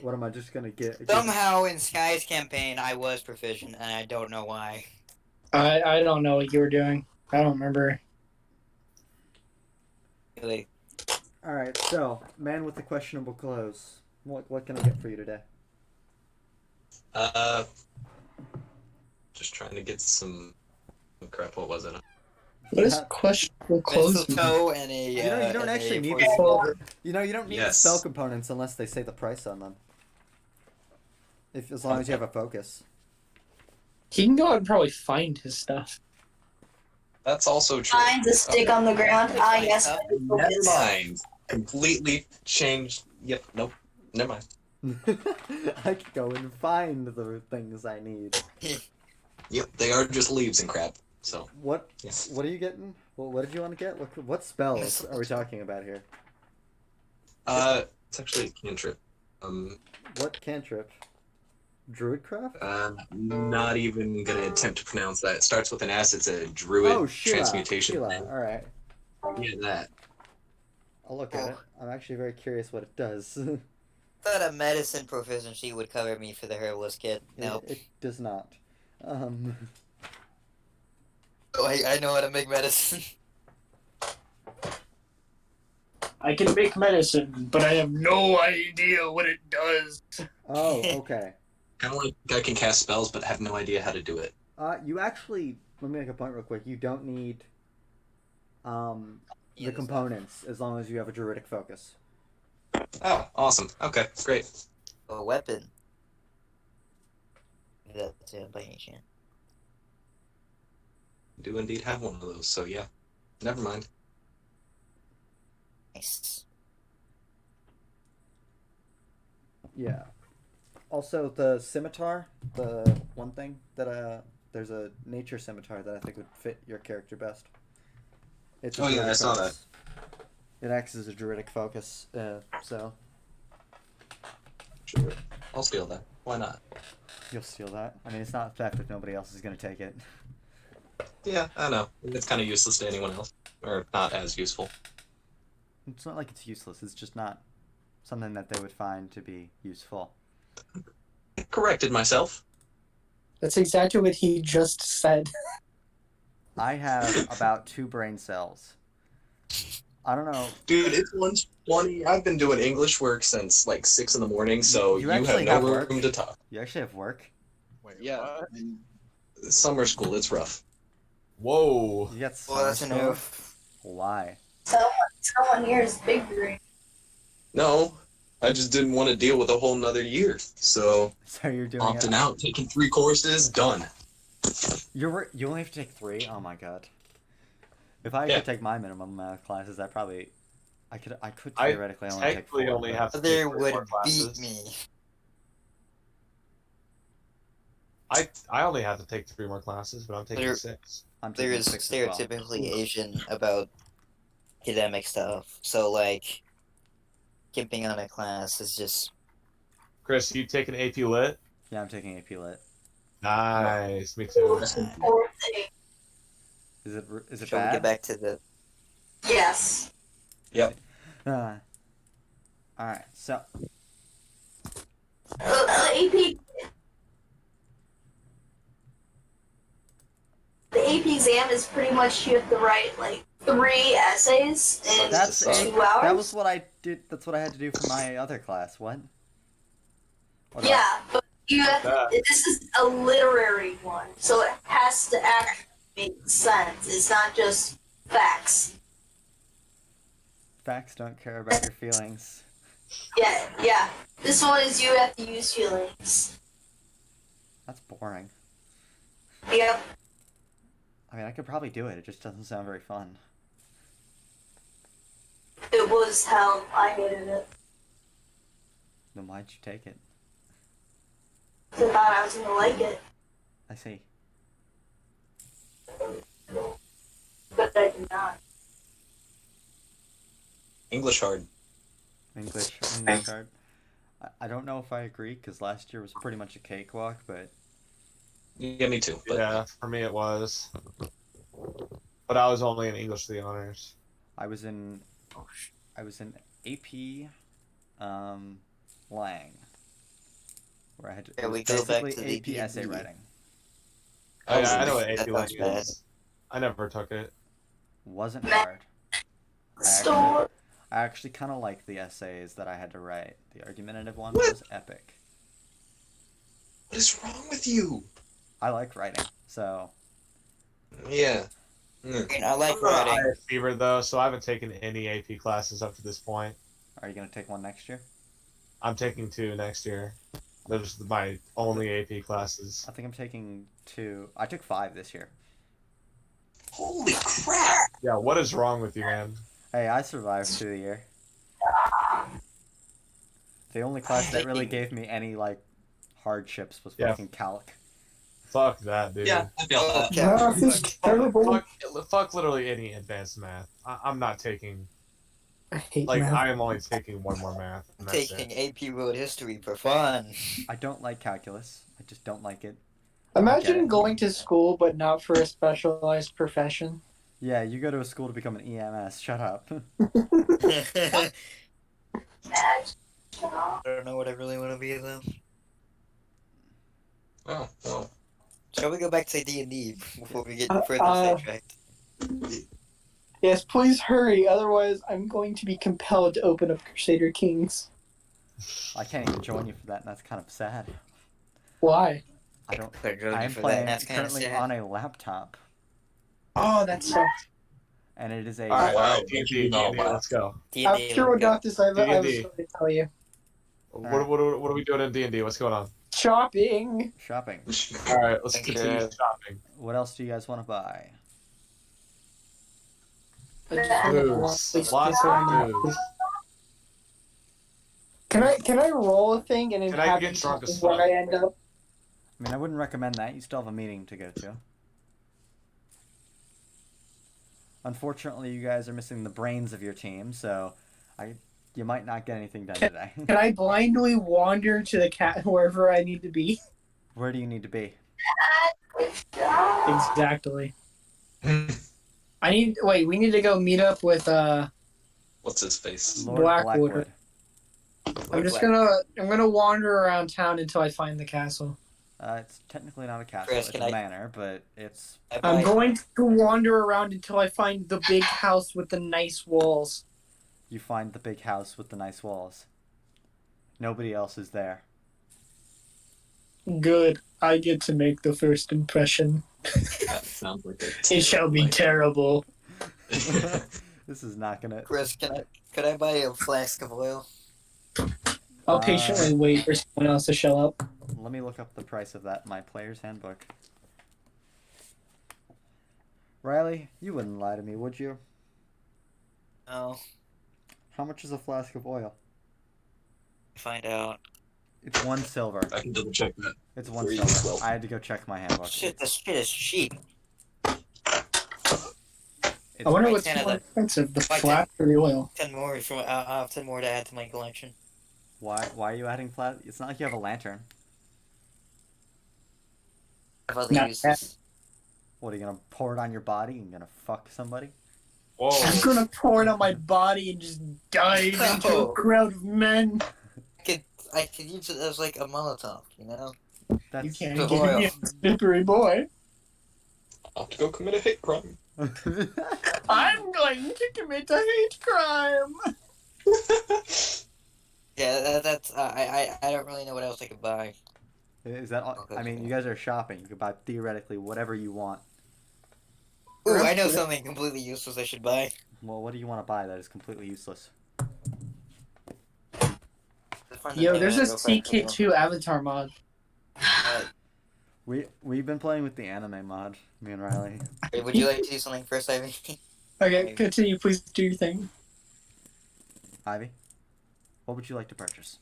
What am I just gonna get? Somehow in Sky's campaign, I was proficient, and I don't know why. I don't know what you were doing. I don't remember. Really. All right, so man with the questionable clothes. What can I get for you today? Just trying to get some crap. What was it? What is questionable clothes? Mistletoe and a. You know, you don't and actually a need poison the clover. you don't need the Yes. spell components unless they say the price on them. As long as you have a focus. He can go out and probably find his stuff. That's also true. Finds a stick on the ground. Ah, yes. Never mind. Completely changed. Yep. Nope. Never mind. I could go and find the things I need. Yep. They are just leaves and crap. So. What? Yes. What are you getting? What did you want to get? What spells are we talking about here? It's actually a cantrip. What cantrip? Druidcraft? Not even gonna attempt to pronounce that. It starts with an S. It's a druid Oh, Sheila. transmutation. Sheila. All right. Yeah, that. I'll look at it. I'm actually very curious what it does. Thought a medicine proficiency would cover me for the herbalist kit. Nope. It does not. Oh, I know how to make medicine. I can make medicine, but I have no idea what it does. Oh, okay. Kind of like I can cast spells, but have no idea how to do it. You actually, let me make a point real quick. You don't need the components as long as you have a druidic focus. Oh, awesome. Okay, great. A weapon. That's by any chance. I do indeed have one of those, so yeah. Never mind. Nice. Yeah. Also, the scimitar, the one thing that there's a nature scimitar that I think would fit your character best. It's a Oh, yeah, druidic I saw focus. It acts as a druidic focus, so Sure. I'll steal that. Why not? you'll steal that. I mean, it's not theft if nobody else is going to take it. Yeah, I know. It's kind of useless to anyone else. Or not as useful. It's not like it's useless. It's just not something that they would find to be useful. Corrected myself. That's exactly what he just said. I have about 2 brain cells. I don't know. Dude, it's 1:20. I've been doing English work since like 6 in the morning, so you have actually no work? room to talk. You actually have work? Wait, Yeah. what? Summer school, it's rough. Whoa. You got Well, that's summer enough. school? Why? Someone here is big brain. No, I just didn't want to deal with a whole nother year. So, So you're doing opting it. out, taking 3 courses, done. You only have to take 3? Oh my god. If I Yeah. could take my minimum amount of classes, I could I theoretically only take 4. technically only but- have to There take 3 would more classes. beat me. I only have to take 3 more classes, but I'm taking There- 6. I'm There taking is 6 as well. stereotypically Asian about academic stuff, so like, skipping on a class is just. Chris, you taking AP Lit? Yeah, I'm taking AP Lit. Nice. Me too. Poor thing. Is it Shall we bad? get back to the? Yes. Yep. Alright, so The AP exam is pretty much you have to write like 3 essays in that's 2 a, hours. that was what I did. That's what I had to do for my other class. What? What about- Yeah, but you have this is a literary one, so it has to actually make sense. It's not just facts. Facts don't care about your feelings. Yeah. This one is you have to use feelings. That's boring. Yep. I mean, I could probably do it. It just doesn't sound very fun. It was hell. I hated it. Then why'd you take it? I thought I was gonna like it, I see. but I did not. English hard. English hard. I don't know if I agree, because last year was pretty much a cakewalk, but Yeah, me too. But Yeah, for me it was. But I was only in English for the honors. I was in AP Lang, where I had to, Yeah, it was we go back basically to the AP essay D&D. writing. Oh, yeah, I know That what AP sounds Lang bad. is. I never took it. Wasn't hard. Store. I actually kind of liked the essays that I had to write. The argumentative one was epic. What is wrong with you? I like writing, so Yeah. I like I'm not writing. a fever though, so I haven't taken any AP classes up to this point. are you gonna take one next year? I'm taking 2 next year. Those are my only AP classes. I think I'm taking 2. I took 5 this year. Holy crap! Yeah, what is wrong with you, man? Hey, I survived through the year. The only class that really gave me any like hardships was Yeah. fucking calc. Fuck that, dude. Yeah, I feel that. Math is terrible. Fuck literally any advanced math. I'm not taking. I hate Like, math. I am only taking one more math. And that's Taking it. AP World History for fun. I don't like calculus. I just don't like it. Imagine Okay. going to school but not for a specialized profession. Yeah, you go to a school to become an EMS. Shut up. I don't know what I really want to be though. Oh, well. Shall we go back to D&D before we get Uh, further uh, sidetracked? Yes, please hurry, otherwise I'm going to be compelled to open up Crusader Kings. I can't even join you for that, and that's kind of sad. Why? I don't. Could join you I'm for that, playing and that's kinda currently sad. on a laptop, Oh, that sucks. and it is a. Alright, Wow, D&D, no, wow. let's go. D&D, After we let's go. got this, I have a D&D. story to tell you. What are we doing in D&D? What's going on? Shopping! Shopping. Alright, let's Thank continue you. shopping. What else do you guys want to buy? I just wanna Booze. place Lots this of on- booze. Can I roll a thing and then Can I have get it drunk as where fuck? I end up? I mean, I wouldn't recommend that. You still have a meeting to go to. Unfortunately, you guys are missing the brains of your team, so you might not get anything done today. Can I blindly wander to the cat wherever I need to be? Where do you need to be? Exactly. We need to go meet up with What's his face? Lord Blackwood. I'm gonna wander around town until I find the castle. It's technically not a castle, Chris, it's can a I- manor, but it's... I'm going to wander around until I find the big house with the nice walls. You find the big house with the nice walls. Nobody else is there. Good. I get to make the first impression. That sounds like a It shall be terrible. This is not gonna... Chris, could I buy a flask of oil? I'll patiently wait for someone else to show up. Let me look up the price of that in my player's handbook. Riley, you wouldn't lie to me, would you? No. How much is a flask of oil? Find out. It's 1 silver. I can double check that. It's 1 Three, silver. 12. I had to go check my handbook. Shit, this shit is cheap. It's I wonder like what's 10 of more them. expensive, the Like flat or the oil. 10 more from I'll have 10 more to add to my collection. Why are you adding flat? It's not like you have a lantern. I have other Not uses. What, are you gonna pour it on your body and gonna fuck somebody? Whoa. I'm gonna pour it on my body and just dive into No. a crowd of men. I could use it as like a Molotov, you know? That's... You can't The get oil. me a slippery boy. I'll have to go commit a hate crime. I'm going to commit a hate crime. Yeah, that's I don't really know what else I could buy. Is that all? I mean, you guys are shopping. You could buy theoretically whatever you want. Ooh, I know something completely useless I should buy. Well, what do you want to buy that is completely useless? Find the Yo, name there's of a it real quick. CK2 avatar mod. We've been playing with the anime mod, me and Riley. Wait, would you like to do something first, Ivy? Okay, continue. Please do your thing. Ivy, what would you like to purchase?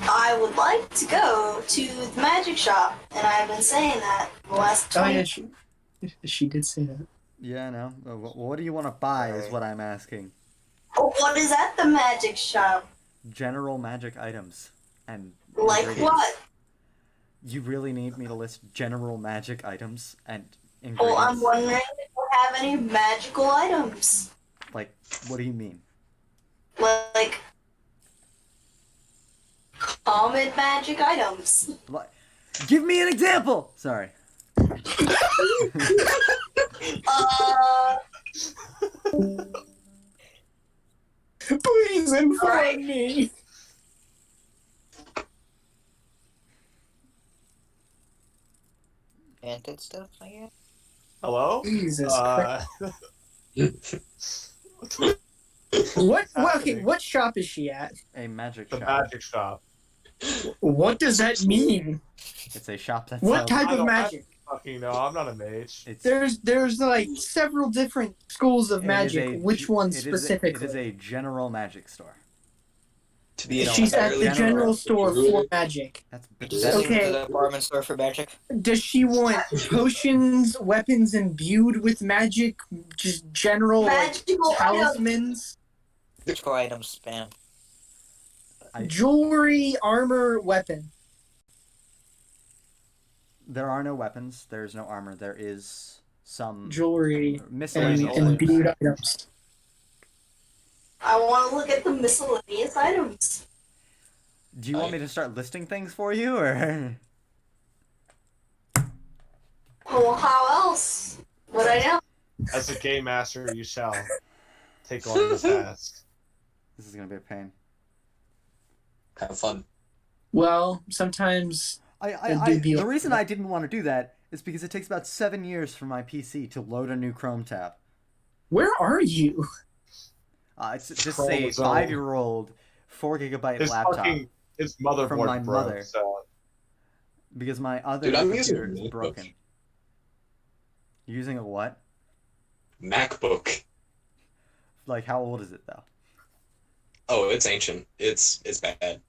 I would like to go to the magic shop, and I've been saying that for the last 20 Oh yeah, she did say that. Yeah, no. What do you want to buy is what I'm asking. Oh, what is at the magic shop? General magic items and Like ingredients. what? You really need me to list general magic items and Well, I'm ingredients. wondering if you have any magical items. Like, what do you mean? Like, common magic items. Like, give me an example. Sorry. Please inform Alright. me. Enchanted stuff, I guess. Hello? Jesus What What? Okay, happening? what shop is she at? A magic The shop. magic shop. What does that mean? It's a shop that What sells. type I of don't magic? fucking know. I'm not a mage. It's There's like several different schools of it is magic. a Which ge- one it is a- specifically? It is a general magic store. To be She's at the entirely general honest, store for magic. That's Does that mean Okay. the department store for magic? Does she want potions, weapons imbued with magic, just general like, Magical items. talismans, Magical items, spam. jewelry, armor, weapon? There are no weapons. There is no armor. There is some Jewelry and miscellaneous imbued items. items. I want to look at the miscellaneous items. Do you want me to start listing things for you, or? Well, how else would I know? As a game master, you shall take on this task. This is gonna be a pain. have fun. Well, sometimes It'd be The like- reason I didn't want to do that is because it takes about 7 years for my PC to load a new Chrome tab. where are you? It's just a Chromosome. 5-year-old 4 GB His laptop fucking his motherboard from my broke, mother. So because my other Dude, I'm using computer is a broken. You're using a what? MacBook. Like, how old is it though? Oh, it's ancient. It's bad.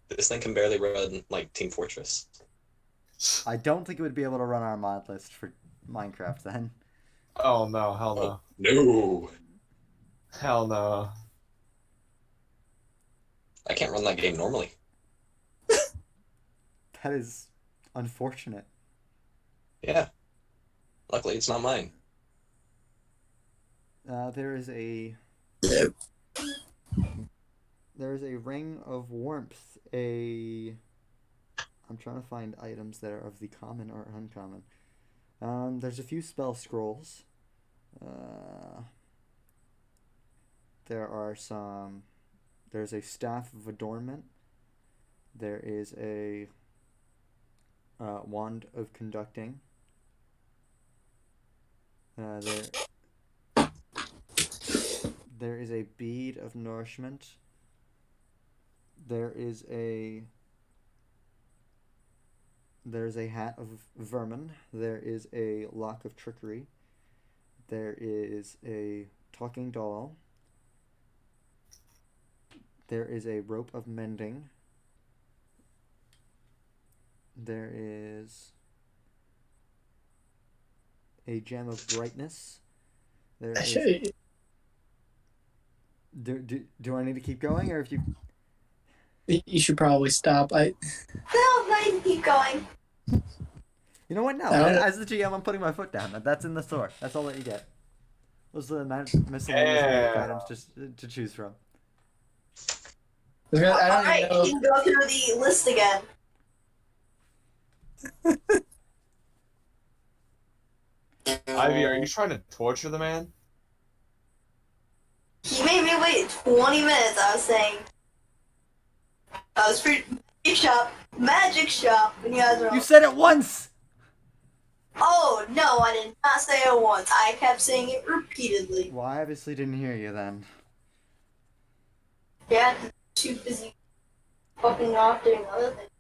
This thing can barely run like Team Fortress. I don't think it would be able to run our mod list for Minecraft then. oh no, hell no, Oh, no. hell no. I can't run that game normally. That is unfortunate. Yeah. Luckily, it's not mine. There is a ring of warmth. I'm trying to find items that are of the common or uncommon. There's a few spell scrolls. There's a staff of adornment. There is a wand of conducting. There is a bead of nourishment. There's a hat of vermin. There is a lock of trickery. There is a talking doll. There is a rope of mending. There is a gem of brightness. There is... Do I need to keep going, or if you... You should probably stop. No, I can keep going. You know what? No. I don't- As the GM, I'm putting my foot down. That's in the store. That's all that you get. Those are the miscellaneous magic Yeah. items just to choose from. I don't Alright, even know. you can go through the list again. Ivy, are you trying to torture the man? He made me wait 20 minutes, I was saying. I was magic shop, and you guys were You said it once! oh, no, I did not say it once. I kept saying it repeatedly. Well, I obviously didn't hear you then. Yeah, too busy fucking off doing other things.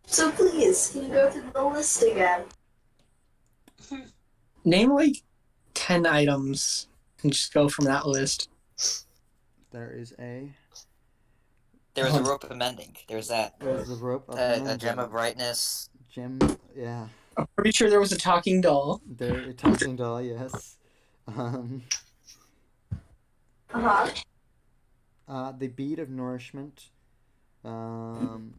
So please, can you go through the list again? Name like 10 items and just go from that list. There is a There was a rope of mending. There's that. There's the rope of A mending. gem of brightness. Gem, yeah. I'm pretty sure there was a talking doll. There, a talking doll, yes. Uh-huh. The bead of nourishment. Finding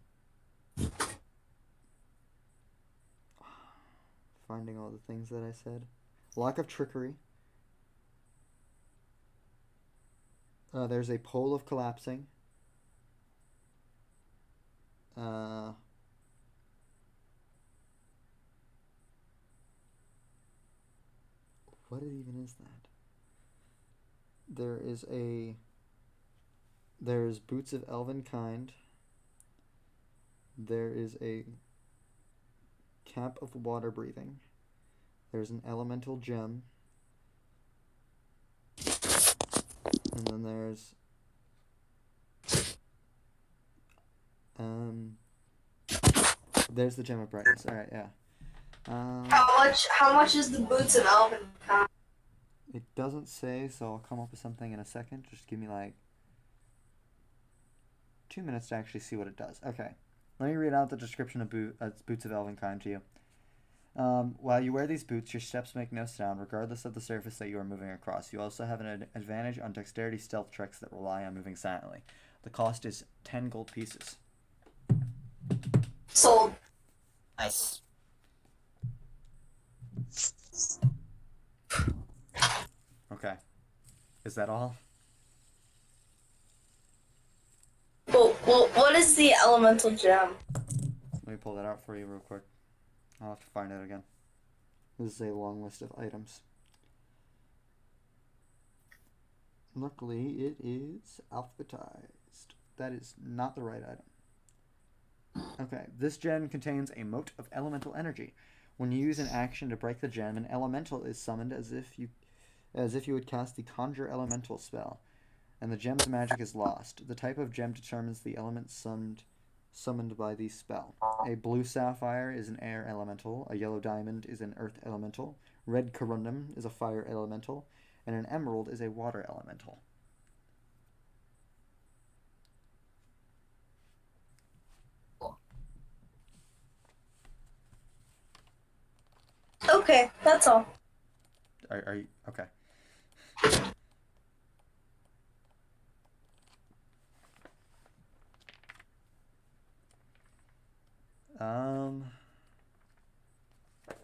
all the things that I said. Lock of trickery. There's a pole of collapsing. What even is that? There's boots of elven kind. There is a cap of water breathing. There's an elemental gem. And then there's the gem of brightness. All right, yeah. How much is the boots of elven kind? It doesn't say, so I'll come up with something in a second. Just give me like 2 minutes to actually see what it does. Okay, let me read out the description of boots of elven kind to you. While you wear these boots, your steps make no sound, regardless of the surface that you are moving across. You also have an advantage on dexterity stealth checks that rely on moving silently. The cost is 10 gold pieces. Sold. Nice. Okay. Is that all? Well, what is the elemental gem? Let me pull that out for you real quick. I'll have to find it again. This is a long list of items. Luckily, it is alphabetized. That is not the right item. Okay, this gem contains a mote of elemental energy. When you use an action to break the gem, an elemental is summoned as if you would cast the Conjure Elemental spell, and the gem's magic is lost. The type of gem determines the element summoned by the spell. A blue sapphire is an air elemental, a yellow diamond is an earth elemental, red corundum is a fire elemental, and an emerald is a water elemental. Okay, that's all. Are you okay?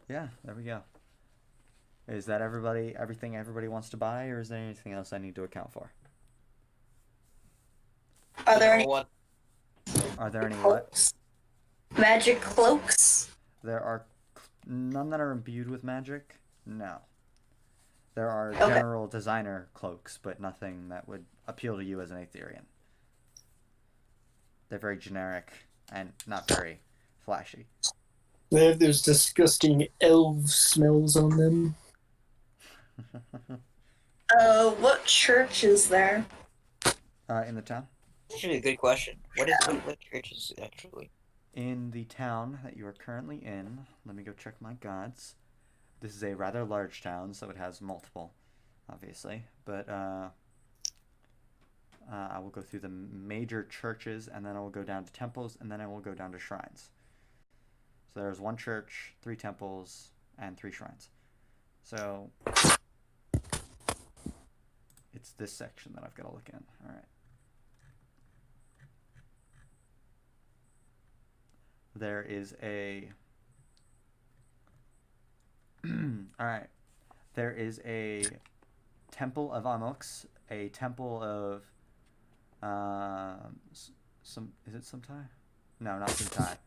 Yeah, there we go. Is that everything everybody wants to buy, or is there anything else I need to account for? Are there any What? Are there any what? cloaks? Magic cloaks? There are none that are imbued with magic. No. There are Okay. general designer cloaks, but nothing that would appeal to you as an Aetherian. They're very generic and not very flashy. They have those disgusting elf smells on them. What church is there? In the town? Actually, a good question. What church is it actually? In the town that you are currently in, let me go check my gods. This is a rather large town, so it has multiple, obviously. But I will go through the major churches, and then I will go down to temples, and then I will go down to shrines. So there's 1 church, 3 temples, and 3 shrines. So it's this section that I've got to look in. All right. There is a... All right. There is a temple of Amox, a temple of... Is it Sumtai? No, not Sumtai.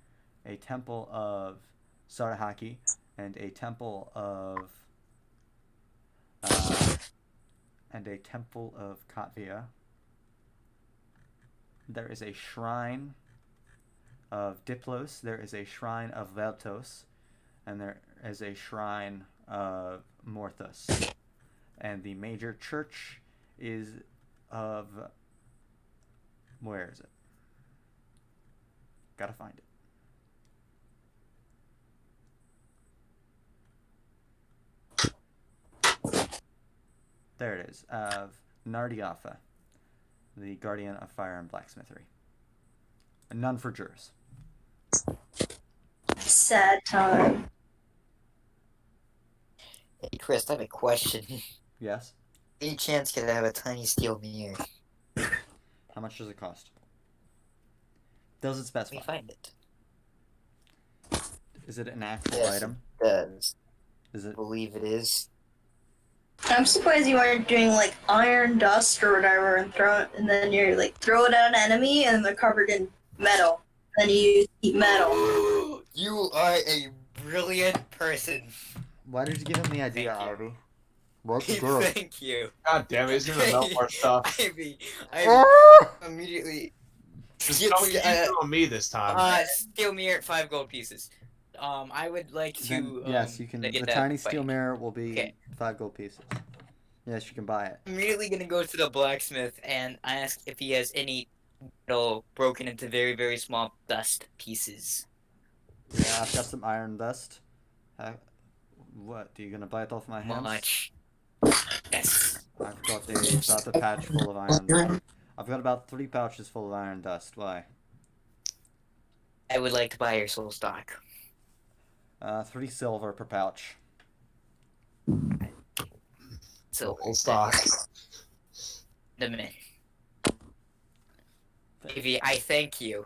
A temple of Sarahaki, and a temple of Katvia. There is a shrine of Diplos. There is a shrine of Veltos, and there is a shrine of Morthos. And the major church is of... Where is it? Gotta find it. There it is, of Nardiafa, the guardian of fire and blacksmithery. None for jurors. Sad time. Hey, Chris, I have a question. Yes? Any chance could I have a tiny steel mirror? How much does it cost? Does it Let specify? me find it. Is it an actual Yes, item? it does. Is I it? believe it is. I'm surprised you aren't doing like iron dust or whatever and then you're like throw it at an enemy and they're covered in metal. Then you use heat metal. You are a brilliant person. Why did you give him the idea, Thank you. Ivy? Why'd you do it? Thank you. God damn it, he's gonna melt more stuff. Ivy Ah! immediately. Just tell me you threw me this time. Steel mirror, 5 gold pieces. I would like Then, to. yes, you can. get The that tiny bike. steel mirror will be Okay. 5 gold pieces. Yes, you can buy it. I'm immediately gonna go to the blacksmith and ask if he has any metal broken into very, very small dust pieces. Yeah, I've got some iron dust. What? Are you gonna buy it off my hands? Much. Yes. I've got about a patch full of iron. I've got about 3 pouches full of iron dust. Why? I would like to buy your soul stock. 3 silver per pouch. So Full stock. the minute. Ivy, I thank you.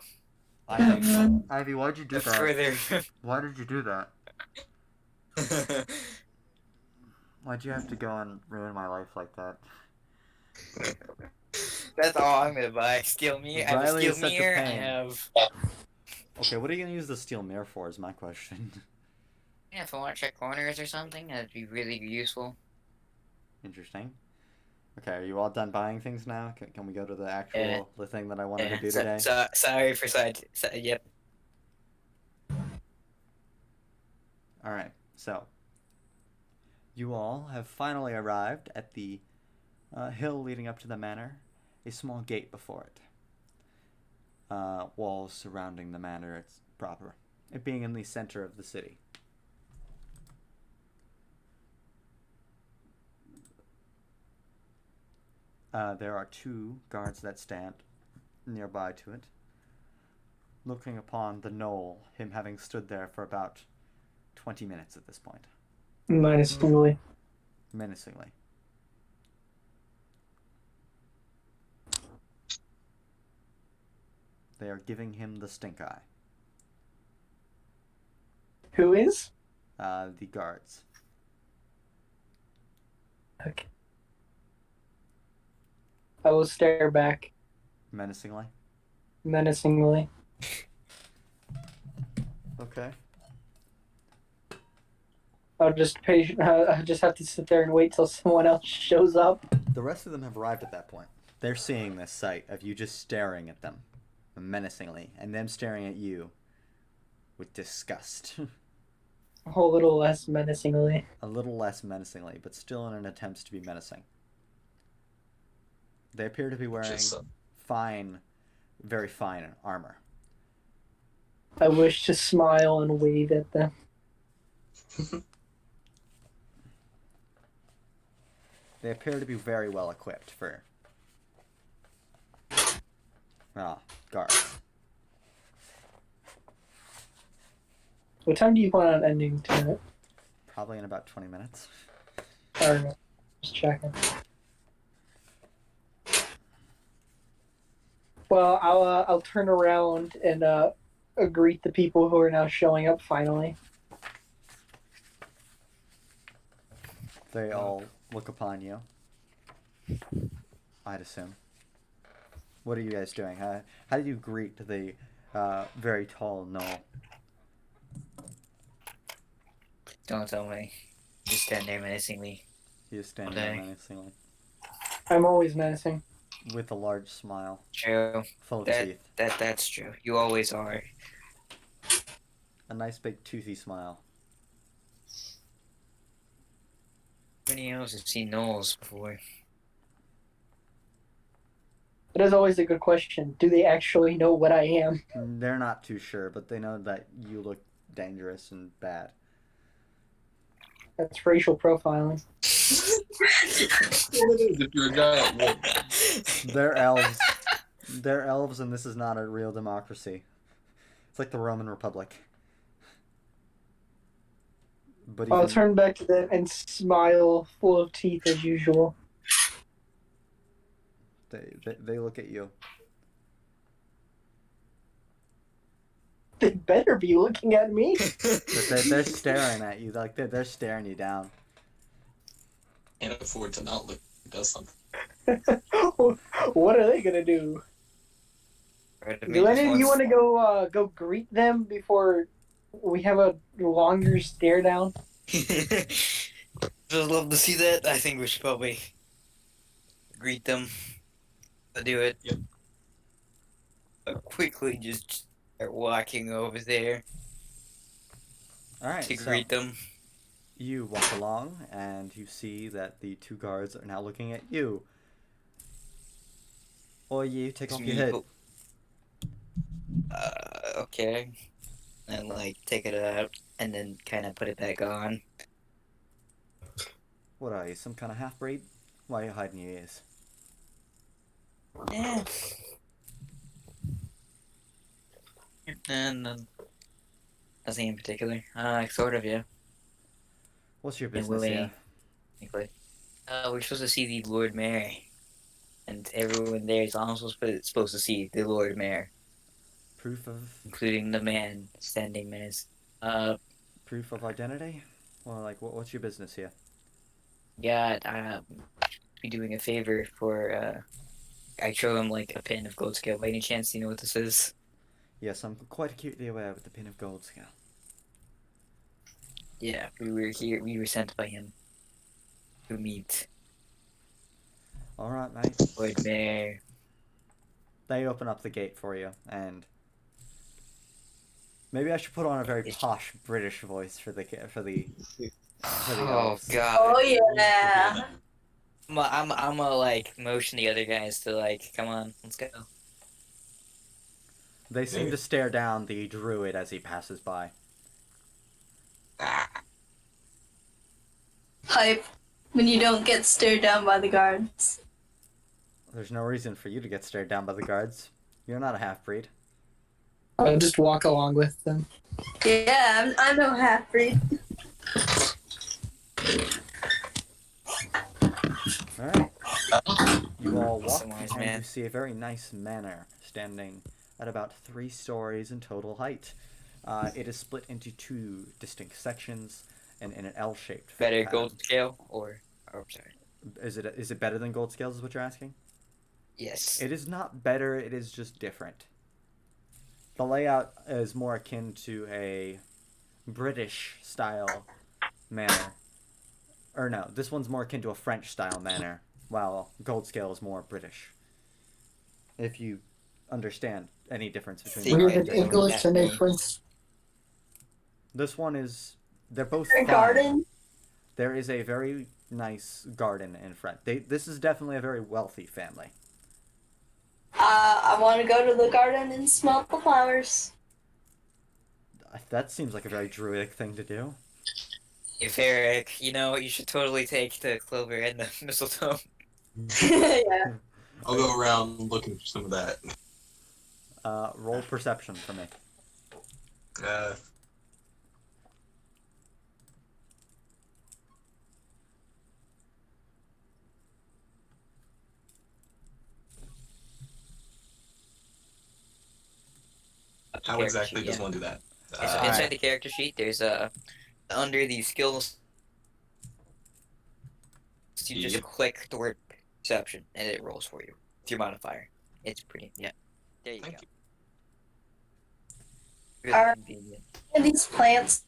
Ivy, why'd you do that? Further. Why did you do that? Why'd you have to go and ruin my life like that? That's all I'm gonna buy. Steel mirror. I have a Riley steel is such a mirror. I pain. have. Okay, what are you gonna use the steel mirror for? Is my question. Yeah, if I want to check corners or something, that'd be really useful. Interesting. Okay, are you all done buying things now? Can we go to the actual the thing that I wanted to do so, today? sorry for side. Yep. All right. So you all have finally arrived at the hill leading up to the manor. A small gate before it. Walls surrounding the manor. It's proper. It being in the center of the city. There are 2 guards that stand nearby to it, looking upon the knoll, him having stood there for about 20 minutes at this point. Menacingly. Menacingly. They are giving him the stink eye. Who is? The guards. Okay. I will stare back Menacingly. menacingly. Okay. I'll just I just have to sit there and wait till someone else shows up. The rest of them have arrived at that point. They're seeing this sight of you just staring at them menacingly, and them staring at you with disgust. A little less menacingly. A little less menacingly, but still in an attempt to be menacing. They appear to be wearing fine, very fine armor. I wish to smile and wave at them. They appear to be very well equipped for guards. What time do you plan on ending tonight? Probably in about 20 minutes. I don't know. Just checking. Well, I'll turn around and greet the people who are now showing up finally. They all look upon you. I'd assume. What are you guys doing? How do you greet the very tall gnoll? Don't tell me. Just stand there menacingly. He is standing there menacingly. I'm always menacing. With a large smile. True. Full of teeth. That's true. You always are. A nice big toothy smile. Many else have seen gnolls before. It is always a good question. Do they actually know what I am? They're not too sure, but they know that you look dangerous and bad. That's racial profiling. They're elves. They're elves, and this is not a real democracy. It's like the Roman Republic. But I'll turn back to them and smile full of teeth as usual. They look at you. They better be looking at me. But they're staring at you. Like they're staring you down. Can't afford to not look. Does something. What are they gonna do? Do any of you want to go greet them before we have a longer stare down? Just love to see that. I think we should probably greet them. Do it. Yep. Quickly just start walking over there All right. to So greet them. you walk along, and you see that the two guards are now looking at you. Or you take off your hood. Okay. And like take it out and then kind of put it back on. What are you, some kind of half breed? Why are you hiding your ears? Yeah. And nothing in particular. Sort of, yeah. What's your And business here? We're supposed to see the Lord Mayor, and everyone there is also supposed to see the Lord Mayor, Proof of including the man standing minutes. proof of identity? Well, like, what's your business here? Yeah, be doing a favor for. I show him like a pin of gold scale. By any chance, do you know what this is? Yes, I'm quite acutely aware with the pin of gold scale. Yeah, we were here. We were sent by him to meet All right, mate. Lord Mayor. They open up the gate for you, and maybe I should put on a very posh British voice for the Oh elves. God. Oh yeah. I'm gonna like motion the other guys to like, come on, let's go. They seem to stare down the druid as he passes by. Hype when you don't get stared down by the guards. There's no reason for you to get stared down by the guards. You're not a half-breed. I'll just walk along with them. Yeah, I'm no half breed. Alright. You all walk, Wise and man. you see a very nice manor standing at about 3 stories in total height. It is split into 2 distinct sections and in an L-shaped Better pattern. gold scale or oh sorry. Is it better than gold scales is what you're asking? Yes. It is not better, it is just different. The layout is more akin to a British style manor. Or no, this one's more akin to a French style manor, while gold scale is more British. If you understand any difference between We the have two. an English and a French. This one is, they're both A fine. garden. There is a very nice garden in front. This is definitely a very wealthy family. I want to go to the garden and smell the flowers. That seems like a very druidic thing to do. Hey, Varic, you know, you should totally take the clover and the mistletoe. Yeah. I'll go around looking for some of that. Roll perception for me. How exactly does one do that? Inside the character sheet, there's under the skills, you just click the word perception and it rolls for you with your modifier. It's pretty, yeah. There you go. Really Are convenient. these plants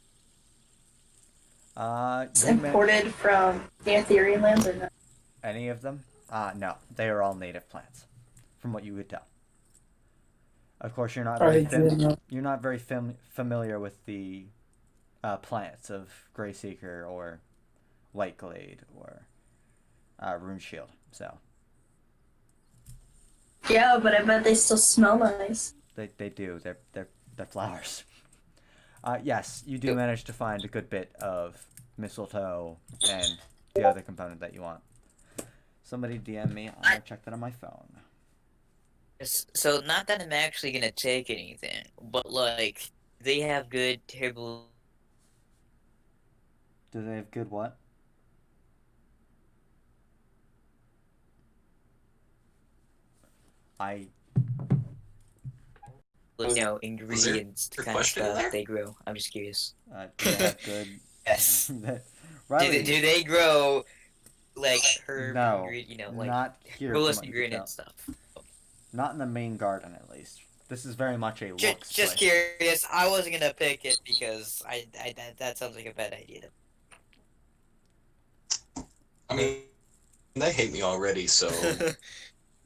You imported from the Ethereum lands or not? Any of them? No, they are all native plants, from what you could tell. Of course, you're not very familiar with the plants of Greyseeker or Whiteglade or Runeshield. So Yeah, but I bet they still smell nice. they do. They're flowers. Yes, you do manage to find a good bit of mistletoe and the other component that you want. Somebody DM me. I'm gonna check that on my phone. So, not that I'm actually gonna take anything, but like, they have good herbal. Do they have good what? I ingredients to there a kind of question in stuff there? they grow. I'm just curious. do they have good. Yes. that, Do Riley, they grow like herb no, ingredient, like not here. herbalist from what you can ingredient tell. stuff? Not in the main garden, at least. This is very much a Just, looks just place. curious. I wasn't gonna pick it because that sounds like a bad idea. I mean, they hate me already, so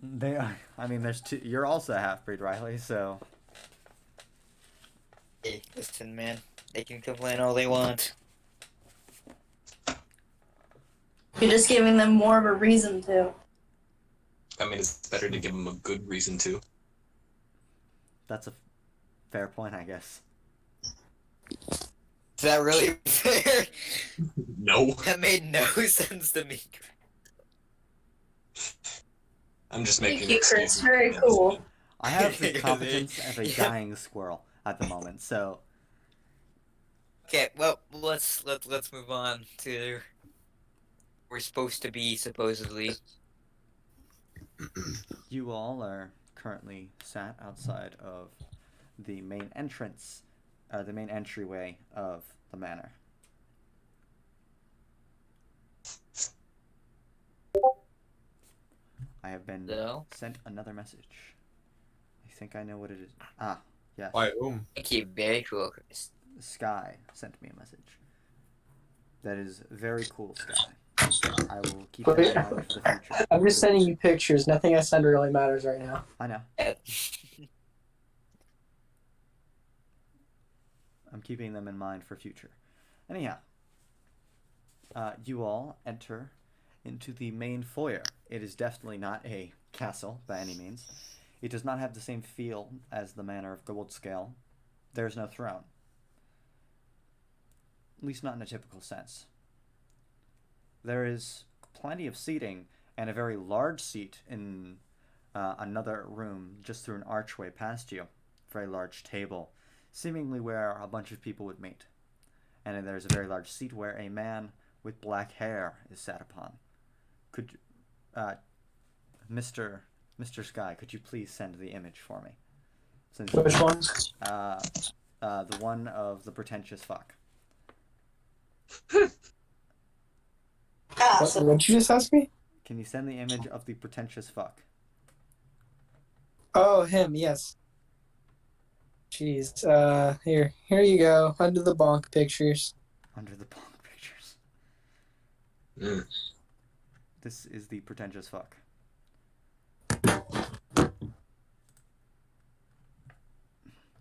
They are. I mean, there's two. You're also a half breed, Riley. So Hey, listen, man. They can complain all they want. You're just giving them more of a reason to. I mean, it's better to give them a good reason to. that's a fair point, I guess. Is that really fair? No, That made no sense to me. I'm just Thank making you, Chris. excuses. Very cool. I have the competence of a Yeah. dying squirrel at the moment, so Okay, well, let's move on to we're supposed to be supposedly. you all are currently sat outside of the main entrance, the main entryway of the manor. I have been So? sent another message. I think I know what it is. Ah, yes. Why, Thank you, very cool, Chris. Sky sent me a message. That is very cool, Sky. I will keep that in mind for the future. I'm just sending you pictures. Nothing I send really matters right now. I know. Yeah. I'm keeping them in mind for future. Anyhow, you all enter into the main foyer. It is definitely not a castle by any means. It does not have the same feel as the Manor of Goldscale. There is no throne. At least not in a typical sense. There is plenty of seating and a very large seat in another room just through an archway past you. Very large table, seemingly where a bunch of people would meet. And then there's a very large seat where a man with black hair is sat upon. Could Mr. Sky, could you please send the image for me? Since Which one? the one of the pretentious fuck. What did you just ask me? Can you send the image of the pretentious fuck? Oh, him. Yes. Jeez. Here you go. Under the bonk pictures. Under the bonk pictures. Mm. This is the pretentious fuck.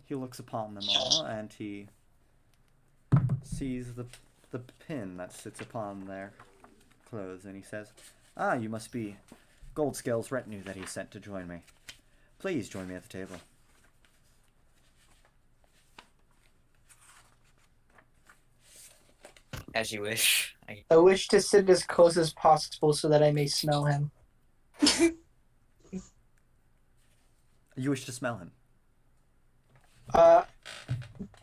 He looks upon them all, and he sees the pin that sits upon their clothes, and he says, "Ah, you must be Goldscale's retinue that he sent to join me. Please join me at the table." As you wish. I wish to sit as close as possible so that I may smell him. You wish to smell him? I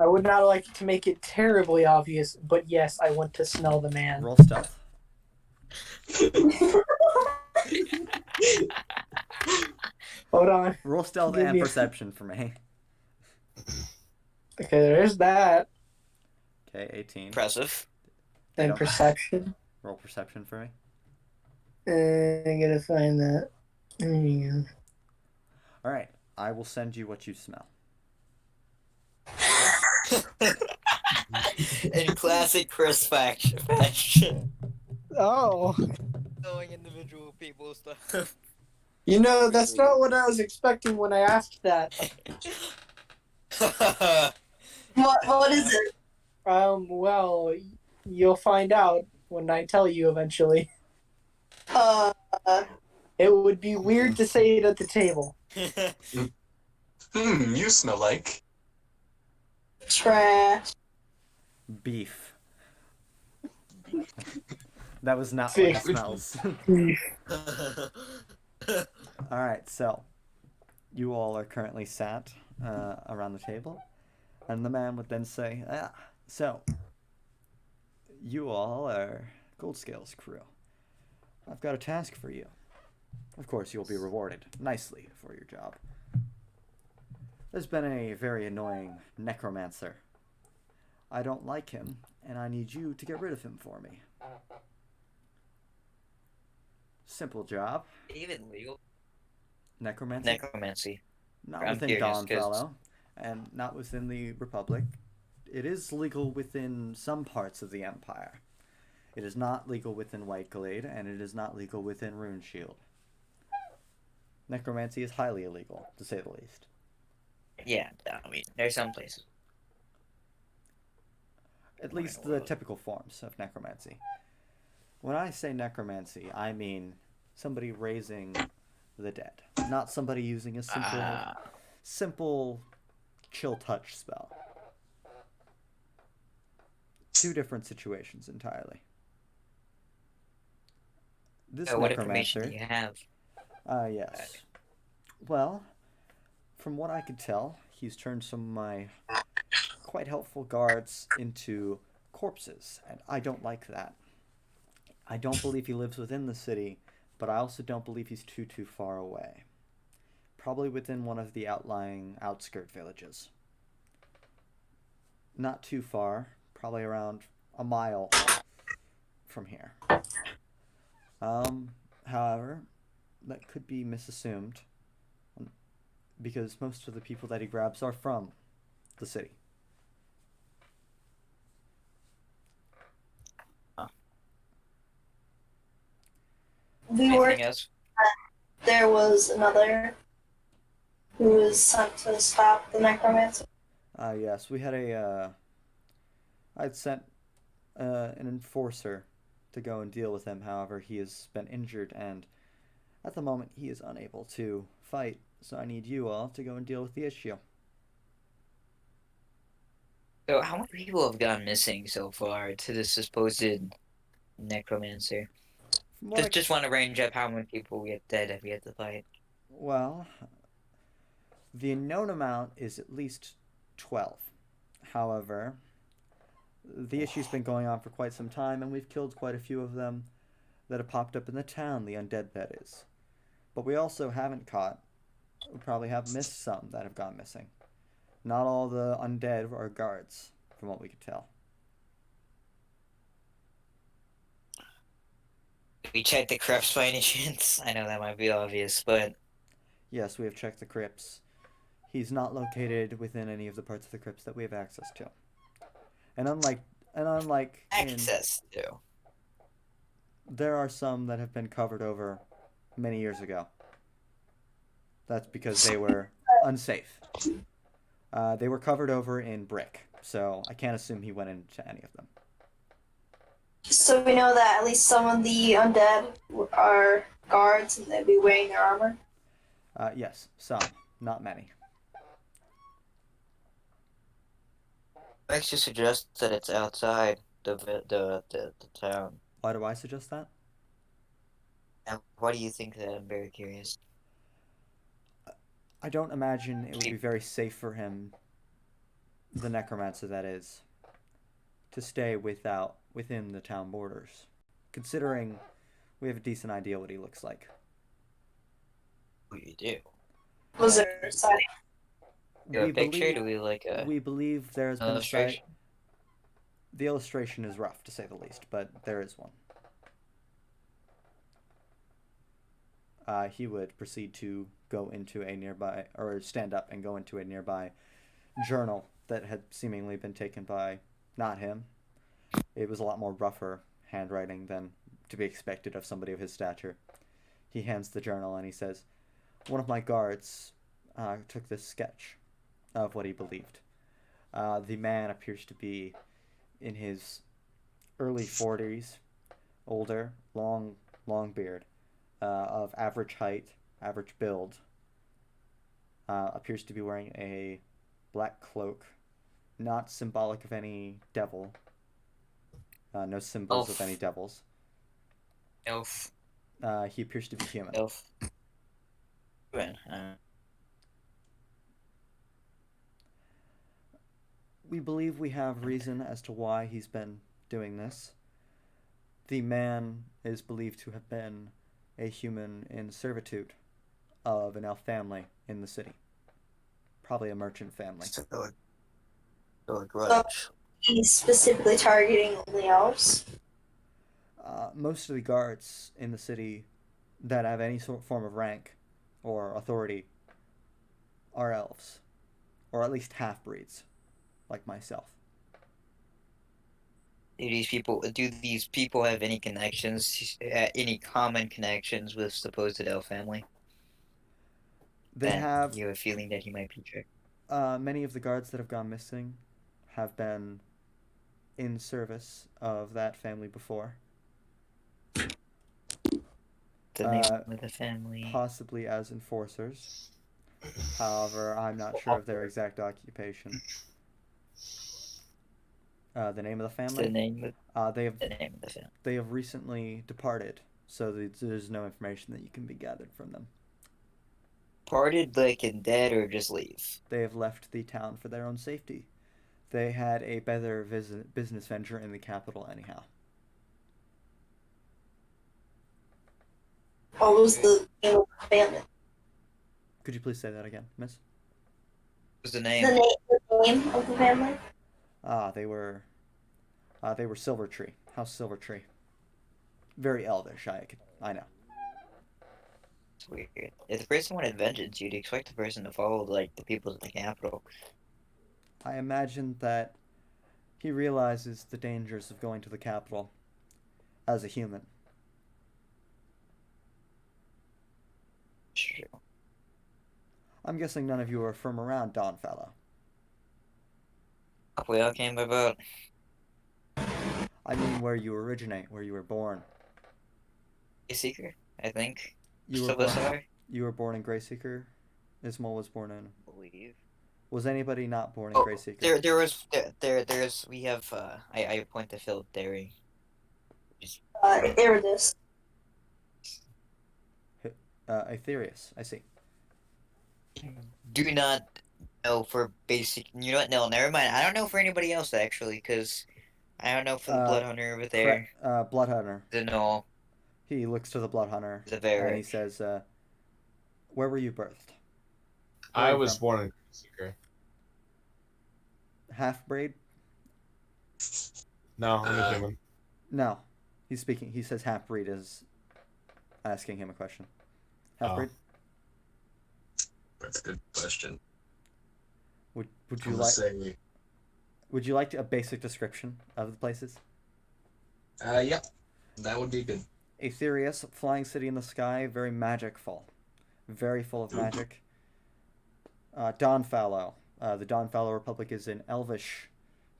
would not like to make it terribly obvious, but yes, I want to smell the man. Roll stealth. Hold on. Roll stealth Give and me a- perception for me. Okay, there's that. Okay, 18. Impressive. They And don't- perception. Roll perception for me. I gotta find that. There you go. All right, I will send you what you smell. In classic Chris fashion. Oh. Knowing individual people stuff. You know, that's not what I was expecting when I asked that. What is it? Well, you'll find out when I tell you eventually. It would be weird to say it at the table. You smell like. Trash. Beef. That was not what Fish. it smells. All right, so you all are currently sat around the table, and the man would then say, so you all are Goldscale's crew. I've got a task for you. Of course, you'll be rewarded nicely for your job. There's been a very annoying necromancer. I don't like him, and I need you to get rid of him for me. Simple job. Even legal? Necromancy? Necromancy. Not I'm within curious, 'cause- Dawnfellow, and not within the Republic. It is legal within some parts of the Empire. It is not legal within Whiteglade, and it is not legal within Runeshield. Necromancy is highly illegal, to say the least. Yeah, I mean, there's some places. At least the typical forms of necromancy. When I say necromancy, I mean somebody raising the dead, not somebody using a simple chill touch spell. Two different situations entirely. This What necromancer. information do you have? Yes. Well, from what I could tell, he's turned some of my quite helpful guards into corpses, and I don't like that. I don't believe he lives within the city, but I also don't believe he's too far away. Probably within one of the outlying outskirt villages. Not too far, probably around a mile from here. However, that could be misassumed, because most of the people that he grabs are from the city. We were. Anything else? There was another who was sent to stop the necromancer. Yes, we had I'd sent an enforcer to go and deal with him. However, he has been injured, and at the moment he is unable to fight. So I need you all to go and deal with the issue. So, how many people have gone missing so far to this supposed necromancer? Just want to range up how many people get dead if we have to fight. Well, the known amount is at least 12. However, the issue's been going on for quite some time, and we've killed quite a few of them that have popped up in the town, the undead that is. But we also haven't caught, we probably have missed some that have gone missing. Not all the undead are guards, from what we could tell. We checked the crypts by any chance? I know that might be obvious, but... Yes, we have checked the crypts. He's not located within any of the parts of the crypts that we have access to. And unlike access to. There are some that have been covered over many years ago. That's because they were unsafe. They were covered over in brick, so I can't assume he went into any of them. So we know that at least some of the undead are guards and they'd be wearing their armor. Yes, some, not many. I should suggest that it's outside the town. Why do I suggest that? And why do you think that? I'm very curious. I don't imagine it would be very safe for him, the necromancer that is, to stay within the town borders, considering we have a decent idea what he looks like. We do. Was there a sighting? Do a picture? Do we like a... We believe there has been a sight. illustration? The illustration is rough, to say the least, but there is one. He would proceed to go into a nearby, or stand up and go into a nearby journal that had seemingly been taken by not him. It was a lot more rougher handwriting than to be expected of somebody of his stature. He hands the journal and he says, "One of my guards took this sketch of what he believed. The man appears to be in his early 40s, older, long beard, of average height, average build, appears to be wearing a black cloak, not symbolic of any devil, no symbols of any devils. Elf. He appears to be human. Elf. We believe we have reason as to why he's been doing this. The man is believed to have been a human in servitude of an elf family in the city. Probably a merchant family. So So grudge. he's specifically targeting only elves. Most of the guards in the city that have any sort form of rank or authority are elves, or at least half-breeds, like myself. Do these people have any connections, any common connections with supposed elf family? They have You have a feeling that he might be tricked. many of the guards that have gone missing have been in service of that family before. The name of the family. Possibly as enforcers. However, I'm not sure of their exact occupation. The name of the family? The name of the name of the family. They have recently departed, so there's no information that you can be gathered from them. Parted like in dead or just leave? They have left the town for their own safety. They had a better business venture in the capital anyhow. What was the name of the family? Could you please say that again, miss? What was the name? The name of the family? They were Silvertree. House Silvertree. Very elvish, I know. It's weird. If the person wanted vengeance, you'd expect the person to follow like the people of the capital. I imagine that he realizes the dangers of going to the capital as a human. True. I'm guessing none of you are from around Dawnfellow. We all came about. I mean, where you originate, where you were born. Greyseeker, I think. You were born in Greyseeker. Ismul was born in. I believe. Was anybody not born in Greyseeker? There's we have I point to Thildreri. Iridus. Aetherius, I see. Do not know for basic. You know what? No, never mind. I don't know for anybody else actually, because I don't know for the Blood Hunter over there. Blood Hunter. No. He looks to the Blood Hunter The Varic. and he says, "Where were you birthed?" I was born in Greyseeker. Half-breed? No, I'm a human. No, he's speaking. He says half-breed is asking him a question. Half-breed? That's a good question. Would you like? Would you like a basic description of the places? Yep, that would be good. Aetherius, flying city in the sky, very magicful, very full of magic. Dawnfellow, the Dawnfellow Republic is in Elvish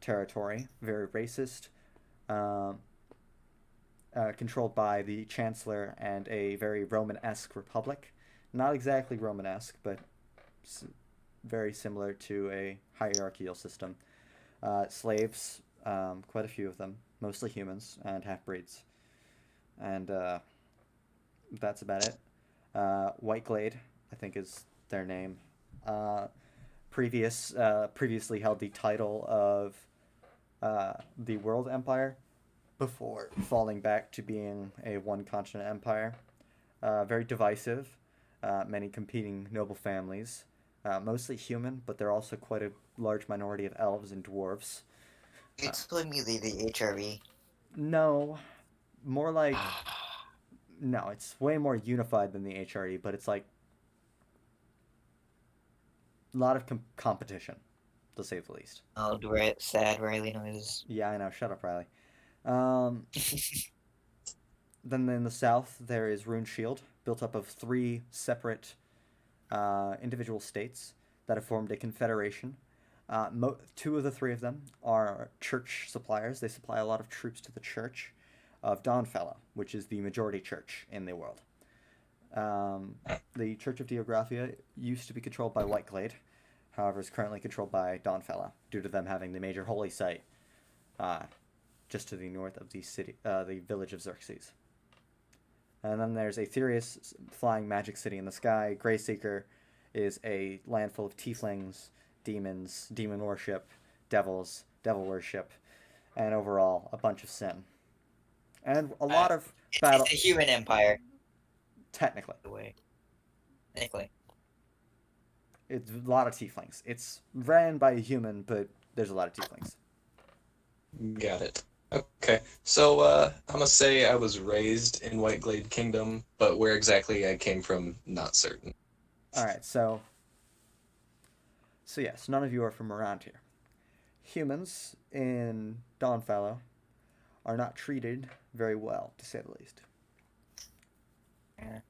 territory, very racist, controlled by the Chancellor and a very Romanesque republic. Not exactly Romanesque, but very similar to a hierarchical system. Slaves, quite a few of them, mostly humans and half-breeds. And that's about it. Whiteglade, I think is their name. Previously held the title of the World Empire before falling back to being a one-continent empire. Very divisive, many competing noble families. Mostly human, but there are also quite a large minority of elves and dwarves. It's mainly the HRV. No, more like... No, it's way more unified than the HRE, but it's like... a lot of competition, to say the least. Oh, sad Riley noises. Yeah, I know. Shut up, Riley. Then in the south, there is Rune Shield, built up of 3 separate individual states that have formed a confederation. 2 of the 3 of them are church suppliers. They supply a lot of troops to the church of Dawnfellow, which is the majority church in the world. The Church of Geographia used to be controlled by Whiteglade, however is currently controlled by Dawnfellow, due to them having the major holy site just to the north of the city, the village of Xerxes. And then there's Aetherius, flying magic city in the sky. Greyseeker is a land full of tieflings, demons, demon worship, devils, devil worship, and overall a bunch of sin. And a lot of battle. It's a human empire. Technically. Way. Technically. It's a lot of tieflings. It's ran by a human, but there's a lot of tieflings. Got it. Okay, so I'm gonna say I was raised in Whiteglade Kingdom, but where exactly I came from, not certain. Alright, so yes, none of you are from around here. Humans in Dawnfellow are not treated very well, to say the least. Yeah.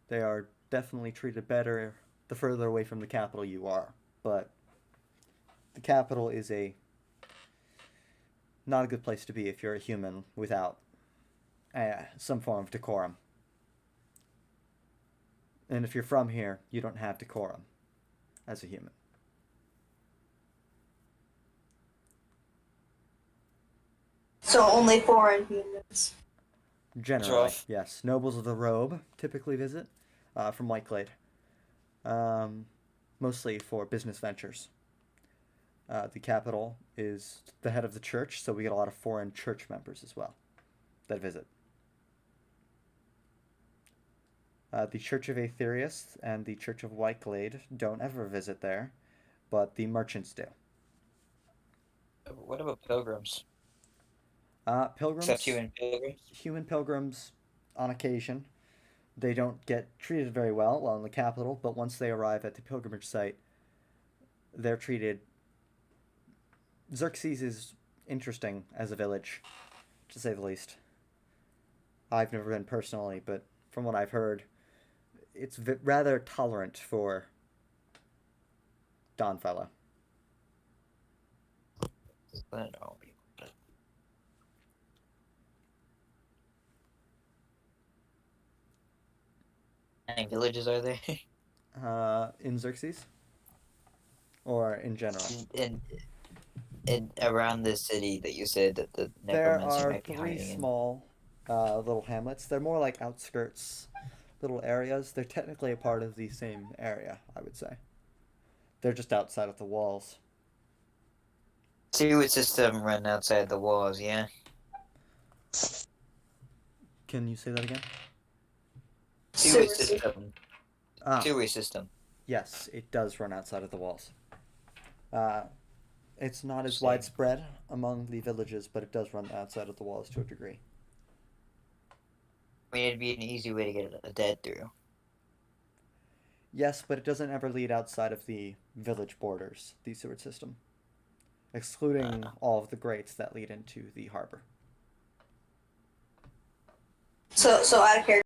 They are definitely treated better the further away from the capital you are, but the capital is not a good place to be if you're a human without some form of decorum. And if you're from here, you don't have decorum as a human. So only foreign humans. Generally, rough. yes. Nobles of the Robe typically visit from Whiteglade. Mostly for business ventures. The capital is the head of the church, so we get a lot of foreign church members as well that visit. The Church of Aetherius and the Church of Whiteglade don't ever visit there, but the merchants do. What about pilgrims? Pilgrims, Except human pilgrims? human pilgrims, on occasion, they don't get treated very well while in the capital, but once they arrive at the pilgrimage site, they're treated. Xerxes is interesting as a village, to say the least. I've never been personally, but from what I've heard, it's rather tolerant for Dawnfellow. I don't know. How many villages are there? In Xerxes? Or in general? In around the city that you said that the There necromancer are might be 3 hiding in. small little hamlets. They're more like outskirts, little areas. They're technically a part of the same area, I would say. They're just outside of the walls. Sewage system run outside the walls, yeah? Can you say that again? Sewage Sewer system. Sewage system. Yes, it does run outside of the walls. It's not as Same. widespread among the villages, but it does run outside of the walls to a degree. I mean, it'd be an easy way to get a dead through. Yes, but it doesn't ever lead outside of the village borders, the sewage system. Excluding all of the grates that lead into the harbor. So out of character.